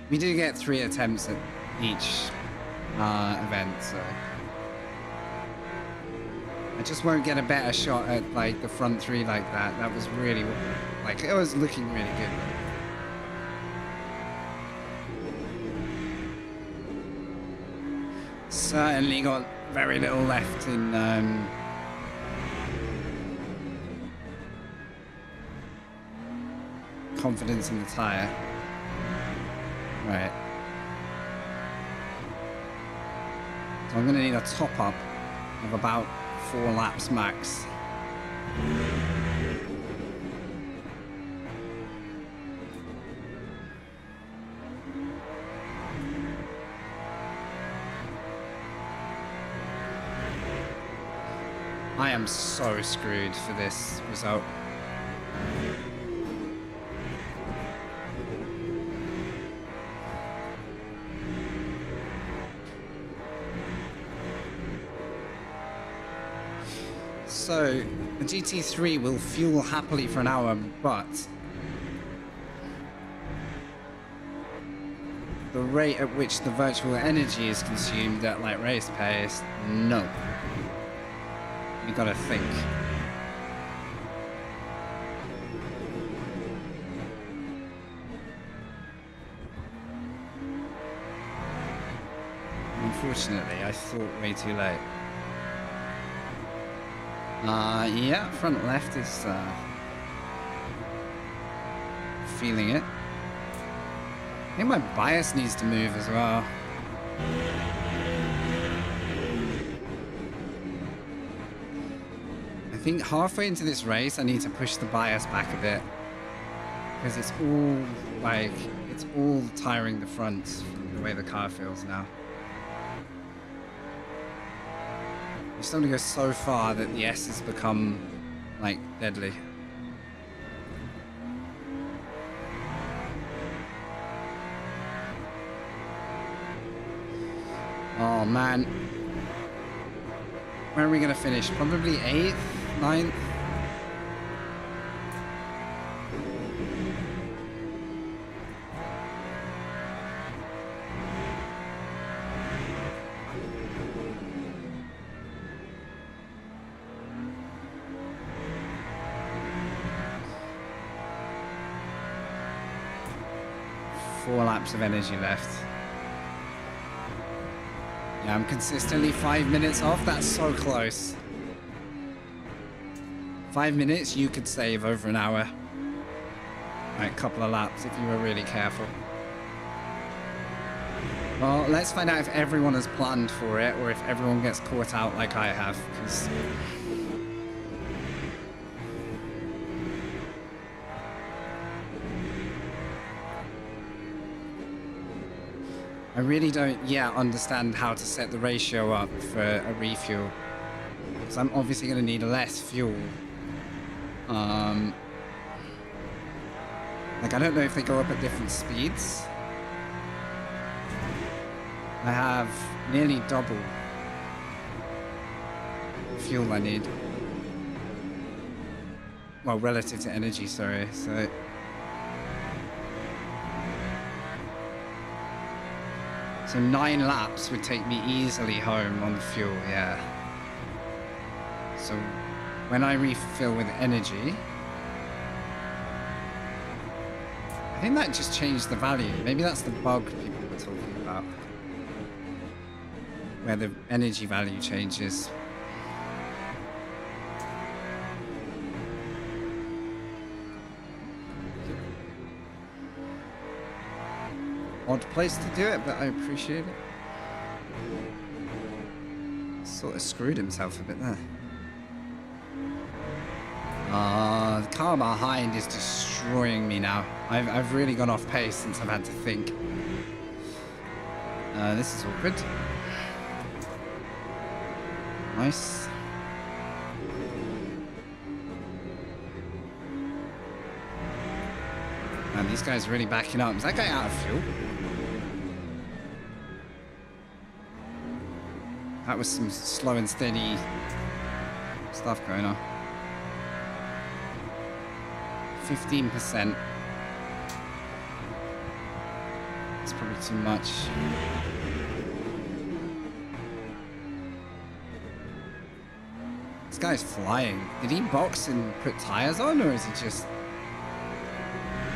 We do get 3 attempts at each event, so I just won't get a better shot at like the front 3 like that. That was really, like, it was looking really good. Certainly got very little left in confidence in the tire. Right. So I'm gonna need a top up of about 4 laps max. I am so screwed for this result. So the GT3 will fuel happily for an hour, but the rate at which the virtual energy is consumed at like race pace, no. You gotta think. Unfortunately, I thought way too late. Yeah, front left is feeling it. I think my bias needs to move as well. I think halfway into this race, I need to push the bias back a bit. Because it's all, like, it's all tiring the front from the way the car feels now. I'm starting to go so far that the S has become, like, deadly. Oh, man. Where are we going to finish? Probably 8th? 9th? Four laps of energy left. Yeah, I'm consistently 5 minutes off. That's so close. 5 minutes, you could save over an hour. Like a couple of laps if you were really careful. Well, let's find out if everyone has planned for it or if everyone gets caught out like I have, because I really don't yet understand how to set the ratio up for a refuel. Because I'm obviously going to need less fuel. Like, I don't know if they go up at different speeds. I have nearly double fuel I need. Well, relative to energy, sorry. So 9 laps would take me easily home on the fuel, yeah. So when I refill with energy, I think that just changed the value. Maybe that's the bug people were talking about, where the energy value changes. Odd place to do it, but I appreciate it. Sort of screwed himself a bit there. The car behind is destroying me now. I've really gone off pace since I've had to think. This is awkward. Nice. Man, these guys are really backing up. Is that guy out of fuel? That was some slow and steady stuff going on. 15%. It's probably too much. This guy's flying. Did he box and put tires on, or is he just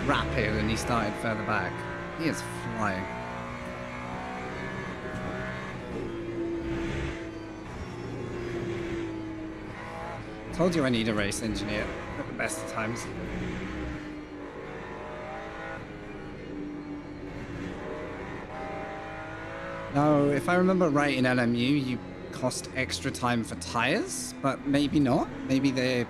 rapid and he started further back? He is flying. Told you I need a race engineer at the best of times. Now, if I remember right, in LMU, you cost extra time for tires, but maybe not. Maybe they're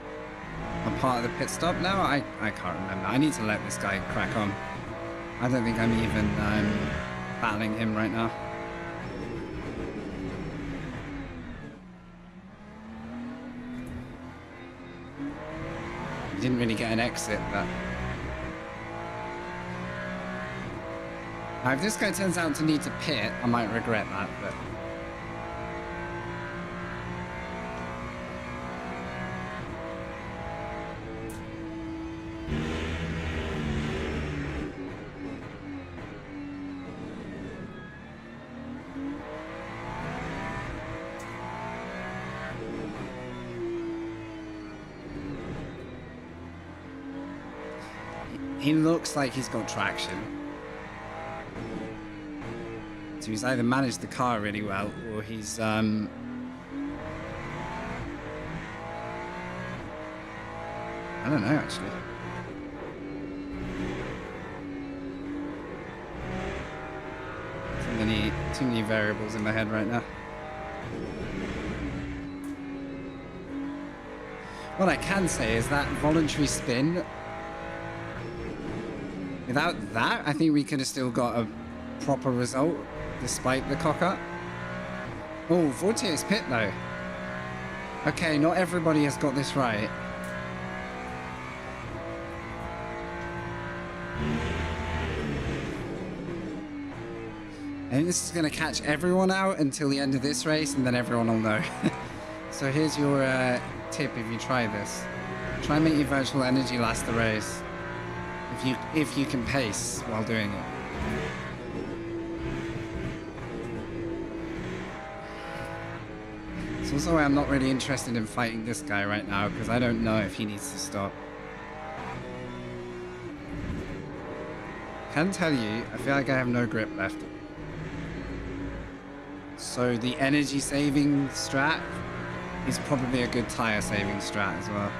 a part of the pit stop now. I can't remember. I need to let this guy crack on. I don't think I'm even battling him right now. He didn't really get an exit, but now, if this guy turns out to need to pit, I might regret that, but He looks like he's got traction. So he's either managed the car really well, or he's I don't know, actually. Too many variables in my head right now. What I can say is that voluntary spin, without that, I think we could have still got a proper result despite the cock-up. Oh, Vortex pit though. Okay, not everybody has got this right. And this is going to catch everyone out until the end of this race, and then everyone will know. So here's your tip if you try this. Try and make your virtual energy last the race. If you can pace while doing it. It's also why I'm not really interested in fighting this guy right now, because I don't know if he needs to stop. Can tell you, I feel like I have no grip left. So the energy saving strat is probably a good tire saving strat as well.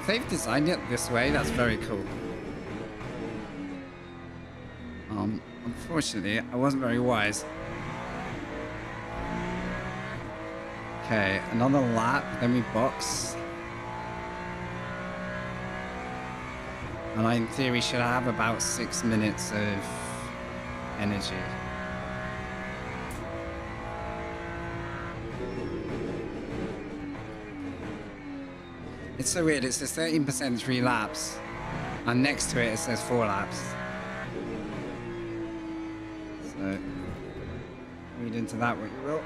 If they've designed it this way, that's very cool. Unfortunately, I wasn't very wise. Okay, another lap, then we box. And I, in theory, should have about 6 minutes of energy. It's so weird, it says 13% 3 laps, and next to it says 4 laps. So, read into that what you will.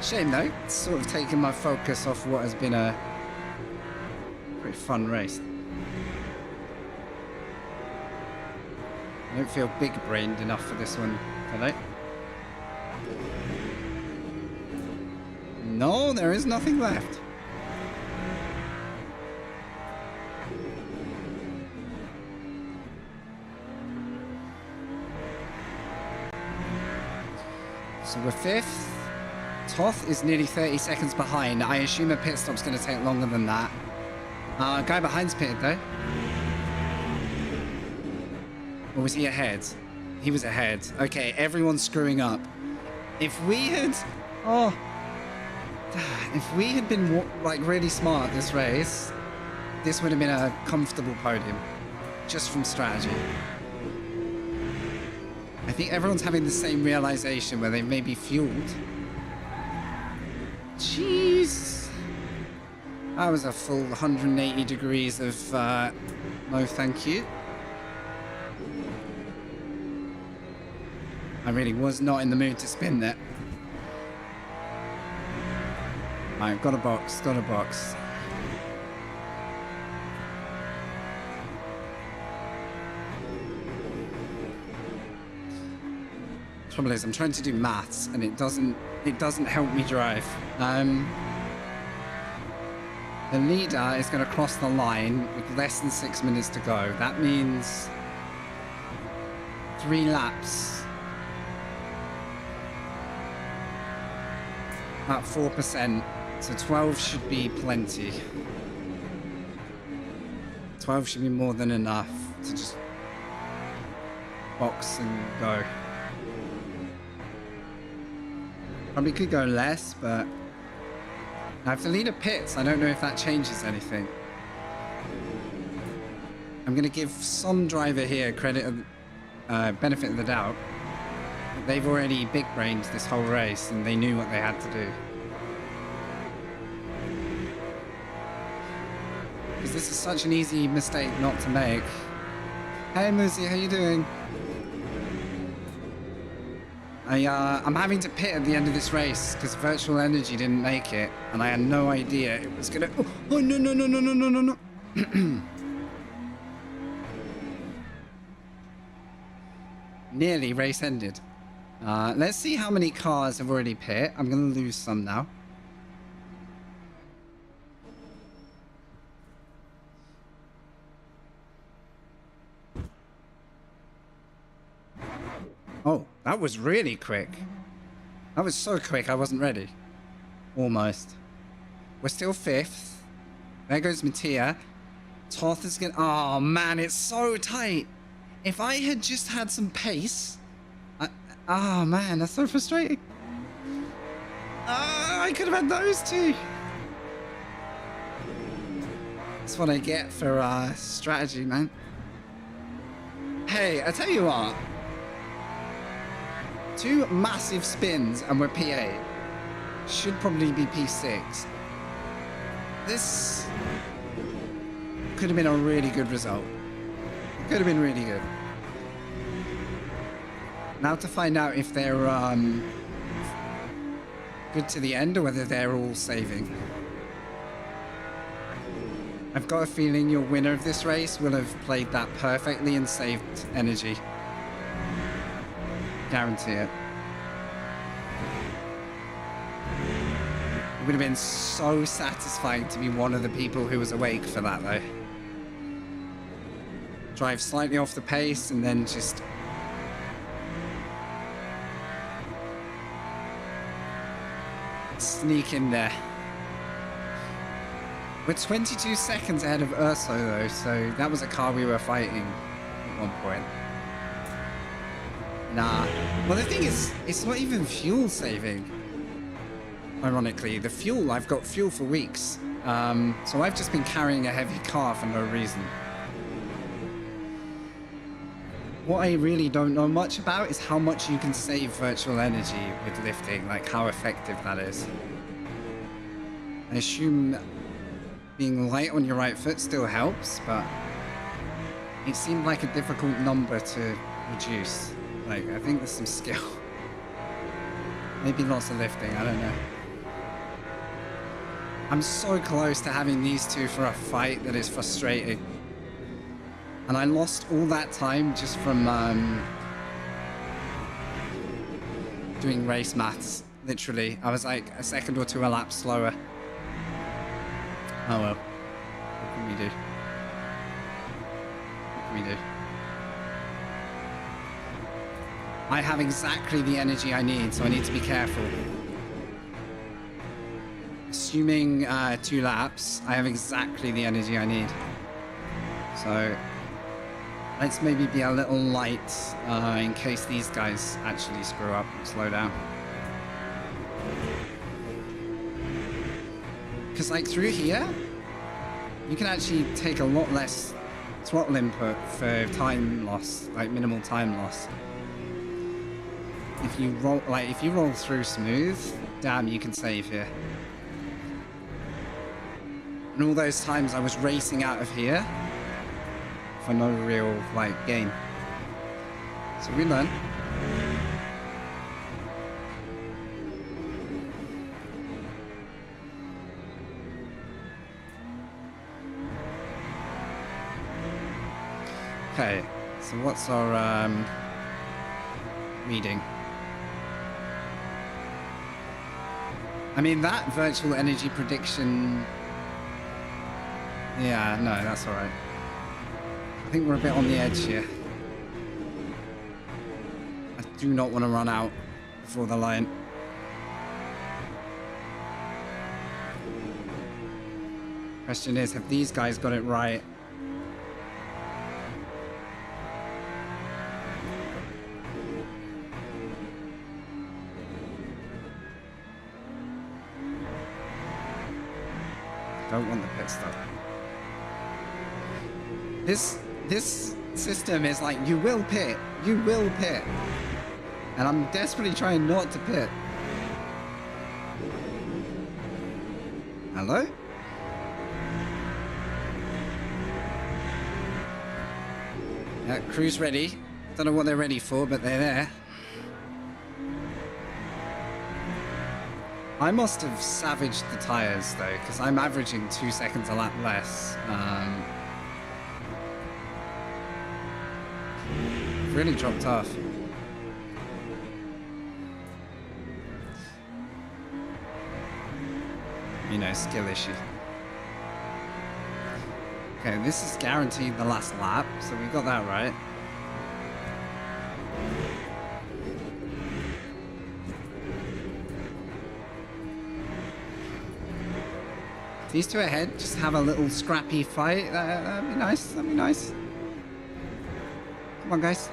Shame though, it's sort of taken my focus off what has been a pretty fun race. I don't feel big-brained enough for this one today. No, there is nothing left. So we're 5th. Toth is nearly 30 seconds behind. I assume a pit stop's going to take longer than that. Guy behind's pitted though. Or was he ahead? He was ahead. Okay, everyone's screwing up. If we had... Oh. If we had been like really smart this race, this would have been a comfortable podium. Just from strategy. I think everyone's having the same realization where they may be fueled. Jeez. That was a full 180 degrees of no thank you. I really was not in the mood to spin that. Alright, got a box, got a box. Trouble is, I'm trying to do maths and it doesn't help me drive. The leader is going to cross the line with less than 6 minutes to go. That means 3 laps. About 4%. So 12 should be plenty. 12 should be more than enough to just box and go. Probably could go less, but now if the leader pits, I don't know if that changes anything. I'm going to give some driver here credit of benefit of the doubt. They've already big-brained this whole race and they knew what they had to do. Because this is such an easy mistake not to make. Hey Muzi, how you doing? I'm having to pit at the end of this race because virtual energy didn't make it and I had no idea it was gonna... Oh no no no no no no no no. Nearly race ended. Let's see how many cars have already pit. I'm going to lose some now. Oh, that was really quick. That was so quick, I wasn't ready. Almost. We're still 5th. There goes Mattia. Toth is gonna... Oh, man, it's so tight. If I had just had some pace... Oh, man, that's so frustrating. I could have had those two. That's what I get for strategy, man. Hey, I tell you what. 2 massive spins and we're P8. Should probably be P6. This could have been a really good result. Could have been really good. Now to find out if they're good to the end or whether they're all saving. I've got a feeling your winner of this race will have played that perfectly and saved energy. Guarantee it. It would have been so satisfying to be one of the people who was awake for that, though. Drive slightly off the pace and then just... sneak in there. We're 22 seconds ahead of Urso, though, so that was a car we were fighting at one point. Nah. Well, the thing is, it's not even fuel saving. Ironically, the fuel, I've got fuel for weeks. So I've just been carrying a heavy car for no reason. What I really don't know much about is how much you can save virtual energy with lifting, like how effective that is. I assume being light on your right foot still helps, but it seemed like a difficult number to reduce. Like, I think there's some skill. Maybe lots of lifting, I don't know. I'm so close to having these two for a fight that is frustrating. And I lost all that time just from doing race maths, literally. I was like a second or two a lap slower. Oh well, what can we do? What can we do? I have exactly the energy I need, so I need to be careful. Assuming 2 laps, I have exactly the energy I need. So let's maybe be a little light in case these guys actually screw up and slow down. Because like through here, you can actually take a lot less throttle input for time loss, like minimal time loss. If you roll through smooth, damn, you can save here. And all those times I was racing out of here for no real gain. So we learn. Okay, so what's our reading? I mean, that virtual energy prediction... Yeah, no, that's alright. I think we're a bit on the edge here. I do not want to run out before the line. Question is, have these guys got it right? Don't want the pit stop. This system is like, you will pit. You will pit. And I'm desperately trying not to pit. Hello? Yeah, crew's ready. Don't know what they're ready for, but they're there. I must have savaged the tires though, because I'm averaging 2 seconds a lap less. Really dropped off. you know, skill issue. Okay, this is guaranteed the last lap, so we got that right. These two ahead just have a little scrappy fight. That'd be nice. That'd be nice. Come on, guys.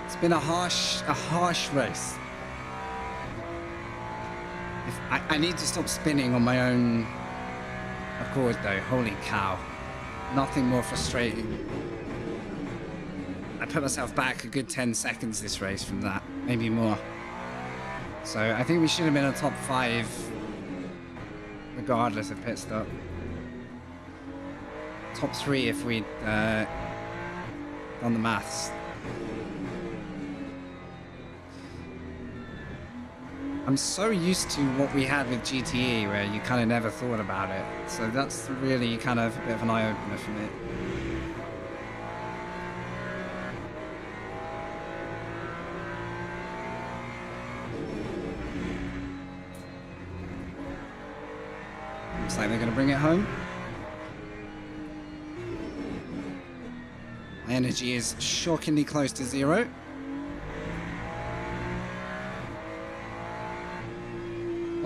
It's been a harsh race. I need to stop spinning on my own accord though. Holy cow. Nothing more frustrating. I put myself back a good 10 seconds this race from that. Maybe more. So I think we should have been a top 5 regardless of pit stop. Top 3 if we'd done the maths. I'm so used to what we had with GTE where you kind of never thought about it. So that's really kind of a bit of an eye-opener for me. Looks like they're going to bring it home. My energy is shockingly close to 0.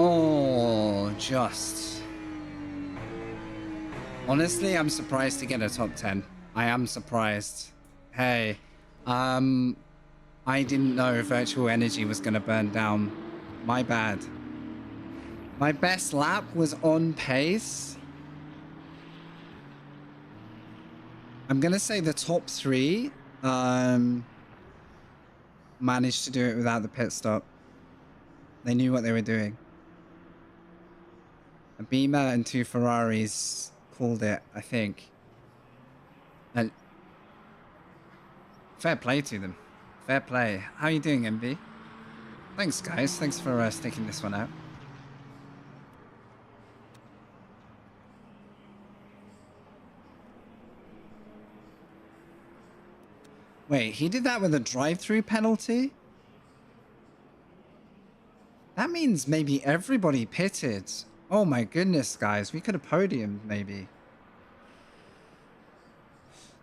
Oh, just. Honestly, I'm surprised to get a top 10. I am surprised. Hey, I didn't know virtual energy was going to burn down. My bad. My best lap was on pace. I'm going to say the top 3 managed to do it without the pit stop. They knew what they were doing. A Beamer and 2 Ferraris called it, I think. And fair play to them. Fair play. How are you doing, MB? Thanks, guys. Thanks for sticking this one out. Wait, he did that with a drive-through penalty? That means maybe everybody pitted. Oh my goodness, guys. We could have podiumed, maybe.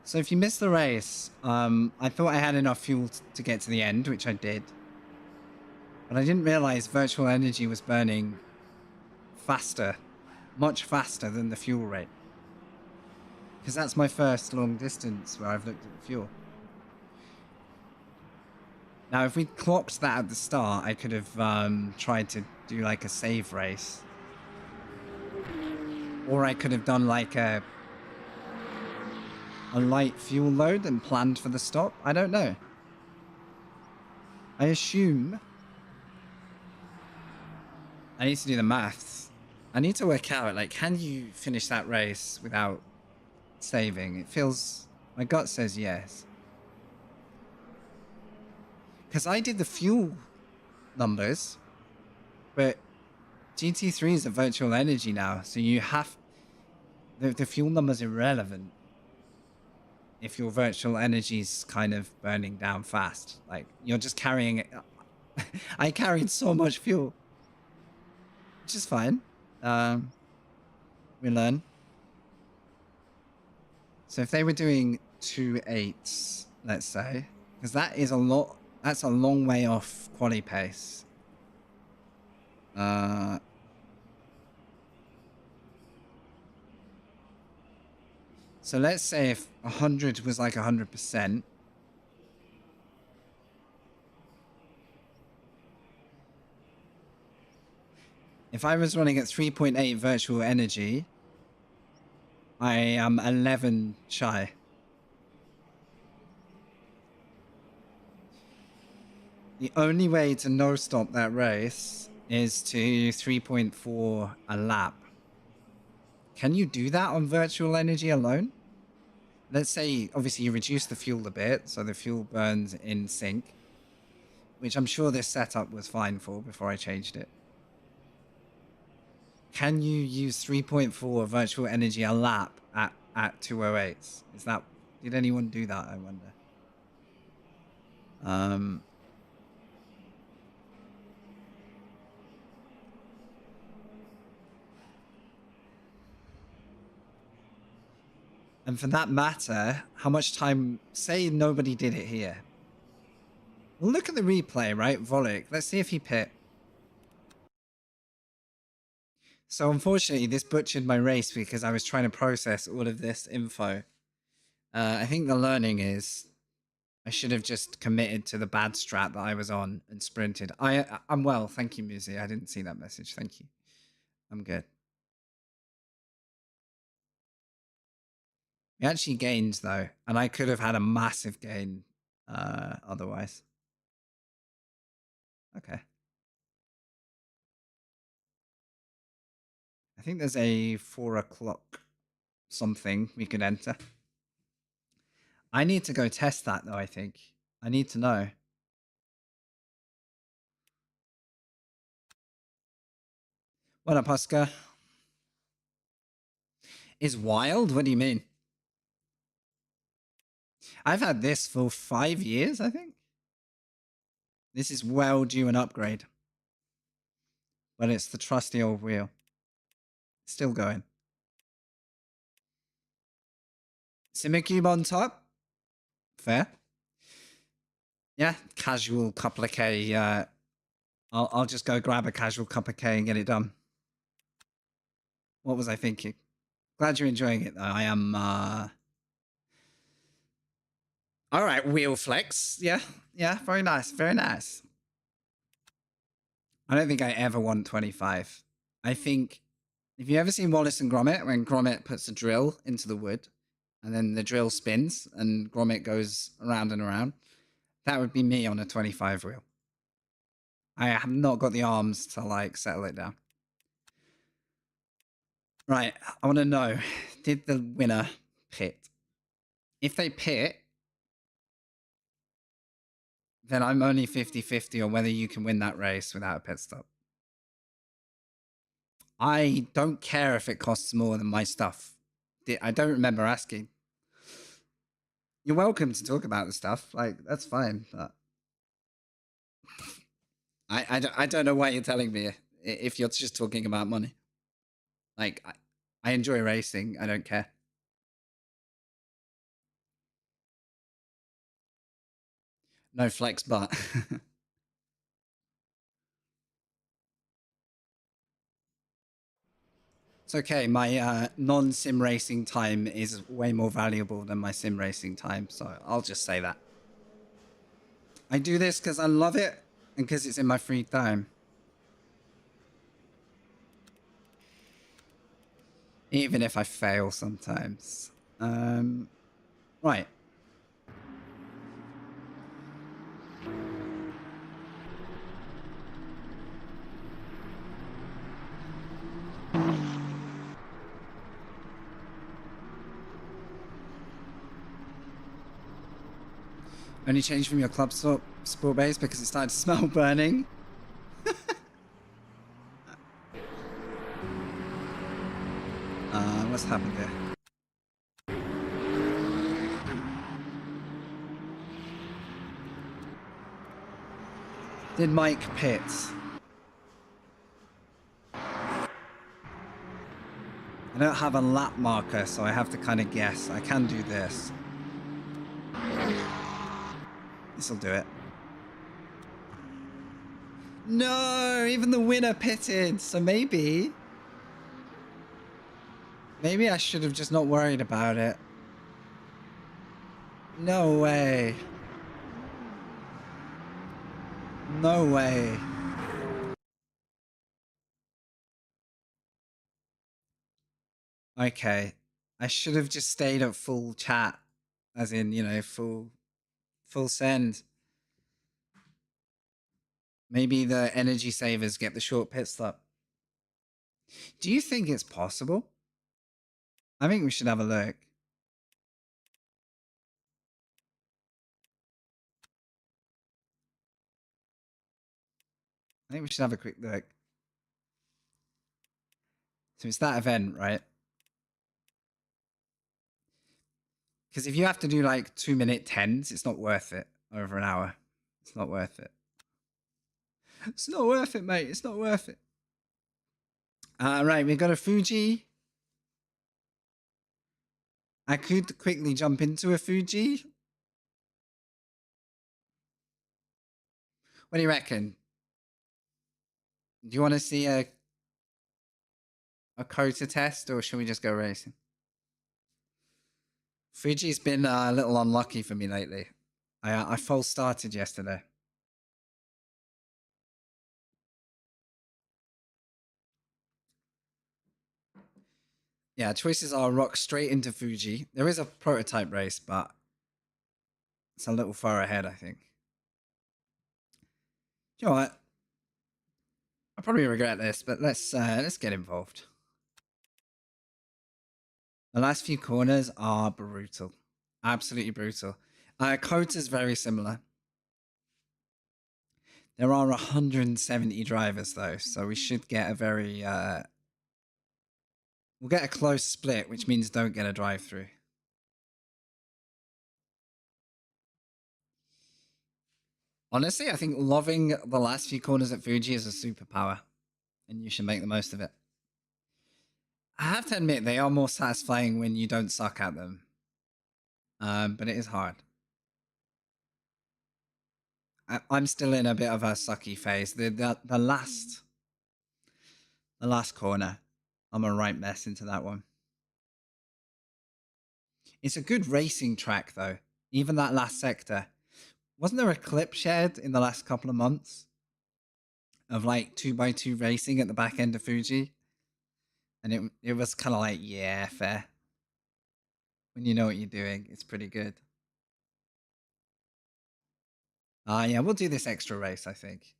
So if you missed the race, I thought I had enough fuel to get to the end, which I did. But I didn't realize virtual energy was burning faster. Much faster than the fuel rate. Because that's my first long distance where I've looked at the fuel. Now, if we clocked that at the start, I could have tried to do like a save race. Or I could have done like a light fuel load and planned for the stop. I don't know. I assume I need to do the maths. I need to work out, like, can you finish that race without saving? It feels... My gut says yes. Because I did the fuel numbers, but GT3 is a virtual energy now, so you have... The fuel number's irrelevant if your virtual energy's kind of burning down fast. Like, you're just carrying it. I carried so much fuel. Which is fine. We learn. So if they were doing 2.8s, let's say, because that is a lot... That's a long way off quali pace. So let's say if 100 was like 100%. If I was running at 3.8 virtual energy, I am 11 shy. The only way to no-stop that race is to 3.4 a lap. Can you do that on virtual energy alone? Let's say, obviously, you reduce the fuel a bit, so the fuel burns in sync, which I'm sure this setup was fine for before I changed it. Can you use 3.4 virtual energy a lap at 208s? Is that, did anyone do that, I wonder? And for that matter, how much time, say nobody did it here. Well, look at the replay, right? Volek, let's see if he pit. So unfortunately, this butchered my race because I was trying to process all of this info. I think the learning is I should have just committed to the bad strat that I was on and sprinted. I'm well, thank you, Muzi. I didn't see that message. Thank you. I'm good. We actually gained though, and I could have had a massive gain otherwise. Okay. I think there's a 4 o'clock something we could enter. I need to go test that though, I think. I need to know. What up, Oscar? Is wild? What do you mean? I've had this for 5 years, I think. This is well due an upgrade. But it's the trusty old wheel. Still going. Simicube on top. Fair. Yeah, casual couple of K. I'll just go grab a casual cup of K and get it done. What was I thinking? Glad you're enjoying it though. I am alright, wheel flex. Yeah, very nice, very nice. I don't think I ever want 25. I think if you ever seen Wallace and Gromit, when Gromit puts a drill into the wood and then the drill spins and Gromit goes around and around, that would be me on a 25 wheel. I have not got the arms to like settle it down. Right, I want to know, did the winner pit? If they pit, then I'm only 50-50 on whether you can win that race without a pit stop. I don't care if it costs more than my stuff. I don't remember asking. You're welcome to talk about the stuff. Like, that's fine. But I don't know why you're telling me if you're just talking about money. Like, I enjoy racing. I don't care. No flex, but... It's okay. My non-sim racing time is way more valuable than my sim racing time, so I'll just say that. I do this because I love it and because it's in my free time. Even if I fail sometimes. Right. Only changed from your club sport base because it started to smell burning. What's happened there? Did Mike pit? I don't have a lap marker, so I have to kind of guess. I can do this. This'll do it. No, even the winner pitted, so maybe I should have just not worried about it. No way. No way. Okay. I should have just stayed at full chat. As in, you know, full send. Maybe the energy savers get the short pit stop. Do you think it's possible? I think we should have a look. I think we should have a quick look. So it's that event, right? Because if you have to do like 2-minute 10s, it's not worth it over an hour. It's not worth it. It's not worth it, mate. It's not worth it. Right, we've got a Fuji. I could quickly jump into a Fuji. What do you reckon? Do you want to see a Kota test, or should we just go racing? Fuji's been a little unlucky for me lately. I false started yesterday. Yeah, choices are rock straight into Fuji. There is a prototype race, but it's a little far ahead, I think. You know what? I'll probably regret this, but let's get involved. The last few corners are brutal. Absolutely brutal. Kota's very similar. There are 170 drivers though, so we should get a very we'll get a close split, which means don't get a drive-through. Honestly, I think loving the last few corners at Fuji is a superpower, and you should make the most of it. I have to admit, they are more satisfying when you don't suck at them. But it is hard. I'm still in a bit of a sucky phase. The last corner, I'm a right mess into that one. It's a good racing track though. Even that last sector. Wasn't there a clip shared in the last couple of months of like 2x2 racing at the back end of Fuji? And it was kind of like, yeah, fair. When you know what you're doing, it's pretty good. Yeah, we'll do this extra race, I think.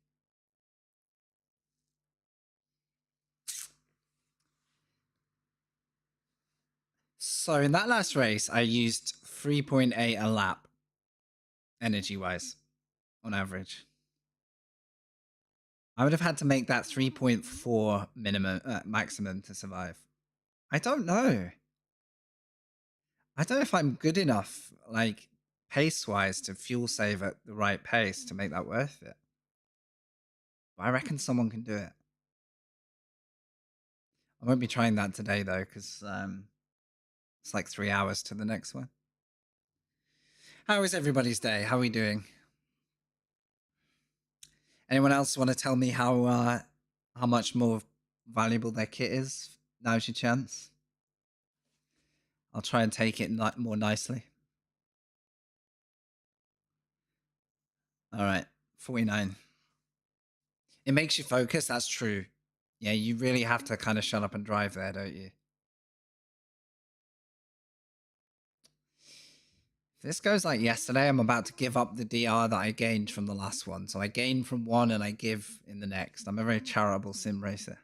So in that last race, I used 3.8 a lap, energy-wise, on average. I would have had to make that 3.4 minimum, maximum to survive. I don't know. I don't know if I'm good enough, like pace-wise, to fuel save at the right pace to make that worth it. But I reckon someone can do it. I won't be trying that today though, because it's like 3 hours to the next one. How is everybody's day? How are we doing? Anyone else want to tell me how much more valuable their kit is? Now's your chance. I'll try and take it more nicely. All right, 49. It makes you focus. That's true. Yeah, you really have to kind of shut up and drive there, don't you? If this goes like yesterday, I'm about to give up the DR that I gained from the last one. So I gain from one and I give in the next. I'm a very charitable sim racer.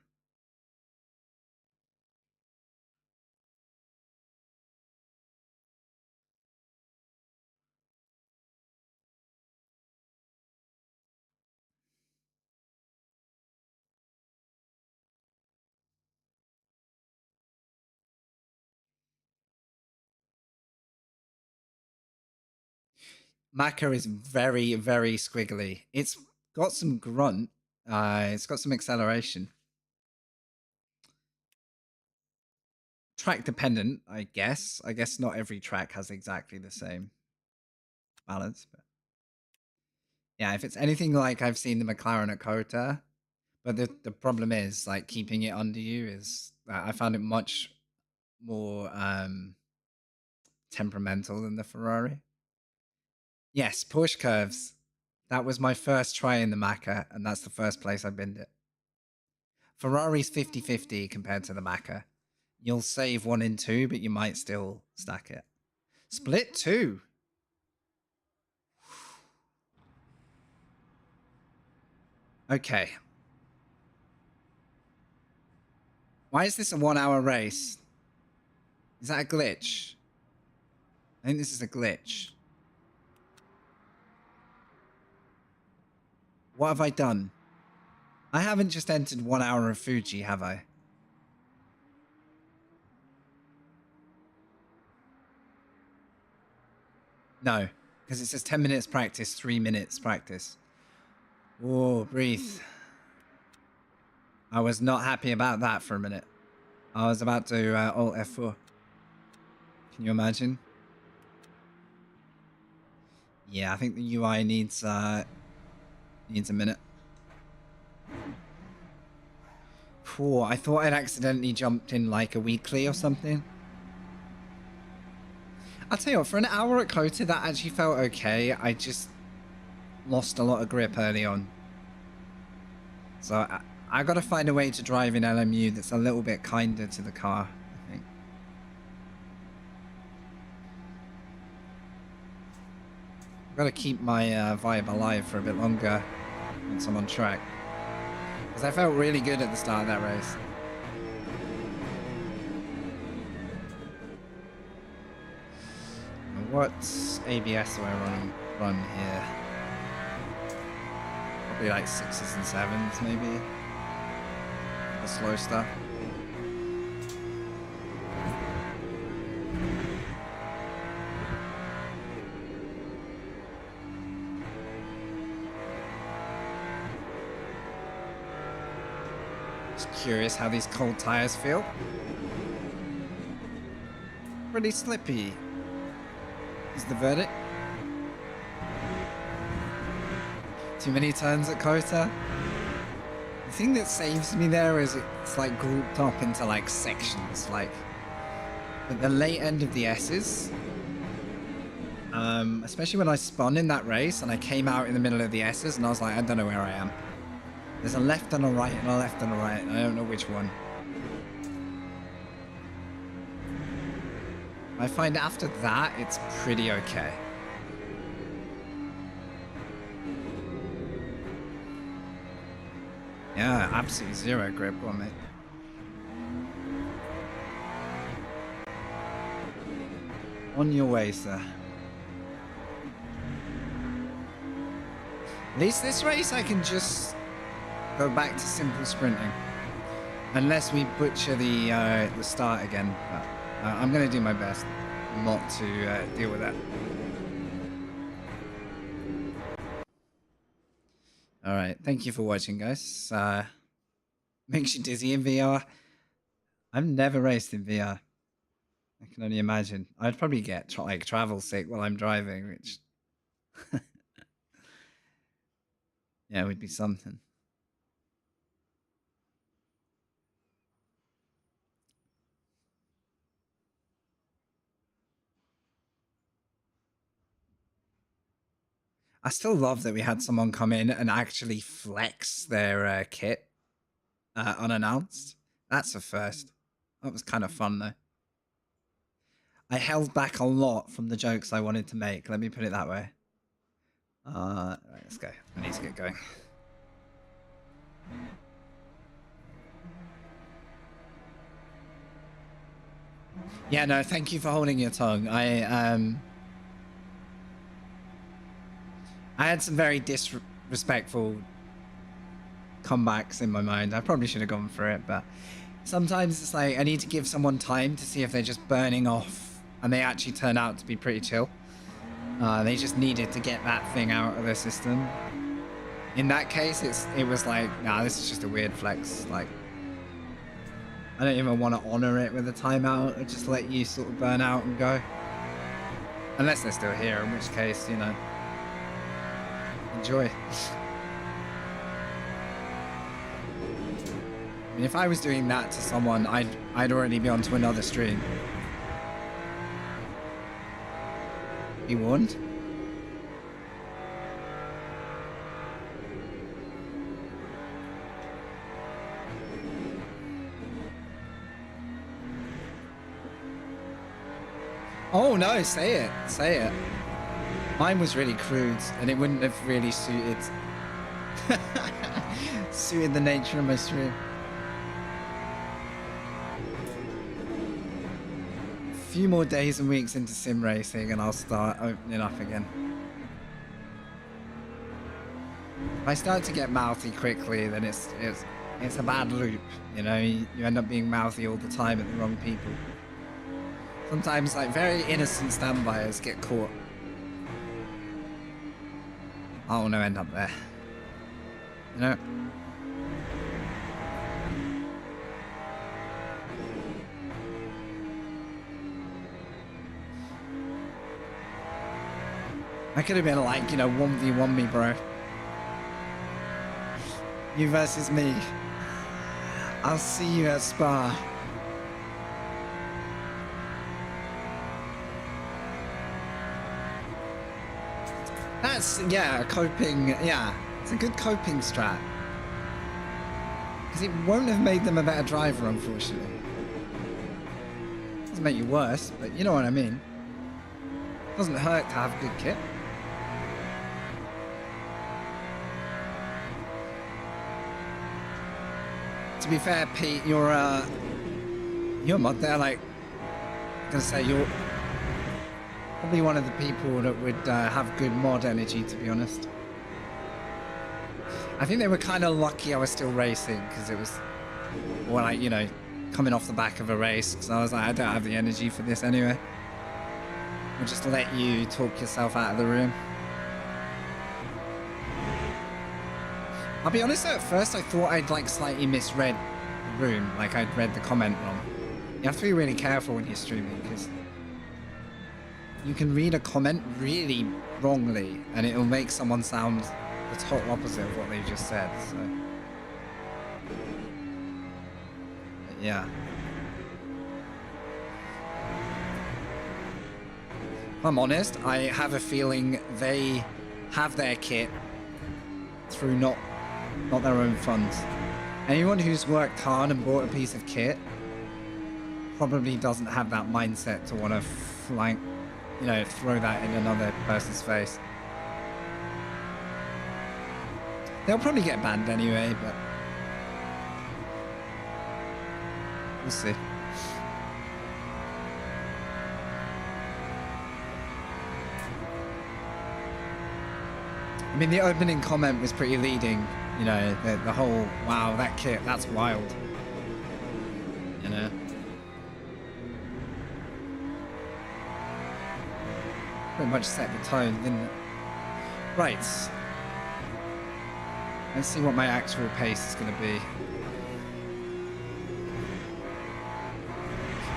Maka is very, very squiggly. It's got some grunt. It's got some acceleration. Track dependent, I guess. I guess not every track has exactly the same balance. But yeah, if it's anything like I've seen the McLaren at Kota, but the problem is like keeping it under you is I found it much more temperamental than the Ferrari. Yes, push curves. That was my first try in the Macca, and that's the first place I binned it. Ferrari's 50-50 compared to the Macca. You'll save 1 in 2, but you might still stack it. Split 2. Okay. Why is this a 1 hour race? Is that a glitch? I think this is a glitch. What have I done? I haven't just entered 1 hour of Fuji, have I? No, because it says 10 minutes practice, 3 minutes practice. Oh, breathe. I was not happy about that for a minute. I was about to Alt F4. Can you imagine? Yeah, I think the UI needs a minute. Poor, I thought I'd accidentally jumped in like a weekly or something. I'll tell you what, for an hour at Kota, that actually felt okay. I just lost a lot of grip early on. So I got to find a way to drive in LMU that's a little bit kinder to the car, I think. I've got to keep my vibe alive for a bit longer once I'm on track. Because I felt really good at the start of that race. What ABS do I run here? Probably like 6s and 7s, maybe. The slow stuff. Just curious how these cold tires feel. Pretty slippy is the verdict. Too many turns at Kota. The thing that saves me there is it's like grouped up into like sections, like at the late end of the S's. Especially when I spun in that race and I came out in the middle of the S's and I was like, I don't know where I am. There's a left and a right and a left and a right, and I don't know which one. I find after that, it's pretty okay. Yeah, absolutely zero grip on me. On your way, sir. At least this race I can just go back to simple sprinting. Unless we butcher the start again. But I'm going to do my best not to deal with that. All right. Thank you for watching, guys. Makes you dizzy in VR. I've never raced in VR. I can only imagine. I'd probably get like travel sick while I'm driving, which yeah, would be something. I still love that we had someone come in and actually flex their kit unannounced. That's a first. That was kind of fun, though. I held back a lot from the jokes I wanted to make. Let me put it that way. Right, let's go. I need to get going. Yeah, no, thank you for holding your tongue. I had some very disrespectful comebacks in my mind. I probably should have gone for it, but sometimes it's like I need to give someone time to see if they're just burning off, and they actually turn out to be pretty chill. They just needed to get that thing out of their system. In that case, it was like, nah, this is just a weird flex. Like, I don't even want to honor it with a timeout or just let you sort of burn out and go. Unless they're still here, in which case, you know, enjoy. I mean, if I was doing that to someone, I'd already be onto another stream. Be warned. Oh no, say it. Say it. Mine was really crude and it wouldn't have really suited the nature of my stream. few more days and weeks into sim racing and I'll start opening up again. If I start to get mouthy quickly, then it's a bad loop, you know. You end up being mouthy all the time at the wrong people. Sometimes like very innocent standbyers get caught. I don't want to end up there, you know. I could have been like, you know, 1v1 me, bro. You versus me. I'll see you at Spa. That's, yeah, a coping, yeah. It's a good coping strat. Because it won't have made them a better driver, unfortunately. Doesn't make you worse, but you know what I mean. Doesn't hurt to have a good kit. To be fair, Pete, you're mod there, like, I'm gonna say you're probably one of the people that would have good mod energy, to be honest. I think they were kind of lucky I was still racing, because it was, well, like, you know, coming off the back of a race, because I was like, I don't have the energy for this anyway. I'll just let you talk yourself out of the room. I'll be honest, at first I thought I'd like slightly misread the room, like I'd read the comment wrong. You have to be really careful when you're streaming, because you can read a comment really wrongly and it'll make someone sound the total opposite of what they just said, so. But yeah. If I'm honest, I have a feeling they have their kit through not their own funds. Anyone who's worked hard and bought a piece of kit probably doesn't have that mindset to want to flank, you know, throw that in another person's face. They'll probably get banned anyway, but we'll see. I mean, the opening comment was pretty leading, you know, the whole, wow, that kit, that's wild, you know. Pretty much set the tone, didn't it? Right. Let's see what my actual pace is going to be.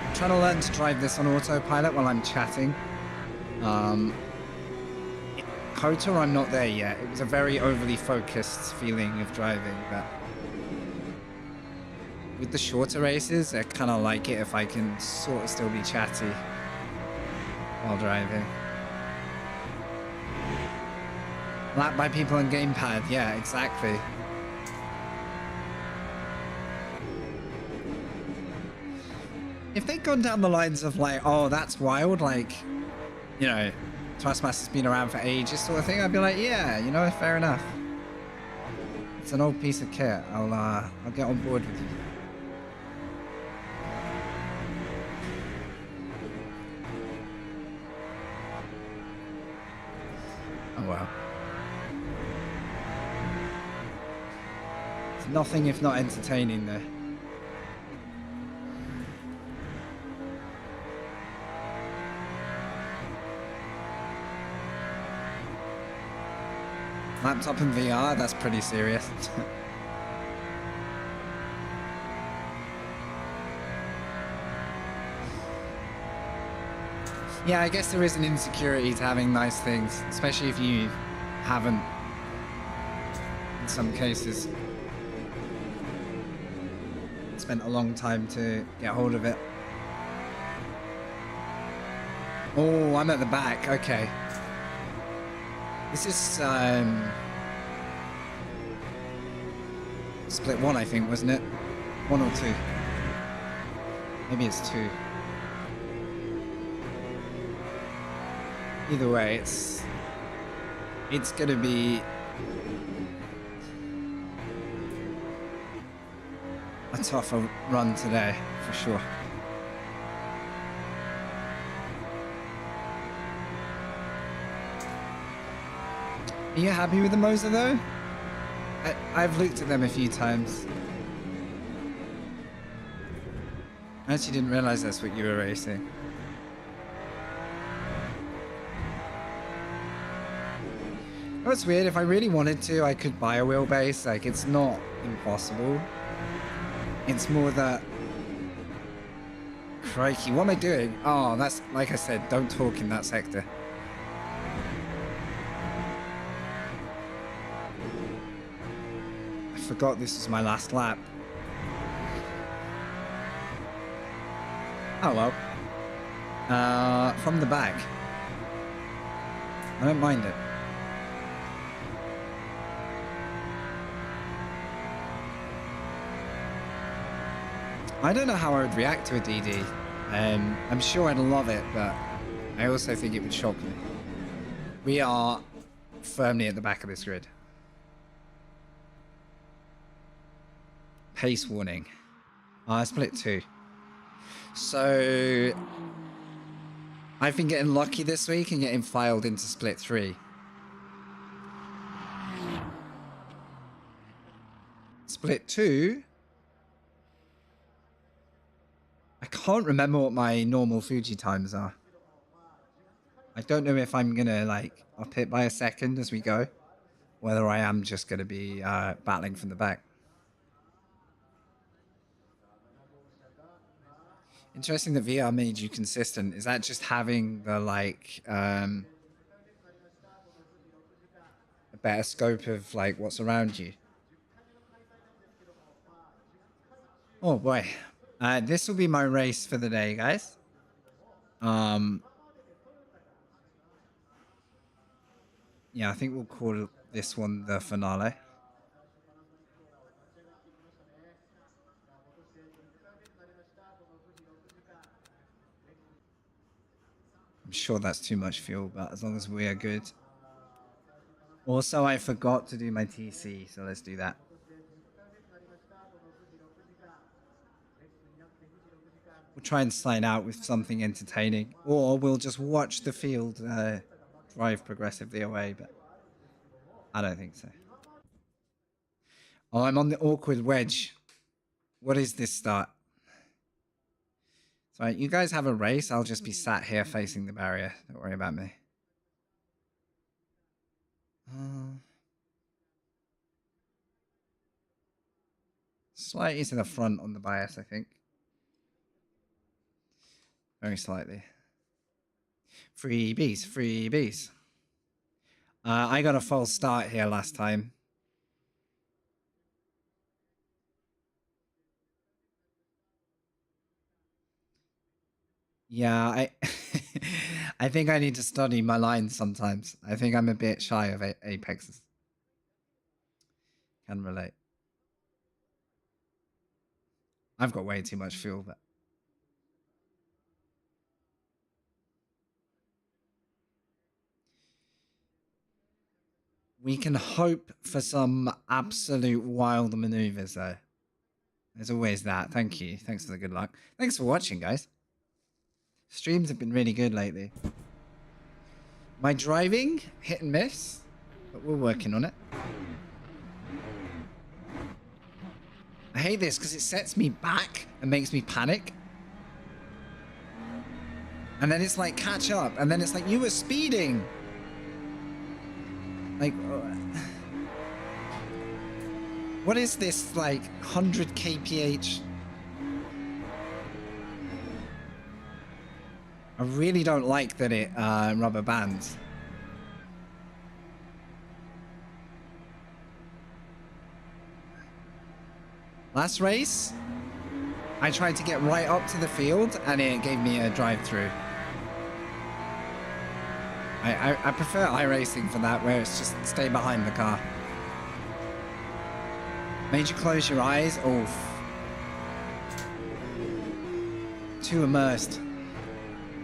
I'm trying to learn to drive this on autopilot while I'm chatting. Kota, I'm not there yet. It was a very overly focused feeling of driving, but with the shorter races, I kind of like it if I can sort of still be chatty while driving. Lapped by people on gamepad, yeah, exactly. If they'd gone down the lines of like, oh, that's wild, like, you know, Thrustmaster's been around for ages sort of thing, I'd be like, yeah, you know, fair enough. It's an old piece of kit. I'll get on board with you. Oh well. It's nothing if not entertaining there. Laptop and VR, that's pretty serious. Yeah, I guess there is an insecurity to having nice things, especially if you haven't, in some cases, spent a long time to get hold of it. Oh, I'm at the back, okay. This is split one, I think, wasn't it? 1 or 2? Maybe it's 2. Either way, it's gonna be a tougher run today, for sure. Are you happy with the Moser though? I've looked at them a few times. I actually didn't realize that's what you were racing. Oh, it's weird. If I really wanted to, I could buy a wheelbase. Like, it's not impossible. It's more that... Crikey, what am I doing? Oh, that's, like I said, don't talk in that sector. I forgot this was my last lap. Oh well. From the back. I don't mind it. I don't know how I would react to a DD. I'm sure I'd love it, but I also think it would shock me. We are firmly at the back of this grid. Pace warning. Split 2. So I've been getting lucky this week and getting filed into split 3. Split 2. I can't remember what my normal Fuji times are. I don't know if I'm gonna like up it by a second as we go, whether I am just gonna be battling from the back. Interesting that VR made you consistent. Is that just having the like a better scope of like what's around you? Oh boy. This will be my race for the day, guys. Yeah, I think we'll call this one the finale. I'm sure that's too much fuel, but as long as we are good. Also, I forgot to do my TC, so let's do that. We'll try and slide out with something entertaining, or we'll just watch the field drive progressively away, but I don't think so. Oh, I'm on the awkward wedge. What is this start? So you guys have a race. I'll just be sat here facing the barrier. Don't worry about me. Slightly to the front on the bias, I think. Very slightly. Freebies, freebies. I got a false start here last time. Yeah, I think I need to study my lines sometimes. I think I'm a bit shy of apexes. Can relate. I've got way too much fuel, but... We can hope for some absolute wild maneuvers, though. There's always that. Thank you. Thanks for the good luck. Thanks for watching, guys. Streams have been really good lately. My driving, hit and miss, but we're working on it. I hate this because it sets me back and makes me panic. And then it's like, catch up. And then it's like, you were speeding. Like, what is this, like, 100 kph? I really don't like that it rubber bands. Last race, I tried to get right up to the field and it gave me a drive-through. I prefer iRacing for that, where it's just stay behind the car. Made you close your eyes? Oh. Too immersed.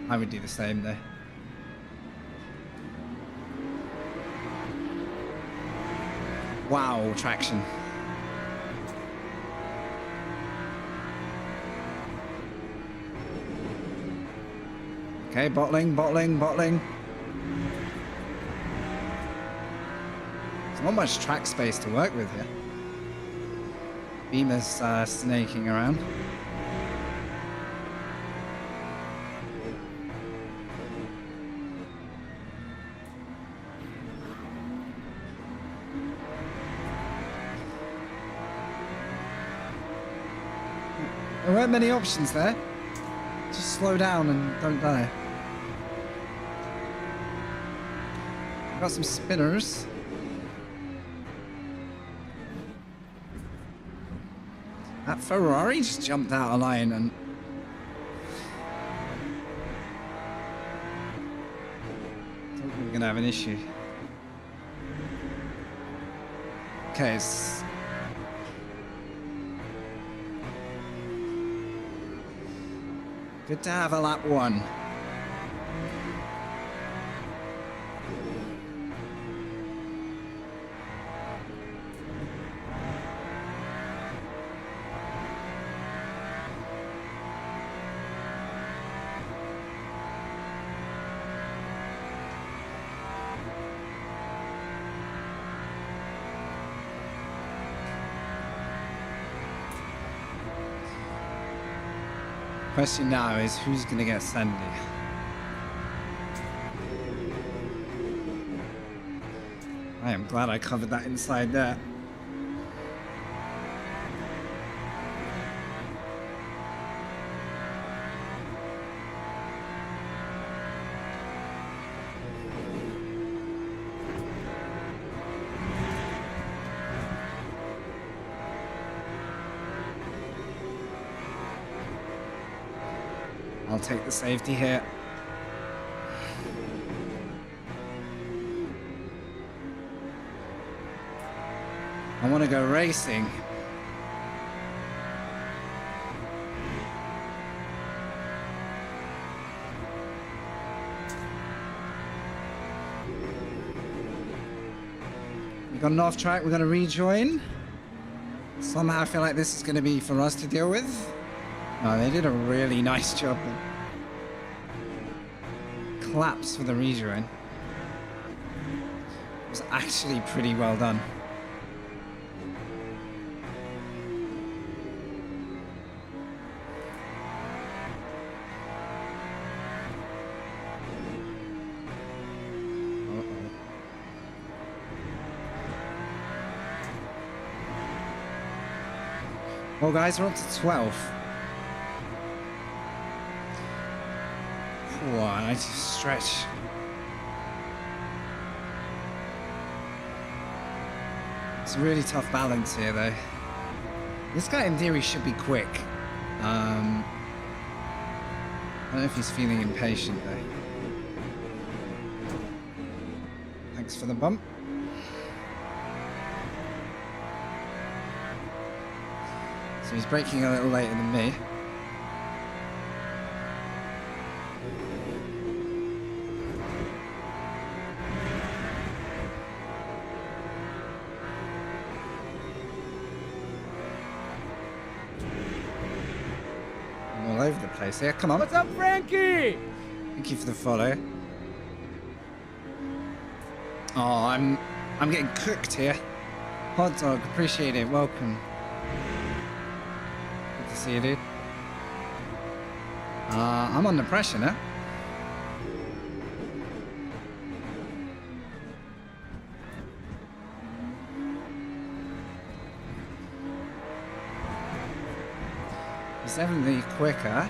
I would do the same though. Wow, traction. Okay, bottling, bottling, bottling. Not much track space to work with here. Beamer's snaking around. There weren't many options there. Just slow down and don't die. Got some spinners. That Ferrari just jumped out of line and... I thought we were gonna have an issue. Okay, it's... Good to have a lap 1. Question now is who's going to get Sandy? I am glad I covered that inside there. I'll take the safety here. I want to go racing. We got an off track, we're going to rejoin. Somehow I feel like this is going to be for us to deal with. Oh, they did a really nice job. Claps for the rejoin. It was actually pretty well done. Well, guys, we're up to 12. Oh, I need to stretch. It's a really tough balance here, though. This guy, in theory, should be quick. I don't know if he's feeling impatient, though. Thanks for the bump. So he's braking a little later than me. Over the place here. Come on. What's up, Frankie? Thank you for the follow. Oh, I'm getting cooked here. Hot dog, appreciate it. Welcome. Good to see you, dude. I'm under pressure now. It's definitely quicker.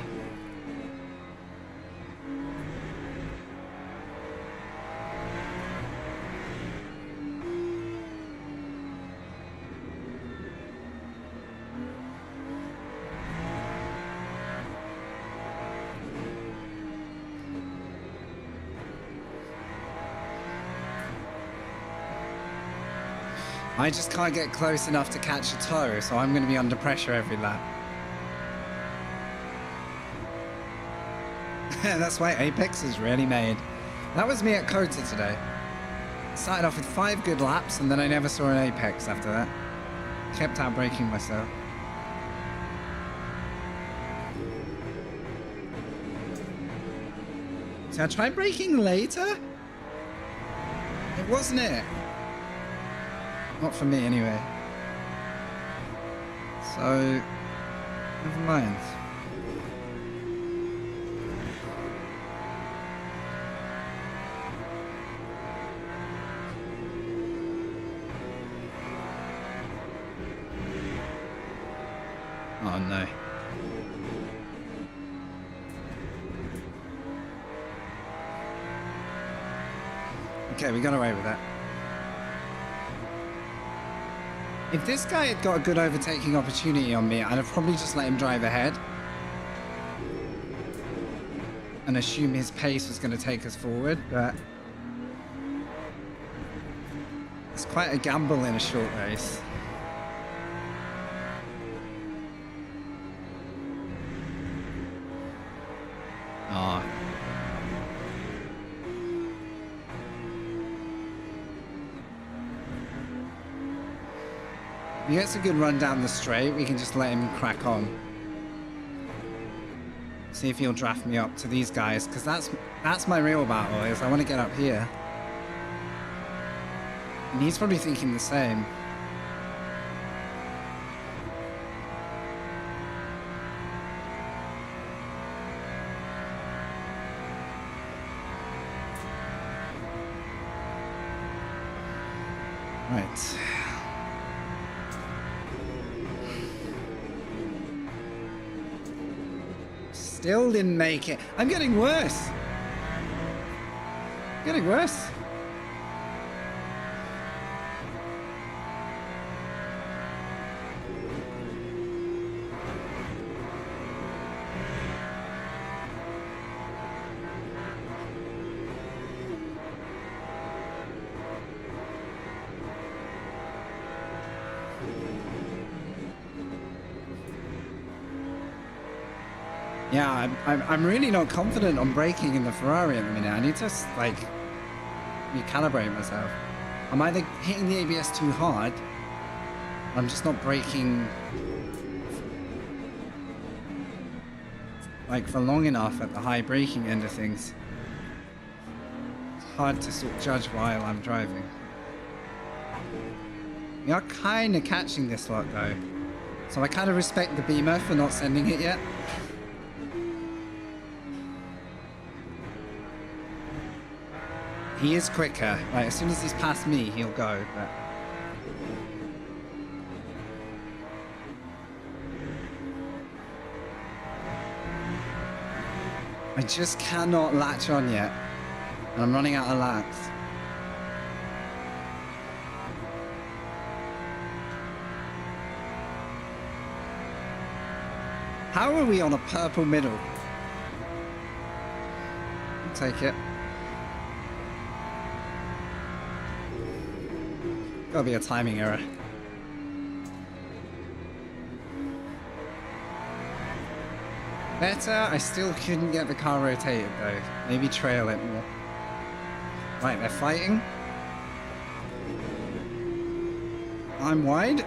I just can't get close enough to catch a toe, so I'm going to be under pressure every lap. That's why Apex is really made. That was me at Kota today. Started off with 5 good laps, and then I never saw an Apex after that. Kept outbraking myself. So I tried braking later? It wasn't it. Not for me, anyway. So, never mind. Oh no. Okay, we got away with that. If this guy had got a good overtaking opportunity on me, I'd have probably just let him drive ahead and assume his pace was going to take us forward, but it's quite a gamble in a short race. Oh. If he gets a good run down the straight, we can just let him crack on. See if he'll draft me up to these guys, because that's my real battle, is I want to get up here. And he's probably thinking the same. Right. Still didn't make it. I'm getting worse. Getting worse. Yeah, I'm really not confident on braking in the Ferrari at the minute. I need to, like, recalibrate myself. I'm either hitting the ABS too hard, I'm just not braking, like, for long enough at the high braking end of things. It's hard to sort of judge while I'm driving. We are kind of catching this lot, though. So I kind of respect the Beamer for not sending it yet. He is quicker. Right, as soon as he's past me, he'll go, but... I just cannot latch on yet. And I'm running out of laps. How are we on a purple middle? I'll take it. Gotta be a timing error. Better, I still couldn't get the car rotated though. Maybe trail it more. Right, they're fighting. I'm wide.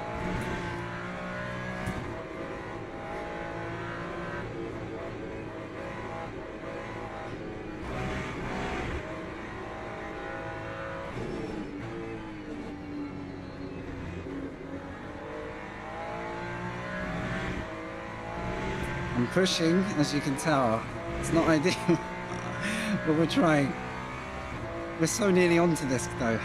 I'm pushing, as you can tell. It's not ideal, but we're trying. We're so nearly onto this, though.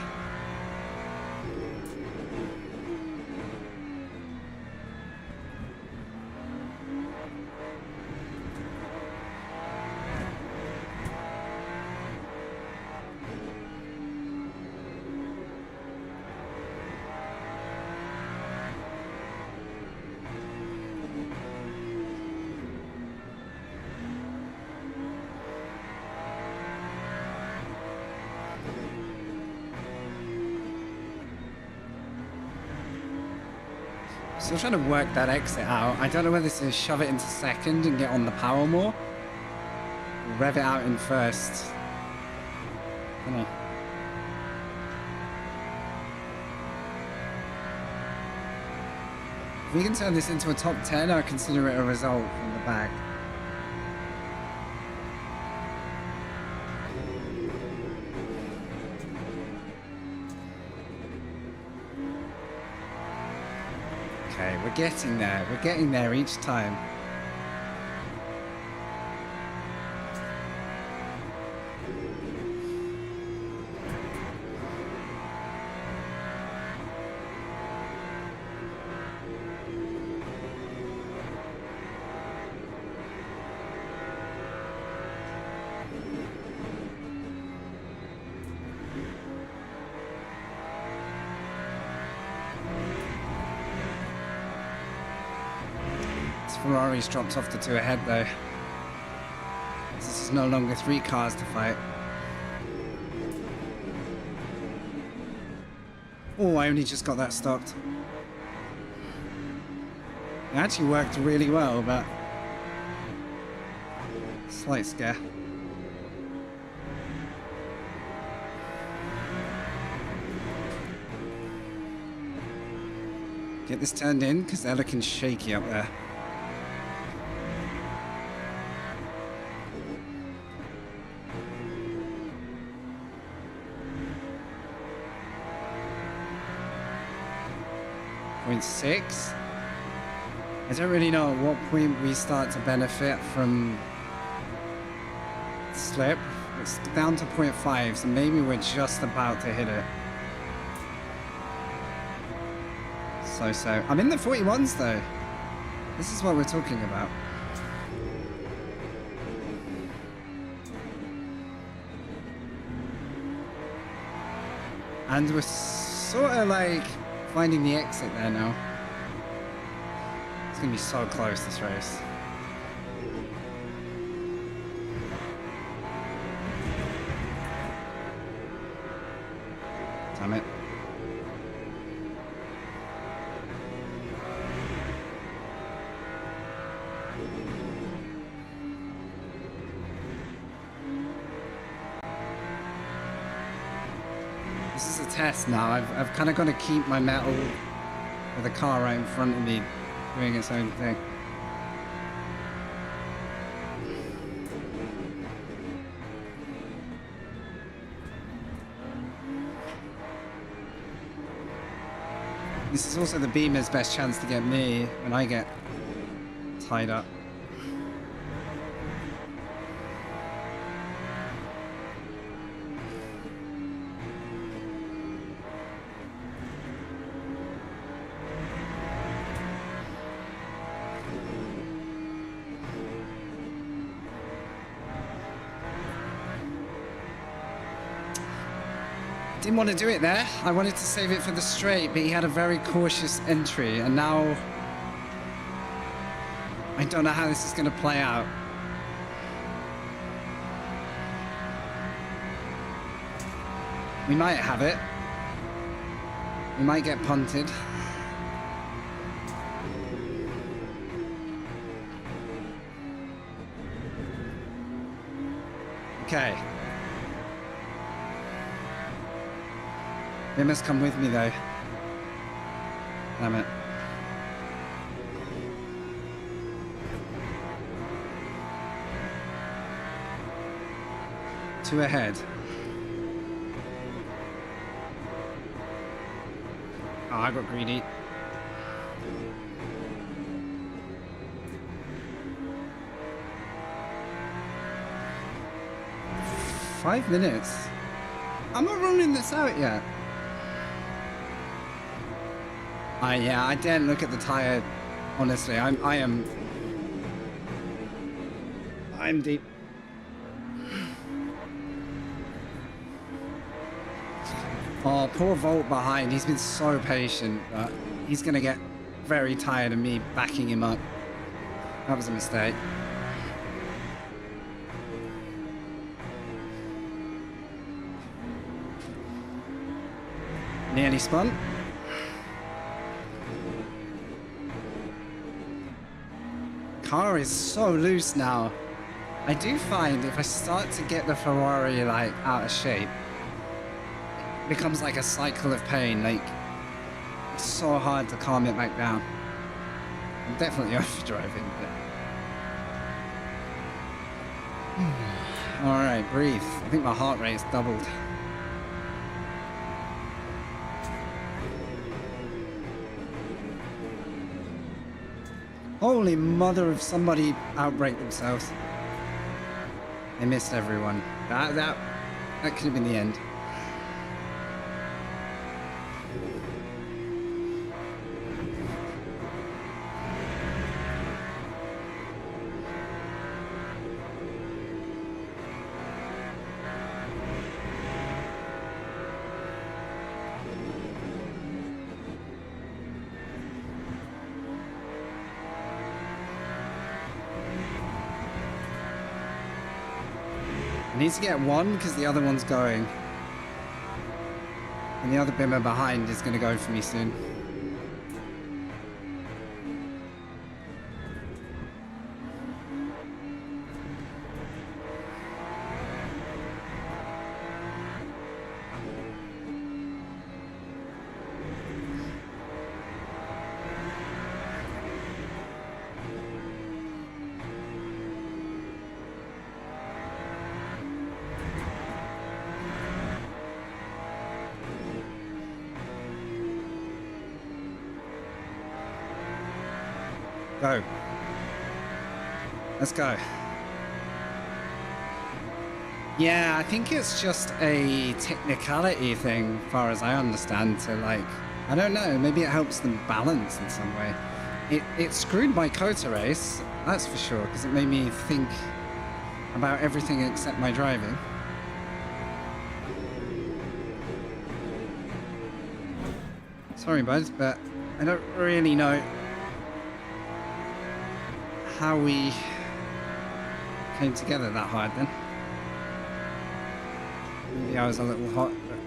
Still trying to work that exit out. I don't know whether to shove it into second and get on the power more, or rev it out in first. I don't know. If we can turn this into a top 10, I'll consider it a result from the back. Okay, we're getting there. We're getting there each time. Ferrari's dropped off the 2 ahead though. This is no longer 3 cars to fight. Oh, I only just got that stopped. It actually worked really well, but slight scare. Get this turned in because they're looking shaky up there. Point 6. I don't really know at what point we start to benefit from slip. It's down to 0.5, so maybe we're just about to hit it. So. I'm in the 41s though. This is what we're talking about. And we're sort of like finding the exit there now. It's gonna be so close, this race. Damn it. This is a test now. I've kind of got to keep my metal with the car right in front of me doing its own thing. This is also the Beamer's best chance to get me when I get tied up. Didn't want to do it there. I wanted to save it for the straight, but he had a very cautious entry, and now I don't know how this is going to play out. We might have it. We might get punted. Okay. They must come with me though. Damn it. Two ahead. Oh, I got greedy. Five minutes? I'm not rolling this out yet. Yeah, I didn't look at the tire. Honestly, I'm deep. Oh, poor Volt behind. He's been so patient, but he's gonna get very tired of me backing him up. That was a mistake. Nearly spun. Car is so loose now. I do find if I start to get the Ferrari like out of shape, it becomes like a cycle of pain. Like it's so hard to calm it back down. I'm definitely overdriving, but all right, breathe. I think my heart rate's doubled. Holy mother of somebody outbreak themselves. They missed everyone. That could have been the end. Needs to get one because the other one's going. And the other bimmer behind is going to go for me soon. Go. Let's go. Yeah, I think it's just a technicality thing, as far as I understand, to like, I don't know, maybe it helps them balance in some way. It screwed my Kota race, that's for sure, because it made me think about everything except my driving. Sorry, bud, but I don't really know how we came together that hard then. Maybe I was a little hot, but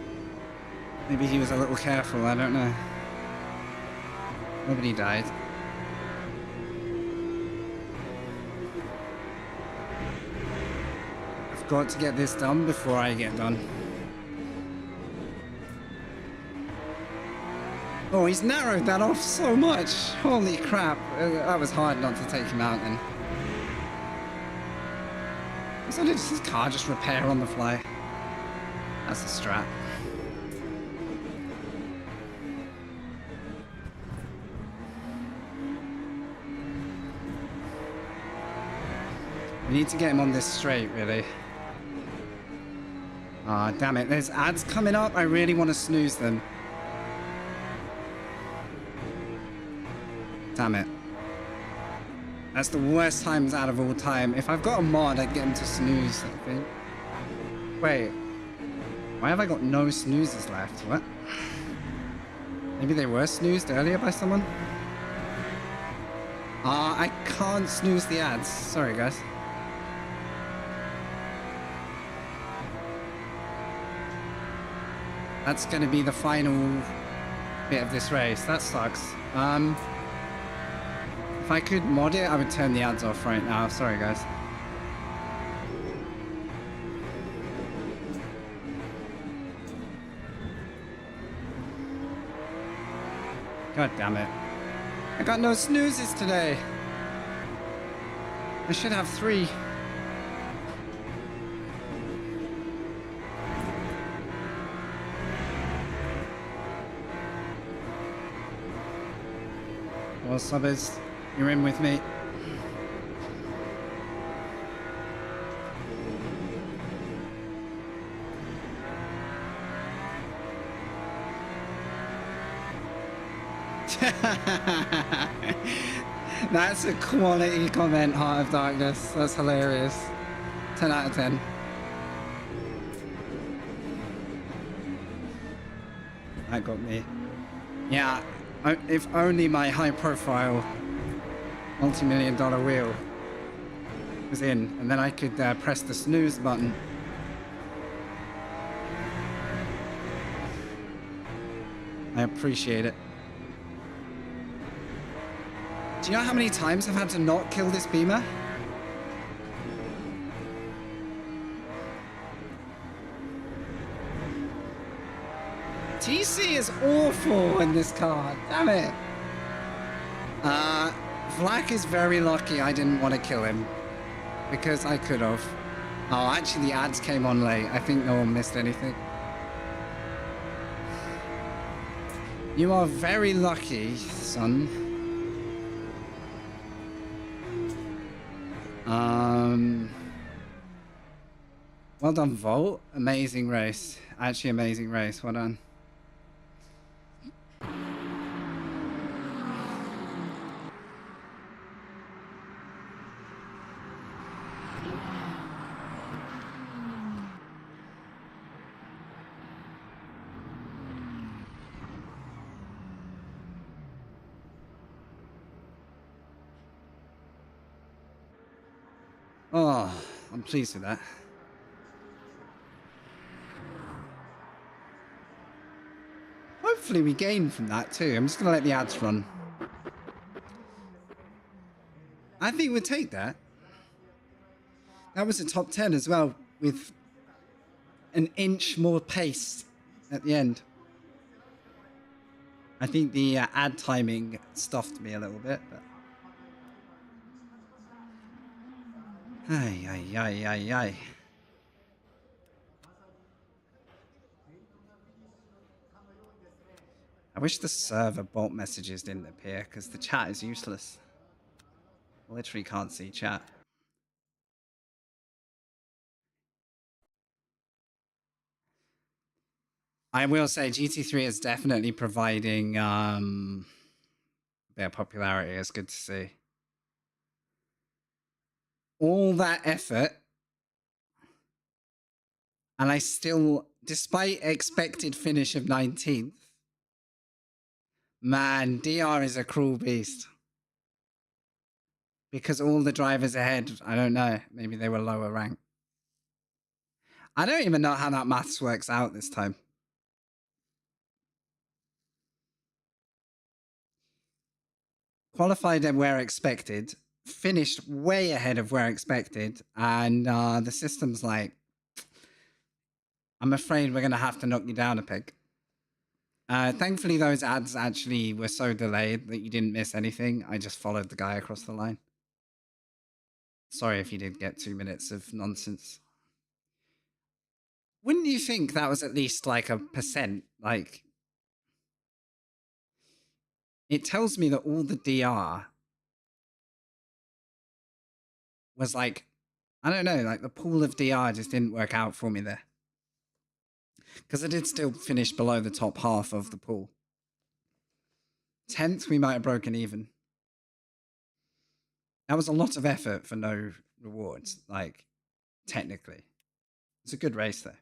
maybe he was a little careful, I don't know. Nobody died. I've got to get this done before I get done. Oh, he's narrowed that off so much. Holy crap. That was hard not to take him out then. So did his car just repair on the fly? That's a strat. We need to get him on this straight, really. Ah, damn it. There's ads coming up. I really want to snooze them. Damn it. That's the worst times out of all time. If I've got a mod, I'd get him to snooze, I think. Wait. Why have I got no snoozes left? What? Maybe they were snoozed earlier by someone? I can't snooze the ads. Sorry, guys. That's going to be the final bit of this race. That sucks. If I could mod it, I would turn the ads off right now. Sorry, guys. God damn it. I got no snoozes today. I should have 3. Well, subbers, you're in with me. That's a quality comment, Heart of Darkness. That's hilarious. 10 out of 10. That got me. Yeah, if only my high-profile multi-million-dollar wheel was in, and then I could press the snooze button. I appreciate it. Do you know how many times I've had to not kill this beamer? TC is awful in this car. Damn it. Vlak is very lucky I didn't want to kill him. Because I could have. Oh, actually the ads came on late. I think no one missed anything. You are very lucky, son. Um, well done, Volt. Amazing race. Actually, amazing race. Well done. Oh, I'm pleased with that. Hopefully we gain from that too. I'm just going to let the ads run. I think we'll take that. That was a top 10 as well, with an inch more pace at the end. I think the ad timing stuffed me a little bit, but... Ay, ay, ay, ay, ay. I wish the server bot messages didn't appear, because the chat is useless. I literally can't see chat. I will say GT3 is definitely providing their popularity. It's good to see. All that effort, and I still, despite expected finish of 19th, man, DR is a cruel beast. Because all the drivers ahead, I don't know, maybe they were lower ranked. I don't even know how that maths works out this time. Qualified and where expected, finished way ahead of where expected, and the system's like, I'm afraid we're going to have to knock you down a peg. Thankfully, those ads actually were so delayed that you didn't miss anything. I just followed the guy across the line. Sorry if you did get 2 minutes of nonsense. Wouldn't you think that was at least like a percent? Like, it tells me that all the DR was like, I don't know, like the pool of DR just didn't work out for me there. Because I did still finish below the top half of the pool. 10th, we might have broken even. That was a lot of effort for no rewards, like, technically. It's a good race, though.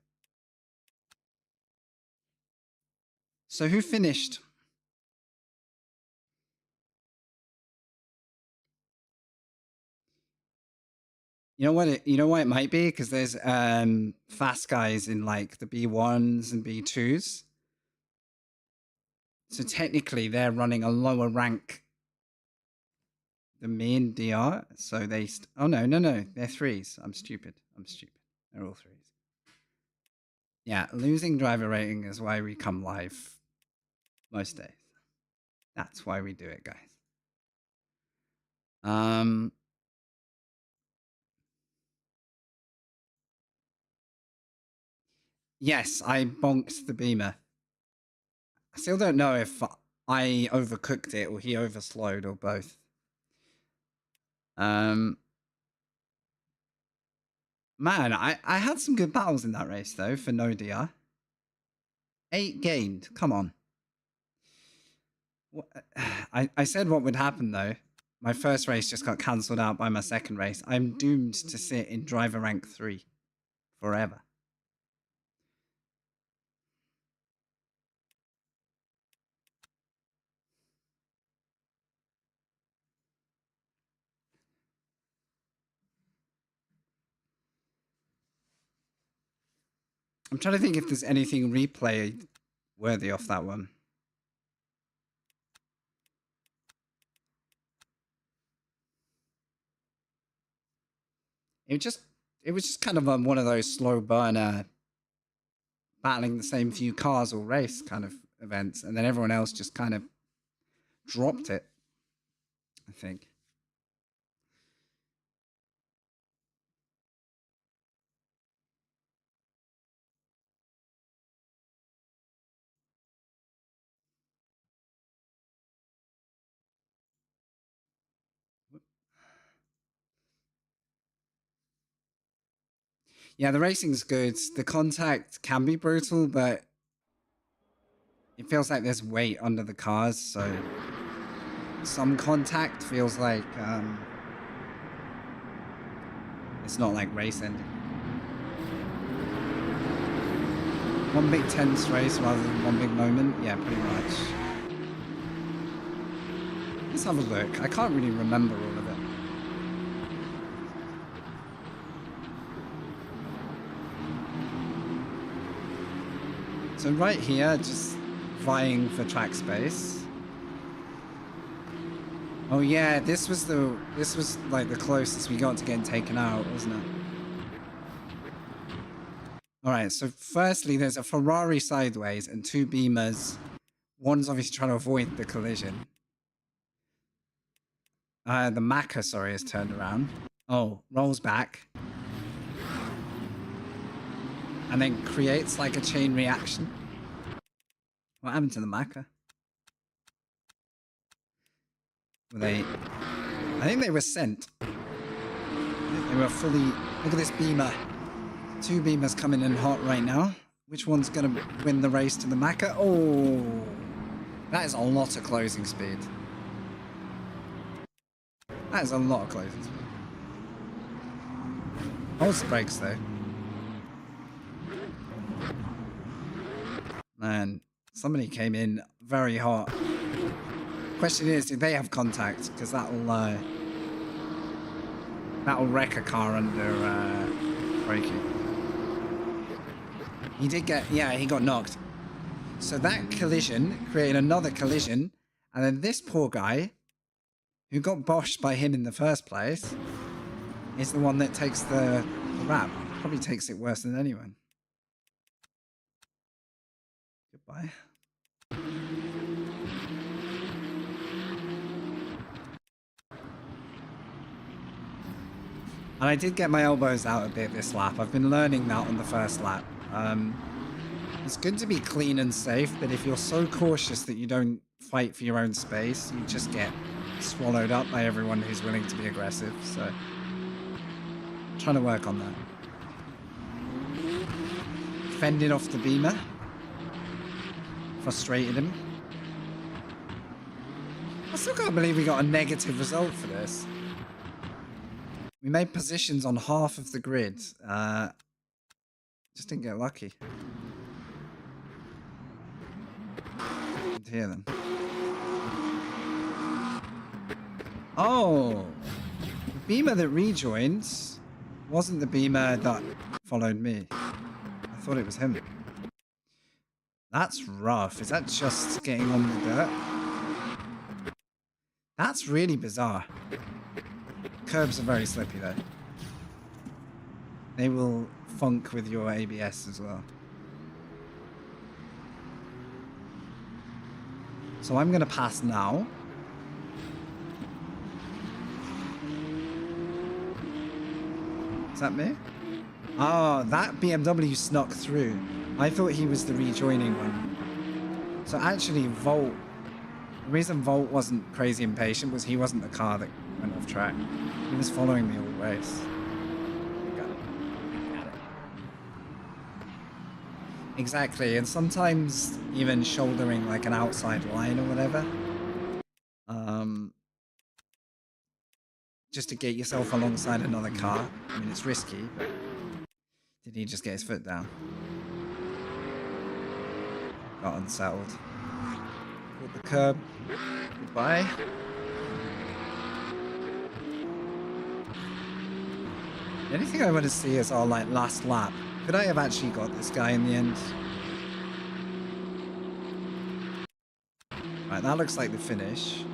So who finished? You know what? You know why it might be? Because there's fast guys in like the B1s and B2s. So technically, they're running a lower rank than me in DR. So they... oh, no. They're threes. I'm stupid. They're all threes. Yeah, losing driver rating is why we come live most days. That's why we do it, guys. Yes, I bonked the beamer. I still don't know if I overcooked it or he overslowed or both. Man, I had some good battles in that race, though, for no DR. 8 gained. Come on. I said what would happen, though. My first race just got cancelled out by my second race. I'm doomed to sit in driver rank 3 forever. I'm trying to think if there's anything replay worthy off that one. It was just kind of one of those slow burner, battling the same few cars all race kind of events, and then everyone else just kind of dropped it, I think. Yeah, the racing's good. The contact can be brutal, but it feels like there's weight under the cars, so some contact feels like it's not like race ending. One big tense race rather than one big moment. Yeah, pretty much. Let's have a look. I can't really remember all of it. So right here, just vying for track space. Oh yeah, this was like the closest we got to getting taken out, wasn't it? Alright, so firstly there's a Ferrari sideways and two Beamers. One's obviously trying to avoid the collision. The Macca, sorry, is turned around. Oh, rolls back. And then creates like a chain reaction. What happened to the Macca? Were they... I think they were sent. I think they were fully... Look at this Beamer. Two Beamers coming in hot right now. Which one's going to win the race to the Macca? Oh, that is a lot of closing speed. That is a lot of closing speed. Holds the brakes though. Man, somebody came in very hot. Question is, did they have contact? Because that'll wreck a car under braking. He did get, yeah, he got knocked. So that collision created another collision, and then this poor guy, who got boshed by him in the first place, is the one that takes the rap. Probably takes it worse than anyone. Goodbye. And I did get my elbows out a bit this lap. I've been learning that on the first lap. It's good to be clean and safe, but if you're so cautious that you don't fight for your own space, you just get swallowed up by everyone who's willing to be aggressive. So, I'm trying to work on that. Fended off the Beamer. Frustrated him. I still can't believe we got a negative result for this. We made positions on half of the grid. Just didn't get lucky. Here then. Oh, the Beamer that rejoined wasn't the Beamer that followed me. I thought it was him. That's rough. Is that just getting on the dirt? That's really bizarre. Curbs are very slippy though. They will funk with your ABS as well. So I'm going to pass now. Is that me? Oh, that BMW snuck through. I thought he was the rejoining one. So actually, Volt... The reason Volt wasn't crazy impatient was he wasn't the car that went off track. He was following me all the race. Got it. Exactly, and sometimes even shouldering like an outside line or whatever. Just to get yourself alongside another car. I mean, it's risky, but did he just get his foot down? Got unsettled. Caught the curb. Goodbye. The only thing I want to see is our like last lap. Could I have actually got this guy in the end? Right, that looks like the finish.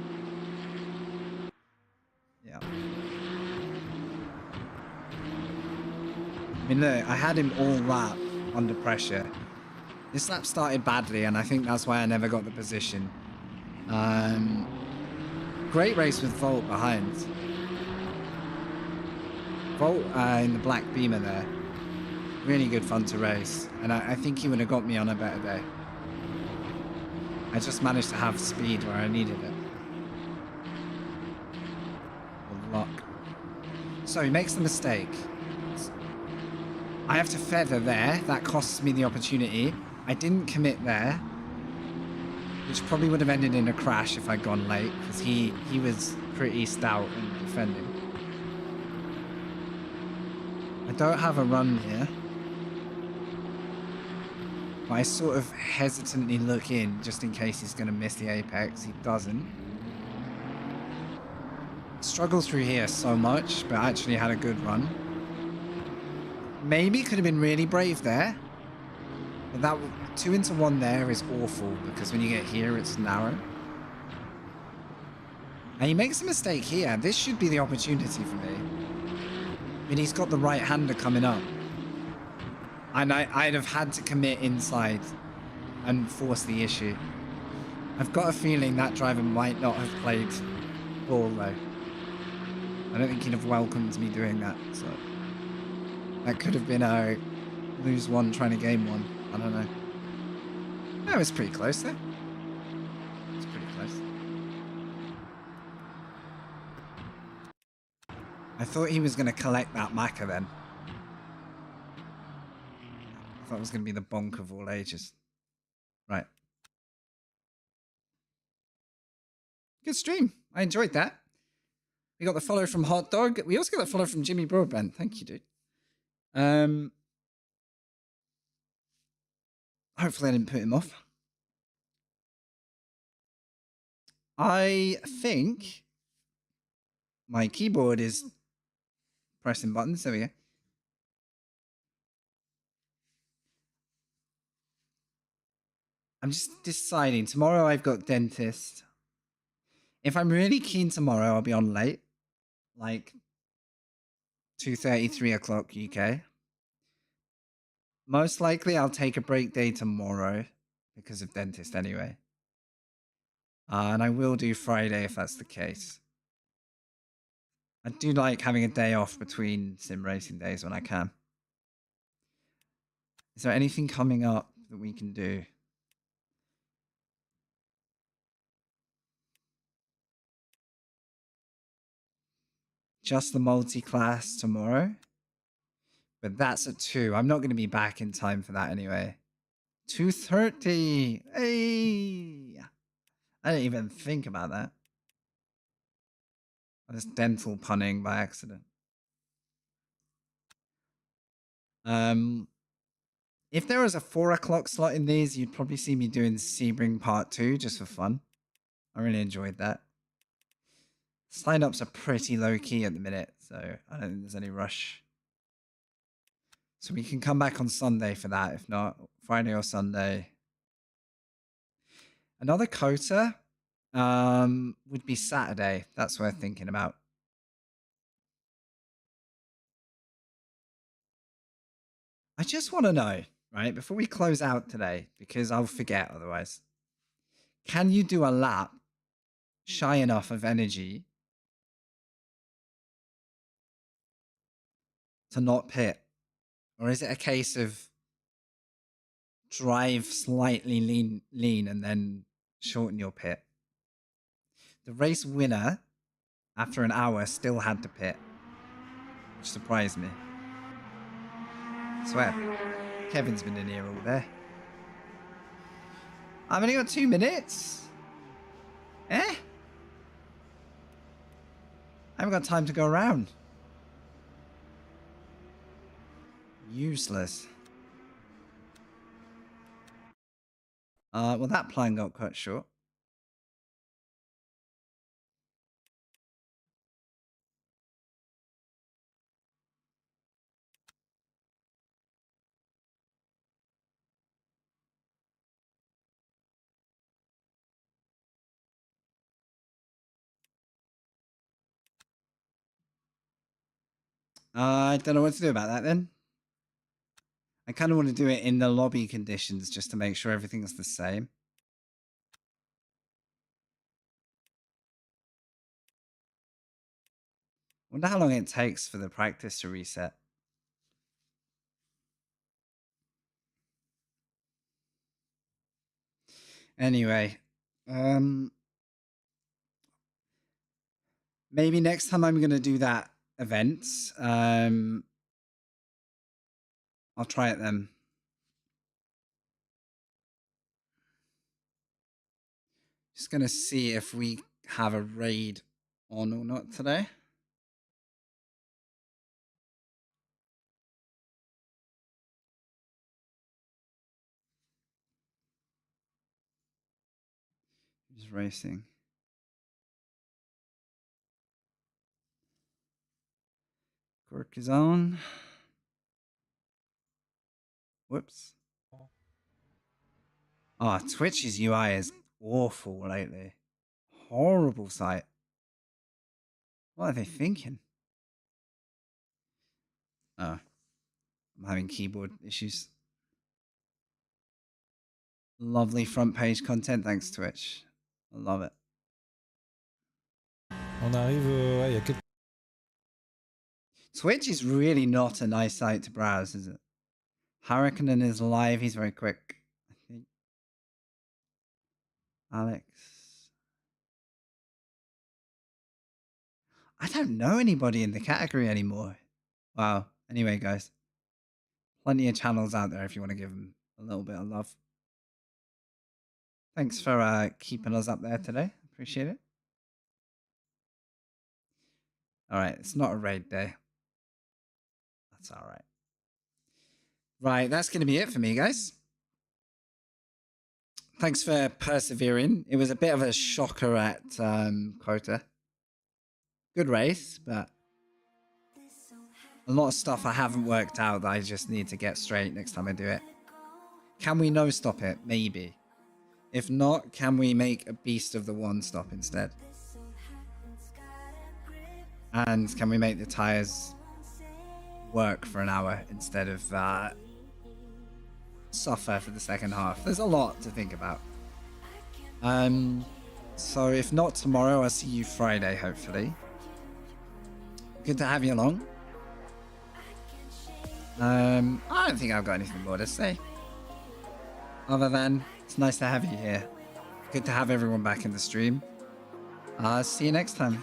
Yeah. I mean, look, I had him all lap under pressure. This lap started badly, and I think that's why I never got the position. Great race with Volt behind. Volt in the black Beamer there. Really good fun to race. And I think he would have got me on a better day. I just managed to have speed where I needed it. Or luck. So he makes the mistake. I have to feather there. That costs me the opportunity. I didn't commit there, which probably would have ended in a crash if I'd gone late, because he was pretty stout in defending. I don't have a run here, but I sort of hesitantly look in just in case he's going to miss the apex. He doesn't. Struggled through here so much, but actually had a good run. Maybe could have been really brave there. But that 2 into 1 there is awful, because when you get here, it's narrow. And he makes a mistake here. This should be the opportunity for me. I mean, he's got the right-hander coming up. And I'd have had to commit inside and force the issue. I've got a feeling that driver might not have played ball, though. I don't think he'd have welcomed me doing that, so... That could have been a lose one trying to gain one. I don't know. That was pretty close there. It's pretty close. I thought he was going to collect that Macca then. I thought it was going to be the bonk of all ages. Right. Good stream. I enjoyed that. We got the follow from Hot Dog. We also got the follow from Jimmy Broadbent. Thank you, dude. Hopefully I didn't put him off. I think my keyboard is pressing buttons. There we go. I'm just deciding. Tomorrow I've got dentist. If I'm really keen tomorrow, I'll be on late. Like 2:30, 3 o'clock UK. Most likely I'll take a break day tomorrow because of dentist anyway. And I will do Friday if that's the case. I do like having a day off between sim racing days when I can. Is there anything coming up that we can do? Just the multi-class tomorrow. But that's at 2. I'm not going to be back in time for that anyway. 2:30. Hey! I didn't even think about that. I was dental punning by accident. If there was a 4 o'clock slot in these, you'd probably see me doing Sebring Part 2 just for fun. I really enjoyed that. Sign-ups are pretty low-key at the minute, so I don't think there's any rush. So we can come back on Sunday for that, if not Friday or Sunday. Another quota would be Saturday. That's worth thinking about. I just want to know, right, before we close out today, because I'll forget otherwise. Can you do a lap shy enough of energy to not pit? Or is it a case of drive slightly lean and then shorten your pit? The race winner, after an hour, still had to pit, which surprised me. I swear, Kevin's been in here all day. I've only got 2 minutes. Eh? I haven't got time to go around. Useless. Well, that plan got cut short. I don't know what to do about that then. I kind of want to do it in the lobby conditions just to make sure everything's the same. Wonder how long it takes for the practice to reset. Anyway, maybe next time I'm going to do that event. I'll try it then. Just gonna see if we have a raid on or not today. Who's racing? Cork is on. Whoops. Oh, Twitch's UI is awful lately. Horrible site. What are they thinking? Oh, I'm having keyboard issues. Lovely front page content. Thanks, Twitch. I love it. On arrive, ouais, il y a quelques... Twitch is really not a nice site to browse, is it? Hurricane is live. He's very quick, I think. Alex. I don't know anybody in the category anymore. Wow. Anyway, guys. Plenty of channels out there if you want to give them a little bit of love. Thanks for keeping us up there today. Appreciate it. All right. It's not a raid day. That's all right. Right. That's going to be it for me, guys. Thanks for persevering. It was a bit of a shocker at quota. Good race, but a lot of stuff I haven't worked out that I just need to get straight next time I do it. Can we no stop it? Maybe. If not, can we make a beast of the one stop instead? And can we make the tires work for an hour instead of suffer for the second half? There's a lot to think about. So if not tomorrow, I'll see you Friday, hopefully. Good to have you along. I don't think I've got anything more to say. Other than, it's nice to have you here. Good to have everyone back in the stream. See you next time.